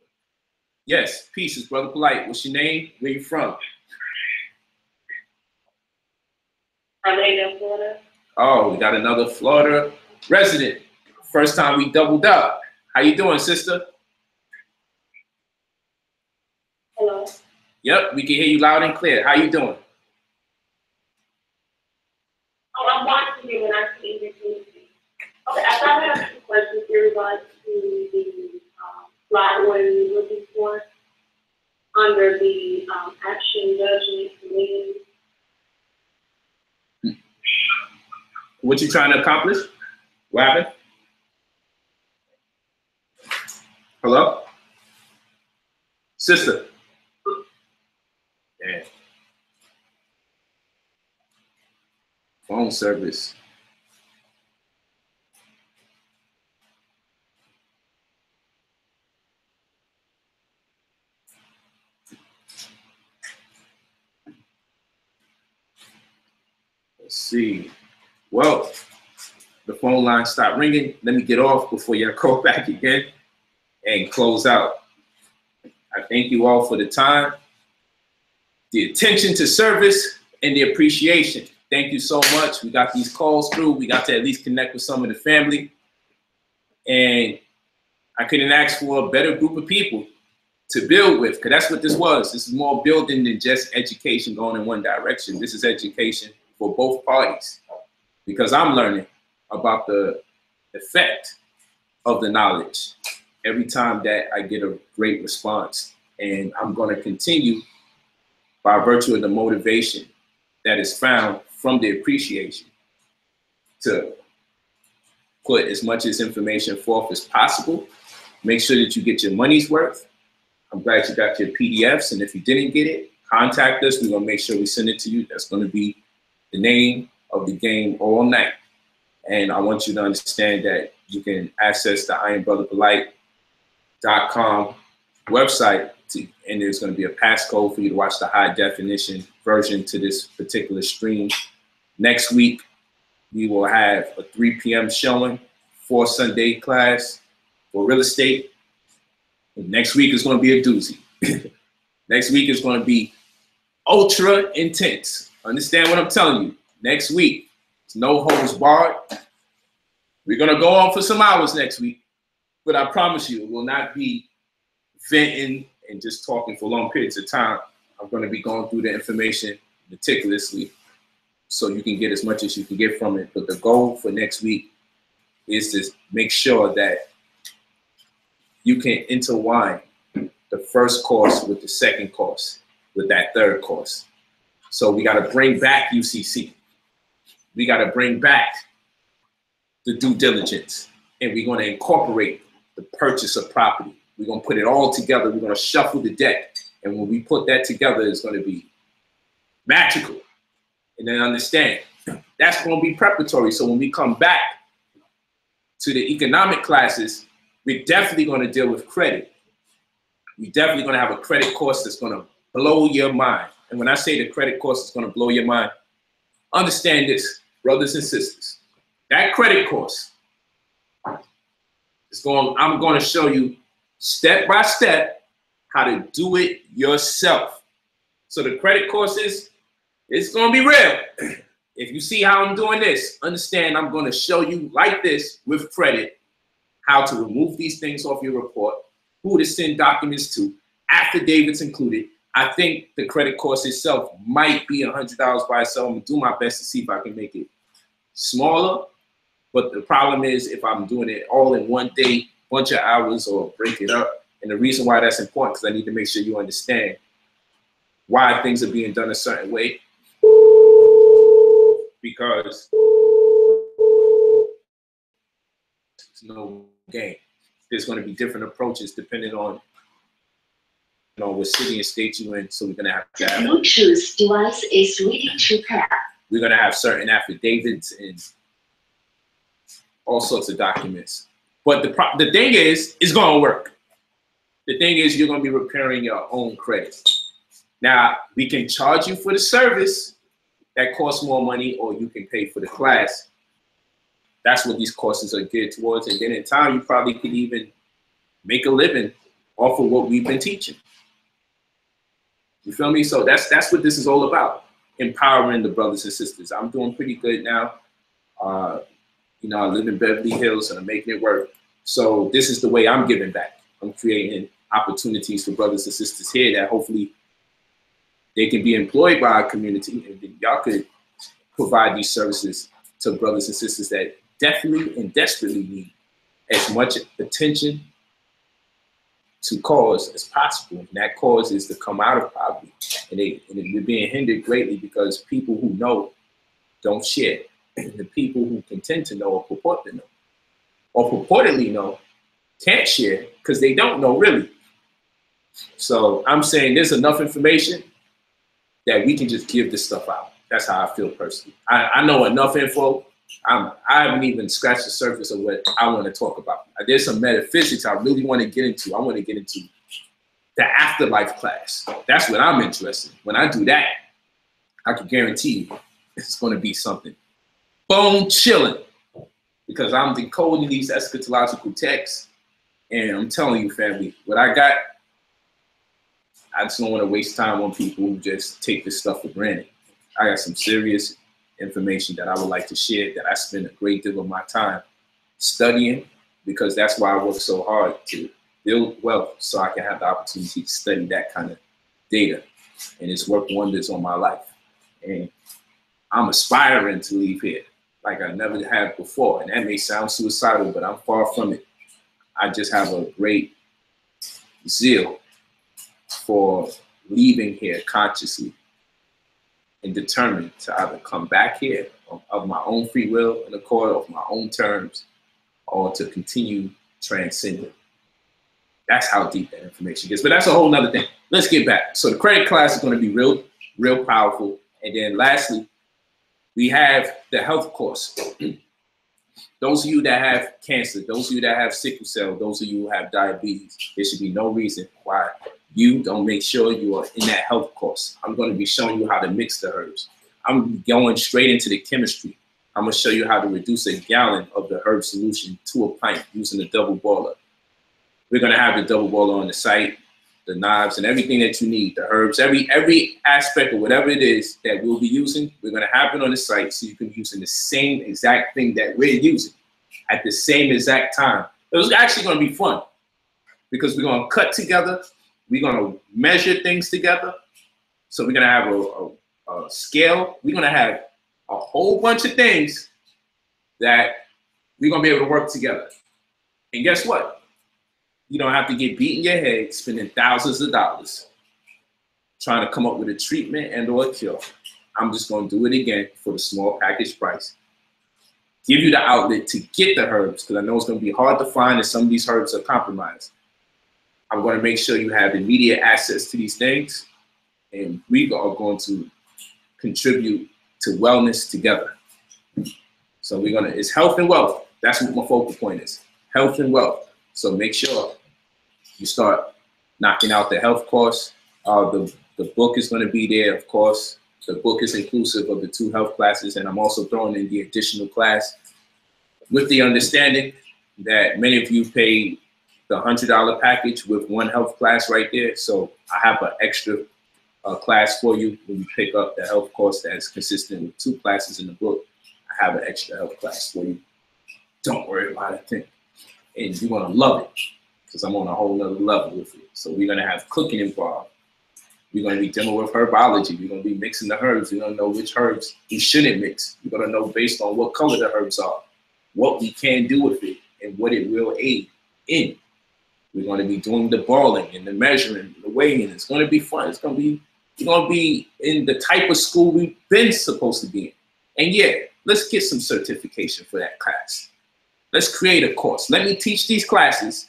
Yes, pieces, brother Polite. What's your name? Where you from? Orlando, Florida. Oh, we got another Florida resident. First time we doubled up. How you doing, sister? Hello. Yep, we can hear you loud and clear. How you doing? Oh, I'm watching you and I see you. Okay, I thought I had 2 questions in regards to the slide what are you looking for under the action judgment committee. What you trying to accomplish? What happened? Hello? Sister. Yeah. Phone service. Let's see. Well, the phone line stopped ringing. Let me get off before y'all call back again and close out. I thank you all for the time, the attention to service, and the appreciation. Thank you so much. We got these calls through. We got to at least connect with some of the family. And I couldn't ask for a better group of people to build with, because that's what this was. This is more building than just education going in one direction. This is education for both parties, because I'm learning about the effect of the knowledge every time that I get a great response. And I'm going to continue by virtue of the motivation that is found from the appreciation to put as much as information forth as possible. Make sure that you get your money's worth. I'm glad you got your PDFs. And if you didn't get it, contact us. We're going to make sure we send it to you. That's going to be the name of the game all night. And I want you to understand that you can access the IamBrotherPolite.com website, and there's going to be a passcode for you to watch the high definition version to this particular stream. Next week, we will have a 3 p.m. showing for Sunday class for real estate. And next week is going to be a doozy. Next week is going to be ultra intense. Understand what I'm telling you? Next week, it's no holds barred. We're going to go on for some hours next week, but I promise you, it will not be venting and just talking for long periods of time. I'm going to be going through the information meticulously so you can get as much as you can get from it. But the goal for next week is to make sure that you can intertwine the first course with the second course, with that third course. So we got to bring back UCC. We got to bring back the due diligence, and we're going to incorporate the purchase of property. We're going to put it all together. We're going to shuffle the deck. And when we put that together, it's going to be magical. And then understand, that's going to be preparatory. So when we come back to the economic classes, we're definitely going to deal with credit. We're definitely going to have a credit course that's going to blow your mind. And when I say the credit course is going to blow your mind, understand this, brothers and sisters. That credit course is I'm going to show you step by step how to do it yourself. So the credit course it's going to be real. If you see how I'm doing this, understand I'm going to show you like this with credit how to remove these things off your report, who to send documents to, affidavits included. I think the credit course itself might be $100 by itself. I'm going to do my best to see if I can make it smaller. But the problem is if I'm doing it all in one day, bunch of hours, or break it up. And the reason why that's important, because I need to make sure you understand why things are being done a certain way, because it's no game. There's going to be different approaches depending on what city and state you're in. So we're going to have The Bluetooth device is ready to pair. We're going to have certain affidavits and all sorts of documents. But the thing is, it's going to work. The thing is, you're going to be repairing your own credit. Now, we can charge you for the service that costs more money, or you can pay for the class. That's what these courses are geared towards. And then in time, you probably could even make a living off of what we've been teaching. You feel me? So that's what this is all about, empowering the brothers and sisters. I'm doing pretty good now. You know, I live in Beverly Hills and I'm making it work. So this is the way I'm giving back. I'm creating opportunities for brothers and sisters here that hopefully they can be employed by our community, and then y'all could provide these services to brothers and sisters that definitely and desperately need as much attention to cause as possible. And that cause is to come out of poverty. And we're being hindered greatly because people who know don't share. And the people who contend to know or purport to know or purportedly know can't share because they don't know really. So I'm saying there's enough information that we can just give this stuff out. That's how I feel personally. I know enough info. I haven't even scratched the surface of what I want to talk about. There's some metaphysics I really want to get into. I want to get into the afterlife class. That's what I'm interested in. When I do that, I can guarantee you it's going to be something bone chilling, because I'm decoding these eschatological texts, and I'm telling you, family, what I got, I just don't want to waste time on people who just take this stuff for granted. I got some serious information that I would like to share, that I spend a great deal of my time studying, because that's why I work so hard to build wealth, so I can have the opportunity to study that kind of data. And it's worked wonders on my life. And I'm aspiring to leave here like I never have before. And that may sound suicidal, but I'm far from it. I just have a great zeal for leaving here consciously and determined to either come back here of my own free will and accord, of my own terms, or to continue transcending. That's how deep that information gets. But that's a whole nother thing. Let's get back. So the credit class is going to be real powerful. And then lastly, we have the health course. Those of you that have cancer, those of you that have sickle cell, those of you who have diabetes, there should be no reason why you don't make sure you are in that health course. I'm going to be showing you how to mix the herbs. I'm going straight into the chemistry. I'm going to show you how to reduce a gallon of the herb solution to a pint using a double boiler. We're going to have the double boiler on the site, the knives and everything that you need, the herbs, every aspect of whatever it is that we'll be using, we're going to have it on the site so you can be using the same exact thing that we're using at the same exact time. It was actually going to be fun because we're going to cut together. We're going to measure things together. So we're going to have a scale. We're going to have a whole bunch of things that we're going to be able to work together. And guess what? You don't have to get beat in your head spending thousands of dollars trying to come up with a treatment and or a cure. I'm just going to do it again for the small package price. Give you the outlet to get the herbs, because I know it's going to be hard to find and some of these herbs are compromised. I'm going to make sure you have immediate access to these things, and we are going to contribute to wellness together. So we're going to, it's health and wealth. That's what my focal point is, health and wealth. So make sure you start knocking out the health course. The book is going to be there, of course. The book is inclusive of the 2 health classes, and I'm also throwing in the additional class with the understanding that many of you paid the $100 package with 1 health class right there. So I have an extra class for you when you pick up the health course that's consistent with 2 classes in the book. I have an extra health class for you. Don't worry about a thing. And you're going to love it because I'm on a whole nother level with it. So we're going to have cooking involved. We're going to be dealing with herbology. We're going to be mixing the herbs. We're going to know which herbs we shouldn't mix. We're going to know based on what color the herbs are, what we can do with it, and what it will aid in. We're going to be doing the boiling and the measuring, the weighing. It's going to be fun. It's going to be You're going to be in the type of school we've been supposed to be in. And yeah, let's get some certification for that class. Let's create a course. Let me teach these classes.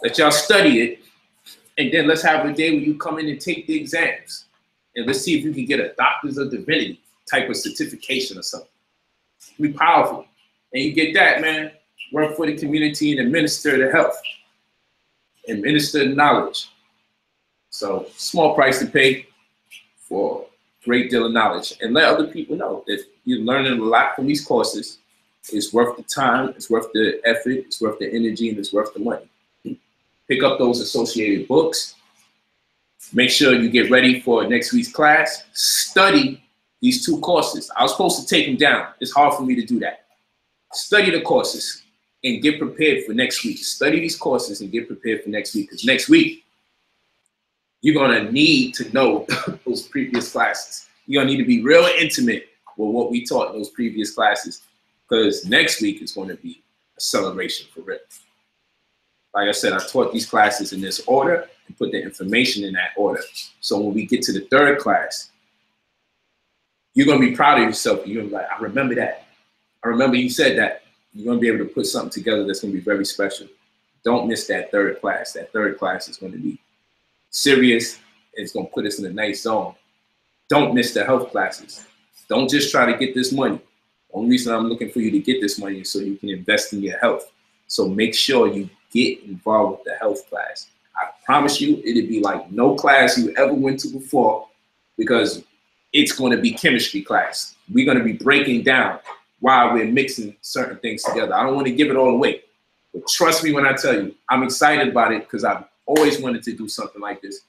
Let y'all study it. And then let's have a day where you come in and take the exams. And let's see if you can get a Doctor's of Divinity type of certification or something. It'll be powerful. And you get that, man, work for the community and administer the health. Administer the knowledge. So small price to pay for a great deal of knowledge. And let other people know that you're learning a lot from these courses. It's worth the time, it's worth the effort, it's worth the energy, and it's worth the money. Pick up those associated books. Make sure you get ready for next week's class. Study these 2 courses. I was supposed to take them down. It's hard for me to do that. Study the courses and get prepared for next week. Study these courses and get prepared for next week. Because next week, you're gonna need to know those previous classes. You're gonna need to be real intimate with what we taught in those previous classes. Because next week is gonna be a celebration for real. Like I said, I taught these classes in this order and put the information in that order. So when we get to the 3rd class, you're gonna be proud of yourself. You're gonna be like, I remember that. I remember you said that. You're gonna be able to put something together that's gonna be very special. Don't miss that 3rd class. That 3rd class is gonna be serious. It's gonna put us in a nice zone. Don't miss the health classes. Don't just try to get this money. The only reason I'm looking for you to get this money is so you can invest in your health. So make sure you get involved with the health class. I promise you, it'll be like no class you ever went to before, because it's going to be chemistry class. We're going to be breaking down why we're mixing certain things together. I don't want to give it all away, but trust me when I tell you, I'm excited about it because I've always wanted to do something like this.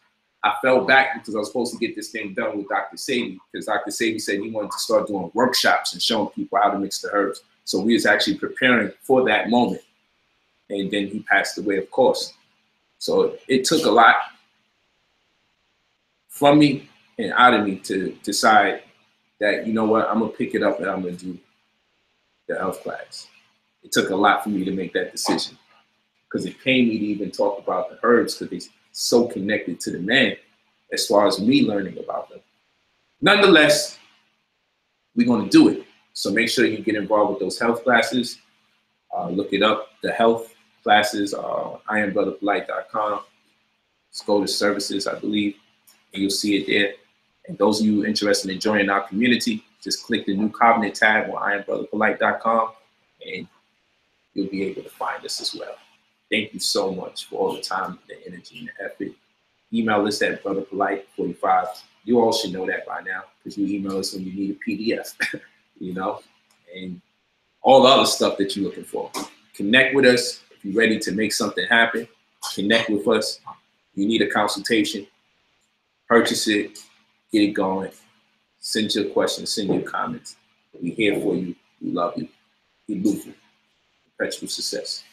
I fell back because I was supposed to get this thing done with Dr. Sadie, because Dr. Sadie said he wanted to start doing workshops and showing people how to mix the herbs. So we was actually preparing for that moment. And then he passed away, of course. So it took a lot from me and out of me to decide that, you know what, I'm gonna pick it up and I'm gonna do the health class. It took a lot for me to make that decision, because it pained me to even talk about the herbs, because they're so connected to the man as far as me learning about them. Nonetheless, we're gonna do it. So make sure you get involved with those health classes. Look it up, the health classes, IamBrotherPolite.com. Just go to services, I believe, and you'll see it there. And those of you interested in joining our community, just click the new covenant tab on IamBrotherPolite.com and you'll be able to find us as well. Thank you so much for all the time, the energy, and the effort. Email us at brotherpolite45. You all should know that by now, because you email us when you need a PDF, you know, and all the other stuff that you're looking for. Connect with us. If you're ready to make something happen, connect with us. You need a consultation, purchase it, get it going. Send your questions, send your comments. We're here for you. We love you. Be moving. Perpetual success.